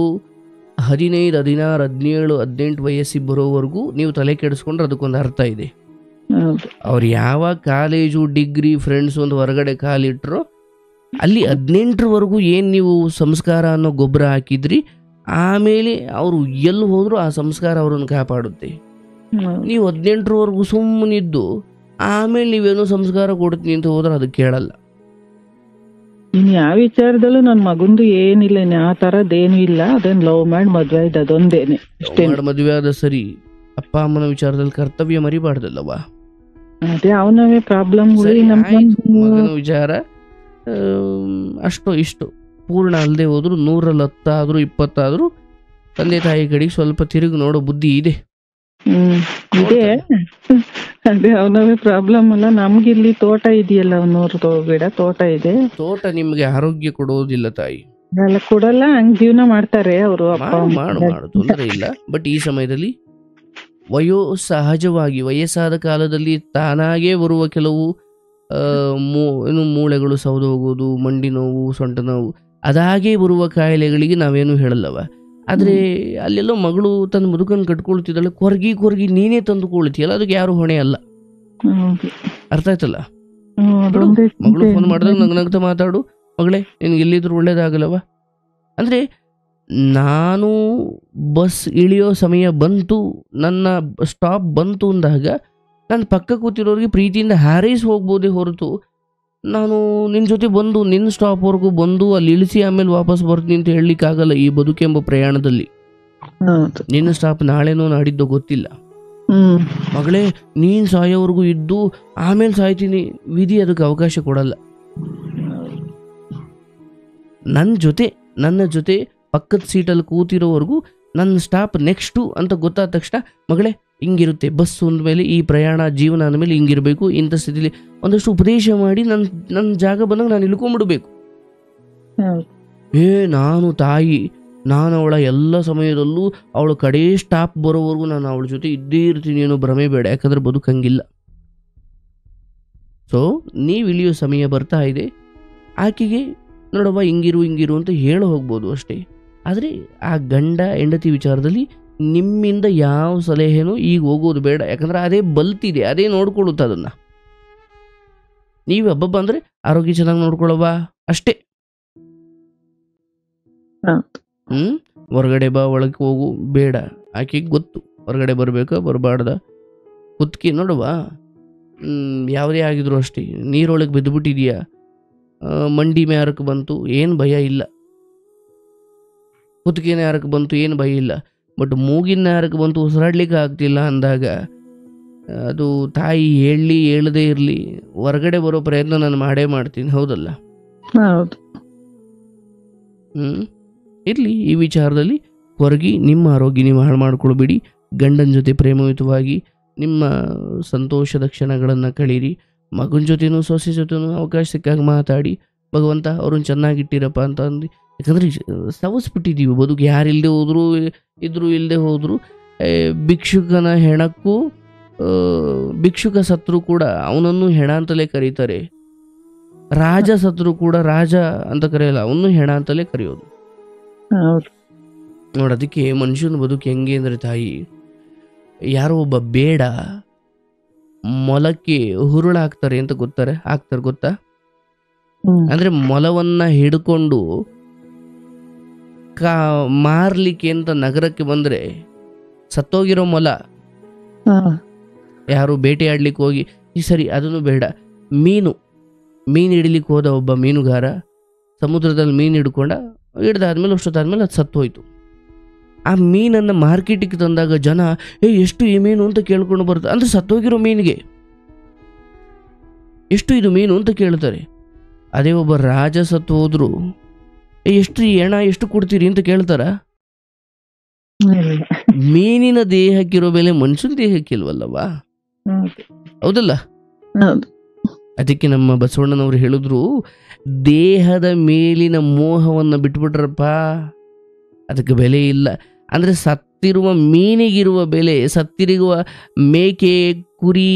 15, 16, 17, 18 ವಯಸ್ಸಿಗೆ ಬರೋವರೆಗೂ ನೀವು ತಲೆ ಕೆಡಿಸ್ಕೊಂಡ್ರೆ ಅದಕ್ಕೊಂದು ಅರ್ಥ ಇದೆ. ಅವ್ರು ಯಾವಾಗ ಕಾಲೇಜು ಡಿಗ್ರಿ ಫ್ರೆಂಡ್ಸ್ ಒಂದು ಹೊರಗಡೆ ಕಾಲಿಟ್ರೋ ಅಲ್ಲಿ 18ರವರೆಗೂ ಏನ್ ನೀವು ಸಂಸ್ಕಾರ ಅನ್ನೋ ಗೊಬ್ಬರ ಹಾಕಿದ್ರಿ, ಆಮೇಲೆ ಅವರು ಎಲ್ಲಿ ಹೋದ್ರು ಆ ಸಂಸ್ಕಾರ ಅವ್ರನ್ನ ಕಾಪಾಡುತ್ತೆ. ನೀವು 18ರವರೆಗೂ ಸುಮ್ಮನಿದ್ದು ಆಮೇಲೆ ನೀವೇನೋ ಸಂಸ್ಕಾರ ಕೊಡ್ತೀನಿ ಅಂತ ಹೋದ್ರೆ ಅದು ಕೇಳಲ್ಲ. ಇನ್ ಯಾವ ವಿಚಾರದಲ್ಲೂ ನನ್ ಮಗಂದು ಏನಿಲ್ಲ, ಇನ್ ಆ ತರದ್ದೇನು ಇಲ್ಲ. ಅದನ್ನ ಲವ್ ಮಾಡಿ ಮದ್ವೆ ಆಯ್ತು, ಅದೊಂದೇನೆ ಅಷ್ಟೇ. ಮದುವೆ ಆದ ಸರಿ, ಅಪ್ಪ ಅಮ್ಮನ ವಿಚಾರದಲ್ಲಿ ಕರ್ತವ್ಯ ಮರಿಬಾರ್ದಲ್ಲವಾ? ಅದೇ ಅವನವೇ ಪ್ರಾಬ್ಲಮ್ಗಳು. ಮಗನ ವಿಚಾರ ಅಷ್ಟೋ ಇಷ್ಟು ಪೂರ್ಣ ಅಲ್ಲದೆ ಹೋದ್ರು 100ರಲ್ಲಿ 10 ಆದ್ರೂ 20 ಆದ್ರೂ ತಂದೆ ತಾಯಿ ಕಡೆಗೆ ಸ್ವಲ್ಪ ತಿರುಗಿ ನೋಡೋ ಬುದ್ಧಿ ಇದೆ. ಇದೆ. ಅದೇ ಅವನವೇ ಪ್ರಾಬ್ಲಮ್ ಅಲ್ಲ. ನಮ್ಗಿಲ್ಲಿ ತೋಟ ಇದೆಯಲ್ಲ, 100 ಗಿಡ ತೋಟ ಇದೆ. ತೋಟ ನಿಮ್ಗೆ ಆರೋಗ್ಯ ಕೊಡೋದಿಲ್ಲ ತಾಯಿ, ಎಲ್ಲ ಕೊಡಲ್ಲ. ಹಂಗ್ ಜೀವನ ಮಾಡ್ತಾರೆ ಅವರು. ಮಾಡು ತೊಂದರೆ ಇಲ್ಲ. ಬಟ್ ಈ ಸಮಯದಲ್ಲಿ ಸಹಜವಾಗಿ ವಯಸ್ಸಾದ ಕಾಲದಲ್ಲಿ ತಾನಾಗೇ ಬರುವ ಕೆಲವು ಮೂಳೆಗಳು ಸೌದು ಹೋಗೋದು, ಮಂಡಿ ನೋವು, ಸೊಂಟ ನೋವು, ಅದಾಗೇ ಬರುವ ಕಾಯಿಲೆಗಳಿಗೆ ನಾವೇನು ಹೇಳಲ್ಲವ. ಆದ್ರೆ ಅಲ್ಲೆಲ್ಲೋ ಮಗಳು ತನ್ನ ಮುದುಕನ್ ಕಟ್ಕೊಳ್ತಿದ್ದಾಳೆ, ಕೊರ್ಗಿ ನೀನೇ ತಂದುಕೊಳ್ತೀಯಲ್ಲ, ಅದಕ್ಕೆ ಯಾರು ಹೊಣೆ ಅಲ್ಲ. ಅರ್ಥ ಆಯ್ತಲ್ಲ? ಮಗಳು ಫೋನ್ ಮಾಡಿದಾಗ ನಗ್ನಗ್ತಾ ಮಾತಾಡು, ಮಗಳೇ ನಿನ್ಗೆ ಎಲ್ಲಿದ್ರು ಒಳ್ಳೇದಾಗಲ್ಲವ ಅಂದ್ರೆ, ನಾನು ಬಸ್ ಇಳಿಯೋ ಸಮಯ ಬಂತು, ನನ್ನ ಸ್ಟಾಪ್ ಬಂತು ಅಂದಾಗ ನನ್ನ ಪಕ್ಕ ಕೂತಿರೋರಿಗೆ ಪ್ರೀತಿಯಿಂದ ಹಾರೈಸಿ ಹೋಗ್ಬೋದೇ ಹೊರತು, ನಾನು ನಿನ್ನ ಜೊತೆ ಬಂದು ನಿನ್ನ ಸ್ಟಾಪ್ವರೆಗೂ ಬಂದು ಅಲ್ಲಿ ಇಳಿಸಿ ಆಮೇಲೆ ವಾಪಸ್ ಬರ್ತೀನಿ ಅಂತ ಹೇಳಲಿಕ್ಕಾಗಲ್ಲ. ಈ ಬದುಕೆಂಬ ಪ್ರಯಾಣದಲ್ಲಿ ನಿನ್ನ ಸ್ಟಾಪ್ ನಾಳೆನೋ ನಾಡಿದ್ದೋ ಗೊತ್ತಿಲ್ಲ. ಮಗಳೇ ನೀನ್ ಸಾಯೋವರೆಗೂ ಇದ್ದು ಆಮೇಲೆ ಸಾಯ್ತೀನಿ, ವಿಧಿ ಅದಕ್ಕೆ ಅವಕಾಶ ಕೊಡಲ್ಲ. ನನ್ನ ಜೊತೆ ಪಕ್ಕದ ಸೀಟಲ್ಲಿ ಕೂತಿರೋವರೆಗೂ ನನ್ನ ಸ್ಟಾಪ್ ನೆಕ್ಸ್ಟು ಅಂತ ಗೊತ್ತಾದ ತಕ್ಷಣ, ಮಗಳೇ ಹಿಂಗಿರುತ್ತೆ ಬಸ್ಸು ಅಂದಮೇಲೆ, ಈ ಪ್ರಯಾಣ ಜೀವನ ಅಂದಮೇಲೆ ಹಿಂಗಿರಬೇಕು, ಇಂಥ ಸ್ಥಿತಿಲಿ ಒಂದಷ್ಟು ಉಪದೇಶ ಮಾಡಿ ನನ್ನ ಜಾಗ ಬಂದಾಗ ನಾನು ಇಳ್ಕೊಂಡ್ಬಿಡ್ಬೇಕು. ನಾನು ತಾಯಿ, ನಾನು ಅವಳ ಎಲ್ಲ ಸಮಯದಲ್ಲೂ ಅವಳ ಕಡೆ ಸ್ಟಾಪ್ ಬರೋವರೆಗೂ ನಾನು ಅವಳ ಜೊತೆ ಇದ್ದೇ ಇರ್ತೀನಿ ಅನ್ನೋ ಭ್ರಮೆ ಬೇಡ, ಯಾಕಂದ್ರೆ ಬದುಕಂಗಿಲ್ಲ. ಸೊ ನೀವು ಇಳಿಯೋ ಸಮಯ ಬರ್ತಾ ಇದೆ, ಆಕೆಗೆ ನೋಡವ್ವ ಹಿಂಗಿರು ಅಂತ ಹೇಳ ಹೋಗ್ಬೋದು ಅಷ್ಟೇ. ಆದರೆ ಆ ಗಂಡ ಹೆಂಡತಿ ವಿಚಾರದಲ್ಲಿ ನಿಮ್ಮಿಂದ ಯಾವ ಸಲಹೆನೂ ಈಗ ಹೋಗೋದು ಬೇಡ, ಯಾಕಂದ್ರೆ ಅದೇ ಬಲ್ತಿದೆ, ಅದೇ ನೋಡ್ಕೊಳ್ಳುತ್ತೆ ಅದನ್ನ. ನೀವು ಹಬ್ಬ ಅಂದ್ರೆ ಆರೋಗ್ಯ ಚೆನ್ನಾಗಿ ನೋಡ್ಕೊಳ್ಳವ ಅಷ್ಟೇ. ಹೊರಗಡೆ ಬಾ ಒಳಗೆ ಹೋಗು ಬೇಡ, ಆಕೆಗೆ ಗೊತ್ತು ಹೊರಗಡೆ ಬರ್ಬೇಕಾ ಬರಬಾರ್ದ. ಕುತ್ಕಿ ನೋಡವ, ಯಾವುದೇ ಆಗಿದ್ರು ಅಷ್ಟೇ, ನೀರೊಳಗೆ ಬಿದ್ದುಬಿಟ್ಟಿದೀಯಾ, ಮಂಡಿ ಮ್ಯಾರಕ್ಕೆ ಬಂತು ಏನು ಭಯ ಇಲ್ಲ, ಕುತ್ತಿಗೆನ ಯಾರಕ್ಕೆ ಬಂತು ಏನು ಭಯ ಇಲ್ಲ. ಬಟ್ ಮೂಗಿನ ಯಾರಕ್ಕೆ ಬಂತು ಉಸಿರಾಡ್ಲಿಕ್ಕೆ ಆಗ್ತಿಲ್ಲ ಅಂದಾಗ, ಅದು ತಾಯಿ ಹೇಳದೇ ಇರಲಿ, ಹೊರಗಡೆ ಬರೋ ಪ್ರಯತ್ನ ನಾನು ಮಾಡೇ ಮಾಡ್ತೀನಿ, ಹೌದಲ್ಲ? ಇರಲಿ. ಈ ವಿಚಾರದಲ್ಲಿ ಹೊರಗೆ ನಿಮ್ಮ ಆರೋಗ್ಯ ನೀವು ಹಾಳು ಮಾಡ್ಕೊಳ್ಬೇಡಿ. ಗಂಡನ ಜೊತೆ ಪ್ರೇಮಯುತವಾಗಿ ನಿಮ್ಮ ಸಂತೋಷದ ಕ್ಷಣಗಳನ್ನು ಕಳೀರಿ. ಮಗನ ಜೊತೆನೂ ಸೊಸೆ ಜೊತೆನೂ ಅವಕಾಶ ಸಿಕ್ಕಾಗ ಮಾತಾಡಿ, ಭಗವಂತ ಅವ್ರನ್ನ ಚೆನ್ನಾಗಿಟ್ಟಿರಪ್ಪ ಅಂತ ಅಂದು. ಯಾಕಂದ್ರೆ ಸವಸ್ಬಿಟ್ಟಿದ್ದೀವಿ ಬದುಕು, ಯಾರಿಲ್ಲದೆ ಹೋದ್ರು ಇದ್ರು ಇಲ್ಲದೆ ಹೋದ್ರು. ಭಿಕ್ಷುಕನ ಹೆಣಕ್ಕೂ ಭಿಕ್ಷುಕ ಸತ್ರು ಕೂಡ ಅವನನ್ನು ಹೆಣ ಅಂತಲೇ ಕರೀತಾರೆ, ರಾಜ ಸತ್ರು ಕೂಡ ರಾಜ ಅಂತ ಕರೆಯಲ್ಲ, ಅವನು ಹೆಣ ಅಂತಲೇ ಕರೆಯೋದು. ನೋಡೋದಕ್ಕೆ ಮನುಷ್ಯನ ಬದುಕು ಹೆಂಗೆ ಅಂದ್ರೆ ತಾಯಿ, ಯಾರೋ ಒಬ್ಬ ಬೇಡ ಮೊಲಕ್ಕೆ ಹುರುಳಾಕ್ತಾರೆ ಅಂತ ಆಗ್ತಾರೆ ಗೊತ್ತಾ? ಅಂದ್ರೆ ಮೊಲವನ್ನ ಹಿಡ್ಕೊಂಡು ಮಾರ್ಲಿಕ್ಕೆ ಅಂತ ನಗರಕ್ಕೆ ಬಂದ್ರೆ, ಸತ್ತೋಗಿರೋ ಮೊಲ ಯಾರು ಬೇಟೆಯಾಡ್ಲಿಕ್ಕೆ ಹೋಗಿ, ಈ ಸರಿ ಅದನ್ನು ಬೇಡ, ಮೀನು ಹಿಡಿಲಿಕ್ಕೆ ಹೋದ ಒಬ್ಬ ಮೀನುಗಾರ ಸಮುದ್ರದಲ್ಲಿ ಮೀನು ಹಿಡ್ದಾದ್ಮೇಲೆ ಅಷ್ಟೊತ್ತಾದ್ಮೇಲೆ ಅದು ಸತ್ತೋಯ್ತು. ಆ ಮೀನನ್ನು ಮಾರ್ಕೆಟಿಗೆ ತಂದಾಗ ಜನ ಎಷ್ಟು ಈ ಮೀನು ಅಂತ ಕೇಳ್ಕೊಂಡು ಬರುತ್ತೆ. ಅಂದ್ರೆ ಸತ್ತೋಗಿರೋ ಮೀನಿಗೆ ಎಷ್ಟು ಇದು ಮೀನು ಅಂತ ಕೇಳ್ತಾರೆ. ಅದೇ ಒಬ್ಬ ರಾಜ ಸತ್ತು ಹೋದ್ರು ಎಷ್ಟು ಹೆಣ ಎಷ್ಟು ಕೊಡ್ತೀರಿ ಅಂತ ಕೇಳ್ತಾರ? ಮೀನಿನ ದೇಹಕ್ಕಿರೋ ಬೆಲೆ ಮನುಷ್ಯನ ದೇಹಕ್ಕಿಲ್ವಲ್ಲವಾ? ಹೌದಲ್ಲ? ಅದಕ್ಕೆ ನಮ್ಮ ಬಸವಣ್ಣನವರು ಹೇಳಿದ್ರು, ದೇಹದ ಮೇಲಿನ ಮೋಹವನ್ನು ಬಿಟ್ಬಿಟ್ರಪ್ಪ, ಅದಕ್ಕೆ ಬೆಲೆ ಇಲ್ಲ. ಅಂದ್ರೆ ಸತ್ತಿರುವ ಮೀನಿಗಿರುವ ಬೆಲೆ, ಸತ್ತಿರುವ ಮೇಕೆ ಕುರಿ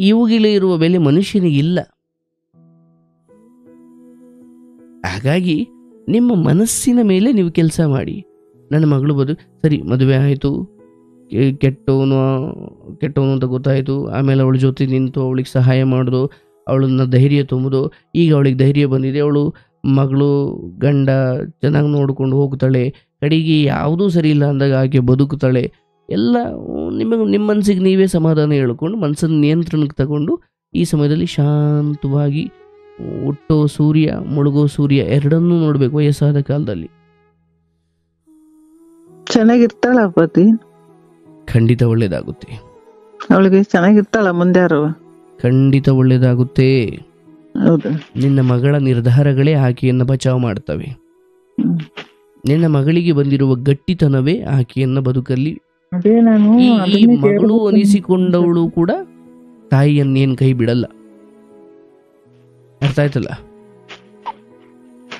ಇವುಗಳಿರುವ ಬೆಲೆ ಮನುಷ್ಯನಿಗಿಲ್ಲ. ಹಾಗಾಗಿ ನಿಮ್ಮ ಮನಸ್ಸಿನ ಮೇಲೆ ನೀವು ಕೆಲಸ ಮಾಡಿ. ನನ್ನ ಮಗಳು ಸರಿ ಮದುವೆ ಆಯಿತು, ಕೆಟ್ಟವನು ಅಂತ ಗೊತ್ತಾಯಿತು, ಆಮೇಲೆ ಅವಳ ಜೊತೆ ನಿಂತು ಅವಳಿಗೆ ಸಹಾಯ ಮಾಡೋದು, ಅವಳನ್ನ ಧೈರ್ಯ ತುಂಬೋದು. ಈಗ ಅವಳಿಗೆ ಧೈರ್ಯ ಬಂದಿದೆ, ಅವಳು ಮಗಳು ಗಂಡ ಚೆನ್ನಾಗಿ ನೋಡ್ಕೊಂಡು ಹೋಗ್ತಾಳೆ, ಕಡೆಗೆ ಯಾವುದೂ ಸರಿ ಇಲ್ಲ ಅಂದಾಗ ಆಕೆ ಬದುಕುತ್ತಾಳೆ. ಎಲ್ಲ ನಿಮ್ಮ ಮನಸ್ಸಿಗೆ ನೀವೇ ಸಮಾಧಾನ ಹೇಳ್ಕೊಂಡು ಮನಸ್ಸನ್ನು ನಿಯಂತ್ರಣಕ್ಕೆ ತಗೊಂಡು ಈ ಸಮಯದಲ್ಲಿ ಶಾಂತವಾಗಿ ಹುಟ್ಟೋ ಸೂರ್ಯ ಮುಳುಗೋ ಸೂರ್ಯ ಎರಡನ್ನೂ ನೋಡ್ಬೇಕು ವಯಸ್ಸಾದ ಕಾಲದಲ್ಲಿ. ಚೆನ್ನಾಗಿರ್ತಾಳ ಅಪ್ಪಾಜಿ? ಖಂಡಿತ ಒಳ್ಳೇದಾಗುತ್ತೆ, ಅವಳಿಗೆ ಚೆನ್ನಾಗಿರ್ತಾಳ ಮುಂದೆ ಯಾರು? ಖಂಡಿತ ಒಳ್ಳೇದಾಗುತ್ತೆ. ಹೌದಾ? ನಿನ್ನ ಮಗಳ ನಿರ್ಧಾರಗಳೇ ಆಕೆಯನ್ನು ಬಚಾವ್ ಮಾಡ್ತವೆ. ಹ್ಮ್. ನಿನ್ನ ಮಗಳಿಗೆ ಬಂದಿರುವ ಗಟ್ಟಿತನವೇ ಆಕೆಯನ್ನ ಬದುಕಲ್ಲಿ ಅದೇ ನಾನು ಈ ಅದನ್ನೇ ಮಗಳು ಕೇಳ್ಬೇಕು ಅನಿಸಿಕೊಂಡವಳು ಕೂಡ ತಾಯಿಯನ್ನೇನ್ ಕೈ ಬಿಡಲ್ಲ. ಅರ್ಥ ಆಯ್ತಲ್ಲ?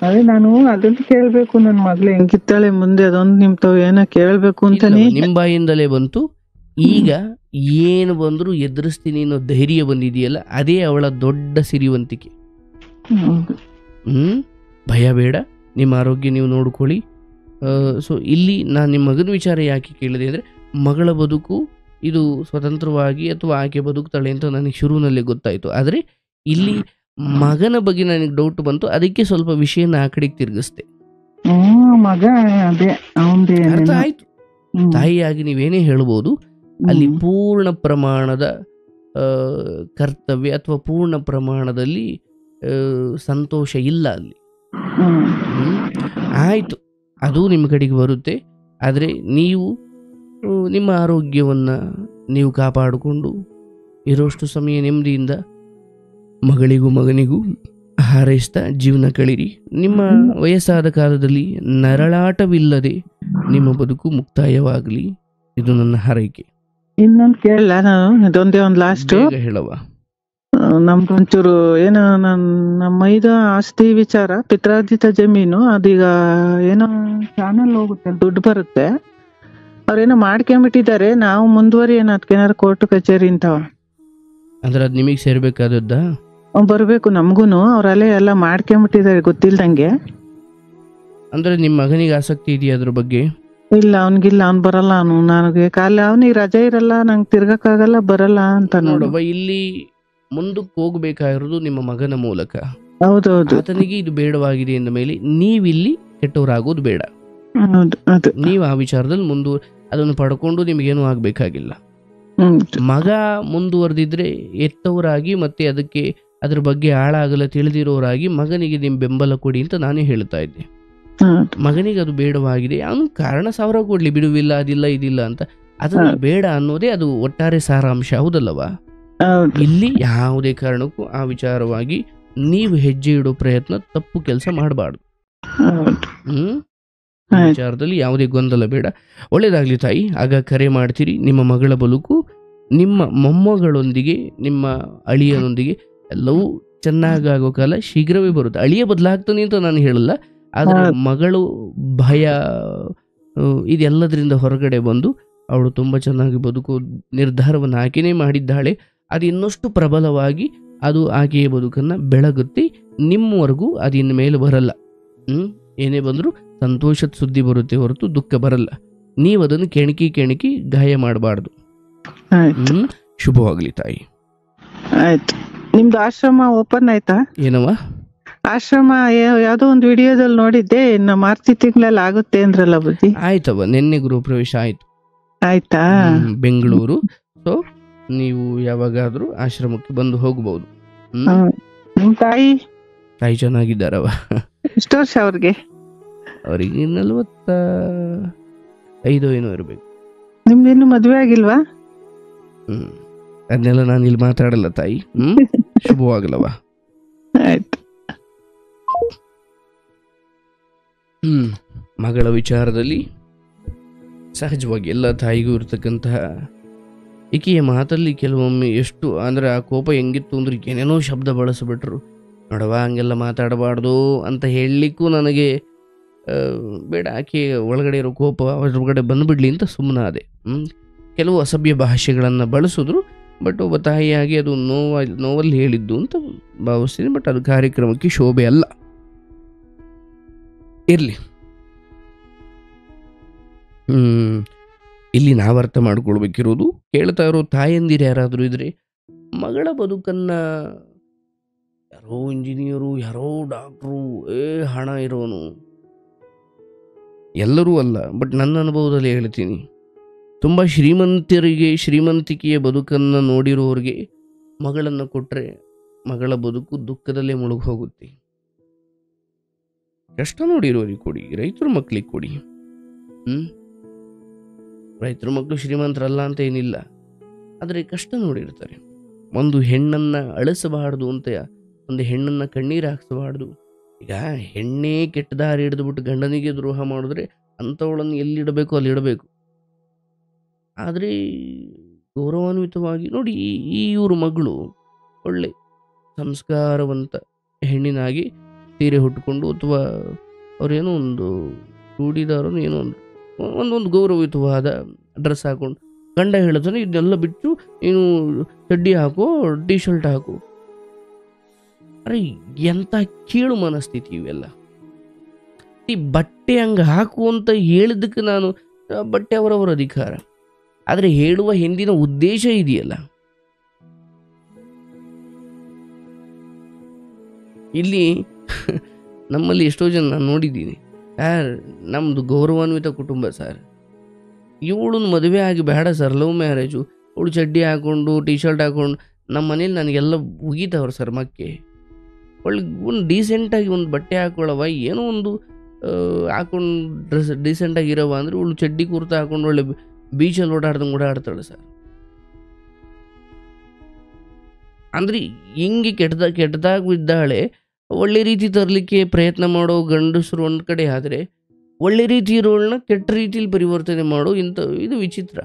ಅದೇ ನಾನು ಅದನ್ನ ಕೇಳ್ಬೇಕು, ನನ್ ಮಗ್ಳು ಹೆಂಗಿತ್ತಾಳೆ ಮುಂದೆ, ಅದೊಂದು ನಿಮ್ತಾವ್ ಏನೋ ಕೇಳ್ಬೇಕು ಅಂತಾನೆ. ಇಲ್ಲವ, ನಿಮ್ ಬಾಯಿಂದಲೇ ಬಂತು. ಈಗ ಏನು ಬಂದ್ರು ಎದುರಿಸ್ತೀನಿ ಅನ್ನೋ ಧೈರ್ಯ ಬಂದಿದೆಯಲ್ಲ, ಅದೇ ಅವಳ ದೊಡ್ಡ ಸಿರಿವಂತಿಕೆ. ಹೌದು. ಭಯ ಬೇಡ, ನಿಮ್ಮ ಆರೋಗ್ಯ ನೀವು ನೋಡ್ಕೊಳ್ಳಿ. ಸೊ ಇಲ್ಲಿ ನಾನು ನಿಮ್ಮ ಮಗನ ವಿಚಾರ ಯಾಕೆ ಕೇಳಿದೆ ಅಂದರೆ, ಮಗಳ ಬದುಕು ಇದು ಸ್ವತಂತ್ರವಾಗಿ ಅಥವಾ ಆಕೆ ಬದುಕ್ತಾಳೆ ಅಂತ ನನಗೆ ಶುರುವಿನಲ್ಲೇ ಗೊತ್ತಾಯಿತು. ಆದರೆ ಇಲ್ಲಿ ಮಗನ ಬಗ್ಗೆ ನನಗೆ ಡೌಟ್ ಬಂತು, ಅದಕ್ಕೆ ಸ್ವಲ್ಪ ವಿಷಯನ ಆ ಕಡೆಗೆ ತಿರುಗಿಸ್ದೆ. ಮಗ ಅದೇ ಅವಂದೇ ಅರ್ಥ ಆಯ್ತು. ತಾಯಿಯಾಗಿ ನೀವೇನೇ ಹೇಳ್ಬೋದು, ಅಲ್ಲಿ ಪೂರ್ಣ ಪ್ರಮಾಣದ ಕರ್ತವ್ಯ ಅಥವಾ ಪೂರ್ಣ ಪ್ರಮಾಣದಲ್ಲಿ ಸಂತೋಷ ಇಲ್ಲ ಅಲ್ಲಿ. ಆಯಿತು, ಅದು ನಿಮ್ಮ ಕಡೆಗೆ ಬರುತ್ತೆ. ಆದರೆ ನೀವು ನಿಮ್ಮ ಆರೋಗ್ಯವನ್ನು ನೀವು ಕಾಪಾಡಿಕೊಂಡು ಇರೋಷ್ಟು ಸಮಯ ನೆಮ್ಮದಿಯಿಂದ ಮಗಳಿಗೂ ಮಗನಿಗೂ ಹಾರೈಸ್ತಾ ಜೀವನ ಕಳೀರಿ. ನಿಮ್ಮ ವಯಸ್ಸಾದ ಕಾಲದಲ್ಲಿ ನರಳಾಟವಿಲ್ಲದೆ ನಿಮ್ಮ ಬದುಕು ಮುಕ್ತಾಯವಾಗಲಿ, ಇದು ನನ್ನ ಹಾರೈಕೆ. ಇನ್ನೊಂದು ಕೇಳಲ್ಲ ನಾನು, ಇದೊಂದೇ ಒಂದು ಲಾಸ್ಟ್ ಹೇಳವ. ನಮ್ದೊಂಚೂರು ಏನೋ ನಮ್ಮ ಮೈದ ಆಸ್ತಿ ವಿಚಾರ, ಪಿತ್ರಾರ್ಜಿತ ಜಮೀನು, ಅದೀಗ ಏನೋ ಚಾನಲ್ ಹೋಗುತ್ತೆ, ದುಡ್ಡು ಬರುತ್ತೆ, ಅವ್ರೇನೋ ಮಾಡ್ಕೊಂಬಿಟ್ಟಿದ್ದಾರೆ. ನಾವು ಮುಂದುವರಿಯೋಣ ಅದಕ್ಕೇನಾರು ಕೋರ್ಟ್ ಕಚೇರಿ ಇಂಥವ. ಅಂದ್ರೆ ಅದು ನಿಮಗೆ ಸೇರ್ಬೇಕಾದದ್ದ ಬರ್ಬೇಕು ನಮ್ಗೂನು. ಅವ್ರಲ್ಲೇ ಎಲ್ಲ ಮಾಡ್ಕೊಂಬಿಟ್ಟಿದ್ದಾರೆ ಗೊತ್ತಿಲ್ದಂಗೆ. ಅಂದ್ರೆ ನಿಮ್ಮ ಮಗನಿಗೆ ಆಸಕ್ತಿ ಇದೆಯಾ ಅದ್ರ ಬಗ್ಗೆ? ಇಲ್ಲ, ಅವ್ನಿಗಿಲ್ಲ, ಅವ್ನ್ ಬರಲ್ಲ. ನನಗೆ ಕಾಲ ಅವನಿಗೆ ರಜೆ ಇರಲ್ಲ, ನಂಗೆ ತಿರ್ಗಕ್ಕಾಗಲ್ಲ, ಬರಲ್ಲ ಅಂತ. ನೋಡವ್ವ, ಇಲ್ಲಿ ಮುಂದಕ್ಕೆ ಹೋಗ್ಬೇಕಾಗಿರೋದು ನಿಮ್ಮ ಮಗನ ಮೂಲಕ. ಹೌದೌದು. ಆತನಿಗೆ ಇದು ಬೇಡವಾಗಿದೆ ಎಂದ ಮೇಲೆ ನೀವಿಲ್ಲಿ ಕೆಟ್ಟವರಾಗೋದು ಬೇಡ. ನೀವು ಆ ವಿಚಾರದಲ್ಲಿ ಅದನ್ನು ಪಡ್ಕೊಂಡು ನಿಮಗೇನು ಆಗ್ಬೇಕಾಗಿಲ್ಲ. ಮಗ ಮುಂದುವರೆದಿದ್ರೆ ಎತ್ತವರಾಗಿ ಮತ್ತೆ ಅದಕ್ಕೆ ಅದ್ರ ಬಗ್ಗೆ ಆಳಾಗಲ್ಲ ತಿಳಿದಿರೋರಾಗಿ ಮಗನಿಗೆ ನಿಮ್ ಬೆಂಬಲ ಕೊಡಿ ಅಂತ ನಾನೇ ಹೇಳ್ತಾ ಇದ್ದೆ. ಮಗನಿಗೆ ಅದು ಬೇಡವಾಗಿದೆ, ಅವನು ಕಾರಣ ಸಾವಿರ ಕೊಡ್ಲಿ, ಬಿಡುವಿಲ್ಲ, ಅದಿಲ್ಲ ಇದಿಲ್ಲ ಅಂತ. ಅದನ್ನು ಬೇಡ ಅನ್ನೋದೇ ಅದು ಒಟ್ಟಾರೆ ಸಾರಾಂಶ, ಹೌದಲ್ಲವಾ? ಇಲ್ಲಿ ಯಾವುದೇ ಕಾರಣಕ್ಕೂ ಆ ವಿಚಾರವಾಗಿ ನೀವು ಹೆಜ್ಜೆ ಇಡೋ ಪ್ರಯತ್ನ ತಪ್ಪು ಕೆಲಸ ಮಾಡಬಾರ್ದು. ವಿಚಾರದಲ್ಲಿ ಯಾವುದೇ ಗೊಂದಲ ಬೇಡ. ಒಳ್ಳೇದಾಗ್ಲಿ ತಾಯಿ. ಆಗ ಕರೆ ಮಾಡ್ತೀರಿ. ನಿಮ್ಮ ಮಗಳ ಬದುಕು ನಿಮ್ಮ ಮೊಮ್ಮಗಳೊಂದಿಗೆ, ನಿಮ್ಮ ಅಳಿಯನೊಂದಿಗೆ ಎಲ್ಲವೂ ಚೆನ್ನಾಗೋ ಕಾಲ ಶೀಘ್ರವೇ ಬರುತ್ತೆ. ಅಳಿಯ ಬದಲಾಗ್ತಾನೆ ಅಂತ ನಾನು ಹೇಳಲ್ಲ, ಆದರೆ ಮಗಳು ಭಯ ಇದೆಲ್ಲದರಿಂದ ಹೊರಗಡೆ ಬಂದು ಅವಳು ತುಂಬ ಚೆನ್ನಾಗಿ ಬದುಕೋ ನಿರ್ಧಾರವನ್ನು ಆಕೆನೇ ಮಾಡಿದ್ದಾಳೆ. ಅದು ಇನ್ನಷ್ಟು ಪ್ರಬಲವಾಗಿ ಅದು ಆಕೆಯ ಬದುಕನ್ನು ಬೆಳಗುತ್ತೆ. ನಿಮ್ಮವರೆಗೂ ಅದು ಇನ್ನು ಮೇಲೆ ಬರಲ್ಲ. ಏನೇ ಬಂದರೂ ಸಂತೋಷದ ಸುದ್ದಿ ಬರುತ್ತೆ ಹೊರತು ದುಃಖ ಬರಲ್ಲ. ನೀವು ಅದನ್ನು ಕೆಣಕಿ ಗಾಯ ಮಾಡಬಾರ್ದು. ಶುಭವಾಗ್ಲಿ ತಾಯಿ. ಆಯ್ತು. ನಿಮ್ದು ಆಶ್ರಮ ಓಪನ್ ಆಯ್ತಾ? ಏನವ? ಆಶ್ರಮ ಯಾವ್ದೋ ಒಂದು ವಿಡಿಯೋದಲ್ಲಿ ನೋಡಿದ್ದೆ, ಇನ್ನು ಮಾರ್ಚ್ ತಿಂಗಳಲ್ಲಿ ಆಗುತ್ತೆ ಅಂದ್ರಲ್ಲ ಬುದ್ಧಿ? ಆಯ್ತವ, ನಿನ್ನೆ ಗೃಹ ಪ್ರವೇಶ ಆಯ್ತು. ಆಯ್ತಾ? ಬೆಂಗಳೂರು. ಸೊ ನೀವು ಯಾವಾಗಾದ್ರೂ ಆಶ್ರಮಕ್ಕೆ ಬಂದು ಹೋಗ್ಬಹುದು. ನಿಮ್ ತಾಯಿ ಚೆನ್ನಾಗಿದ್ದಾರವ. ಎಷ್ಟು ವರ್ಷ ಅವ್ರಿಗೆ? ಅವರಿಗೆ 45 ಏನೋ ಇರ್ಬೇಕು. ನಿಮ್ದೇನು ಮದ್ವೆ ಆಗಿಲ್ವಾ? ಅದನ್ನೆಲ್ಲ ನಾನು ಇಲ್ಲಿ ಮಾತಾಡಲ್ಲ ತಾಯಿ. ಶುಭವಾಗಲವ. ಆಯ್ತು. ಮಗಳ ವಿಚಾರದಲ್ಲಿ ಸಹಜವಾಗಿ ಎಲ್ಲ ತಾಯಿಗೂ ಇರ್ತಕ್ಕಂತಹ ಈಕೆಯ ಮಾತಲ್ಲಿ ಕೆಲವೊಮ್ಮೆ ಎಷ್ಟು ಅಂದ್ರೆ ಆ ಕೋಪ ಹೆಂಗಿತ್ತು ಅಂದ್ರೆ ಏನೇನೋ ಶಬ್ದ ಬಳಸಿಬಿಟ್ರು. ನೋಡವ, ಹಂಗೆಲ್ಲ ಮಾತಾಡಬಾರ್ದು ಅಂತ ಹೇಳಲಿಕ್ಕೂ ನನಗೆ ಬೇಡ, ಆಕೆ ಒಳಗಡೆ ಇರೋ ಕೋಪ ಹೊರಗಡೆ ಬಂದುಬಿಡ್ಲಿ ಅಂತ ಸುಮ್ಮನಾದೆ. ಕೆಲವು ಅಸಭ್ಯ ಭಾಷೆಗಳನ್ನು ಬಳಸಿದ್ರು, ಬಟ್ ಒಬ್ಬ ತಾಯಿಯಾಗಿ ಅದು ನೋವಲ್ಲಿ ಹೇಳಿದ್ದು ಅಂತ ಭಾವಿಸ್ತೀನಿ. ಬಟ್ ಅದು ಕಾರ್ಯಕ್ರಮಕ್ಕೆ ಶೋಭೆ ಅಲ್ಲ. ಇರಲಿ. ಇಲ್ಲಿ ನಾವು ಅರ್ಥ ಮಾಡ್ಕೊಳ್ಬೇಕಿರೋದು, ಕೇಳ್ತಾ ಇರೋ ತಾಯಂದಿರು ಯಾರಾದರೂ ಇದ್ರೆ ಮಗಳ ಬದುಕನ್ನು ಯಾರೋ ಇಂಜಿನಿಯರು, ಯಾರೋ ಡಾಕ್ಟ್ರು, ಹಣ ಇರೋನು, ಎಲ್ಲರೂ ಅಲ್ಲ, ಬಟ್ ನನ್ನ ಅನುಭವದಲ್ಲಿ ಹೇಳ್ತೀನಿ, ತುಂಬ ಶ್ರೀಮಂತಿಕೆಯ ಬದುಕನ್ನು ನೋಡಿರೋರಿಗೆ ಮಗಳನ್ನು ಕೊಟ್ಟರೆ ಮಗಳ ಬದುಕು ದುಃಖದಲ್ಲೇ ಮುಳುಗಿ ಹೋಗುತ್ತೆ. ಕಷ್ಟ ನೋಡಿರೋರಿಗೆ ಕೊಡಿ, ರೈತರ ಮಕ್ಳಿಗೆ ಕೊಡಿ. ರೈತರ ಮಕ್ಕಳು ಶ್ರೀಮಂತರಲ್ಲ ಅಂತ ಏನಿಲ್ಲ, ಆದರೆ ಕಷ್ಟ ನೋಡಿರ್ತಾರೆ. ಒಂದು ಹೆಣ್ಣನ್ನು ಅಳಿಸಬಾರ್ದು ಅಂತ ಒಂದು ಹೆಣ್ಣನ್ನು ಕಣ್ಣೀರು ಹಾಕಿಸಬಾರ್ದು. ಈಗ ಹೆಣ್ಣೇ ಕೆಟ್ಟ ದಾರಿ ಹಿಡಿದ್ಬಿಟ್ಟು ಗಂಡನಿಗೆ ದ್ರೋಹ ಮಾಡಿದ್ರೆ ಅಂಥವಳನ್ನು ಎಲ್ಲಿಡಬೇಕು ಅಲ್ಲಿ ಇಡಬೇಕು. ಆದರೆ ಗೌರವಾನ್ವಿತವಾಗಿ ನೋಡಿ, ಇವ್ರ ಮಗಳು ಒಳ್ಳೆ ಸಂಸ್ಕಾರವಂತ ಹೆಣ್ಣಿನಾಗಿ ಸೀರೆ ಹುಟ್ಟುಕೊಂಡು ಅಥವಾ ಅವ್ರೇನೋ ಒಂದು ಚೂಡಿದಾರನು ಏನೋ ಒಂದೊಂದು ಗೌರವಯುತವಾದ ಡ್ರೆಸ್ ಹಾಕೊಂಡು ಗಂಡ ಹೇಳ್ತಾನೆ ಇದನ್ನೆಲ್ಲ ಬಿಟ್ಟು ನೀನು ಚಡ್ಡಿ ಹಾಕು, ಟೀ ಶರ್ಟ್ ಹಾಕು. ಅರೆ ಎಂಥ ಕೀಳು ಮನಸ್ಥಿತಿ ಇವೆಲ್ಲ. ಈ ಬಟ್ಟೆ ಹಂಗೆ ಹಾಕು ಅಂತ ಹೇಳಿದ್ದಕ್ಕೆ ನಾನು ಬಟ್ಟೆ ಅವರವರ ಅಧಿಕಾರ, ಆದರೆ ಹೇಳುವ ಹಿಂದಿನ ಉದ್ದೇಶ ಇದೆಯಲ್ಲ. ಇಲ್ಲಿ ನಮ್ಮಲ್ಲಿ ಎಷ್ಟೋ ಜನ ನಾನು ನೋಡಿದ್ದೀನಿ, ಯಾರು ನಮ್ಮದು ಗೌರವಾನ್ವಿತ ಕುಟುಂಬ ಸರ್, ಇವಳನ್ನ ಮದುವೆ ಆಗಿ ಬೇಡ ಸರ್, ಲವ್ ಮ್ಯಾರೇಜು, ಅವಳು ಚಡ್ಡಿ ಹಾಕ್ಕೊಂಡು ಟೀ ಶರ್ಟ್ ಹಾಕೊಂಡು ನಮ್ಮ ಮನೇಲಿ ನನಗೆಲ್ಲ ಉಗೀತವ್ರು ಸರ್. ಮಕ್ಕೆ ಒಳ್ಳೆ ಒಂದು ಡೀಸೆಂಟಾಗಿ ಒಂದು ಬಟ್ಟೆ ಹಾಕೊಳ್ಳವ, ಏನೋ ಒಂದು ಹಾಕೊಂಡು ಡ್ರೆಸ್ ಡೀಸೆಂಟಾಗಿ ಇರವ ಅಂದರೆ ಅವಳು ಚಡ್ಡಿ ಕುರ್ತಾ ಹಾಕೊಂಡು ಒಳ್ಳೆ ಬೀಚಲ್ಲಿ ಓಡಾಡ್ದಂಗೆ ಓಡಾಡ್ತಾಳೆ ಸರ್. ಅಂದರೆ ಹಿಂಗೆ ಕೆಟ್ಟದಾಗಿ ಇದ್ದಾಳೆ. ಒಳ್ಳೆ ರೀತಿ ತರಲಿಕ್ಕೆ ಪ್ರಯತ್ನ ಮಾಡೋ ಗಂಡಸರು ಒಂದು ಕಡೆ, ಆದರೆ ಒಳ್ಳೆ ರೀತಿ ಇರೋಳನ್ನ ಕೆಟ್ಟ ರೀತಿಯಲ್ಲಿ ಪರಿವರ್ತನೆ ಮಾಡೋ ಇದು ವಿಚಿತ್ರ.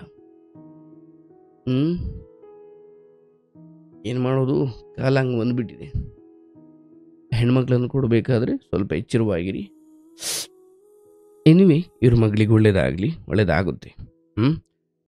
ಏನು ಮಾಡೋದು, ಕಾಲ ಹಂಗೆ ಬಂದ್ಬಿಟ್ಟಿದೆ. ಹೆಣ್ಮಕ್ಳನ್ನು ಕೊಡಬೇಕಾದ್ರೆ ಸ್ವಲ್ಪ ಎಚ್ಚರವಾಗಿರಿ. ಎನಿವೆ, ಇವ್ರ ಮಗಳಿಗೆ ಒಳ್ಳೇದಾಗಲಿ, ಒಳ್ಳೇದಾಗುತ್ತೆ.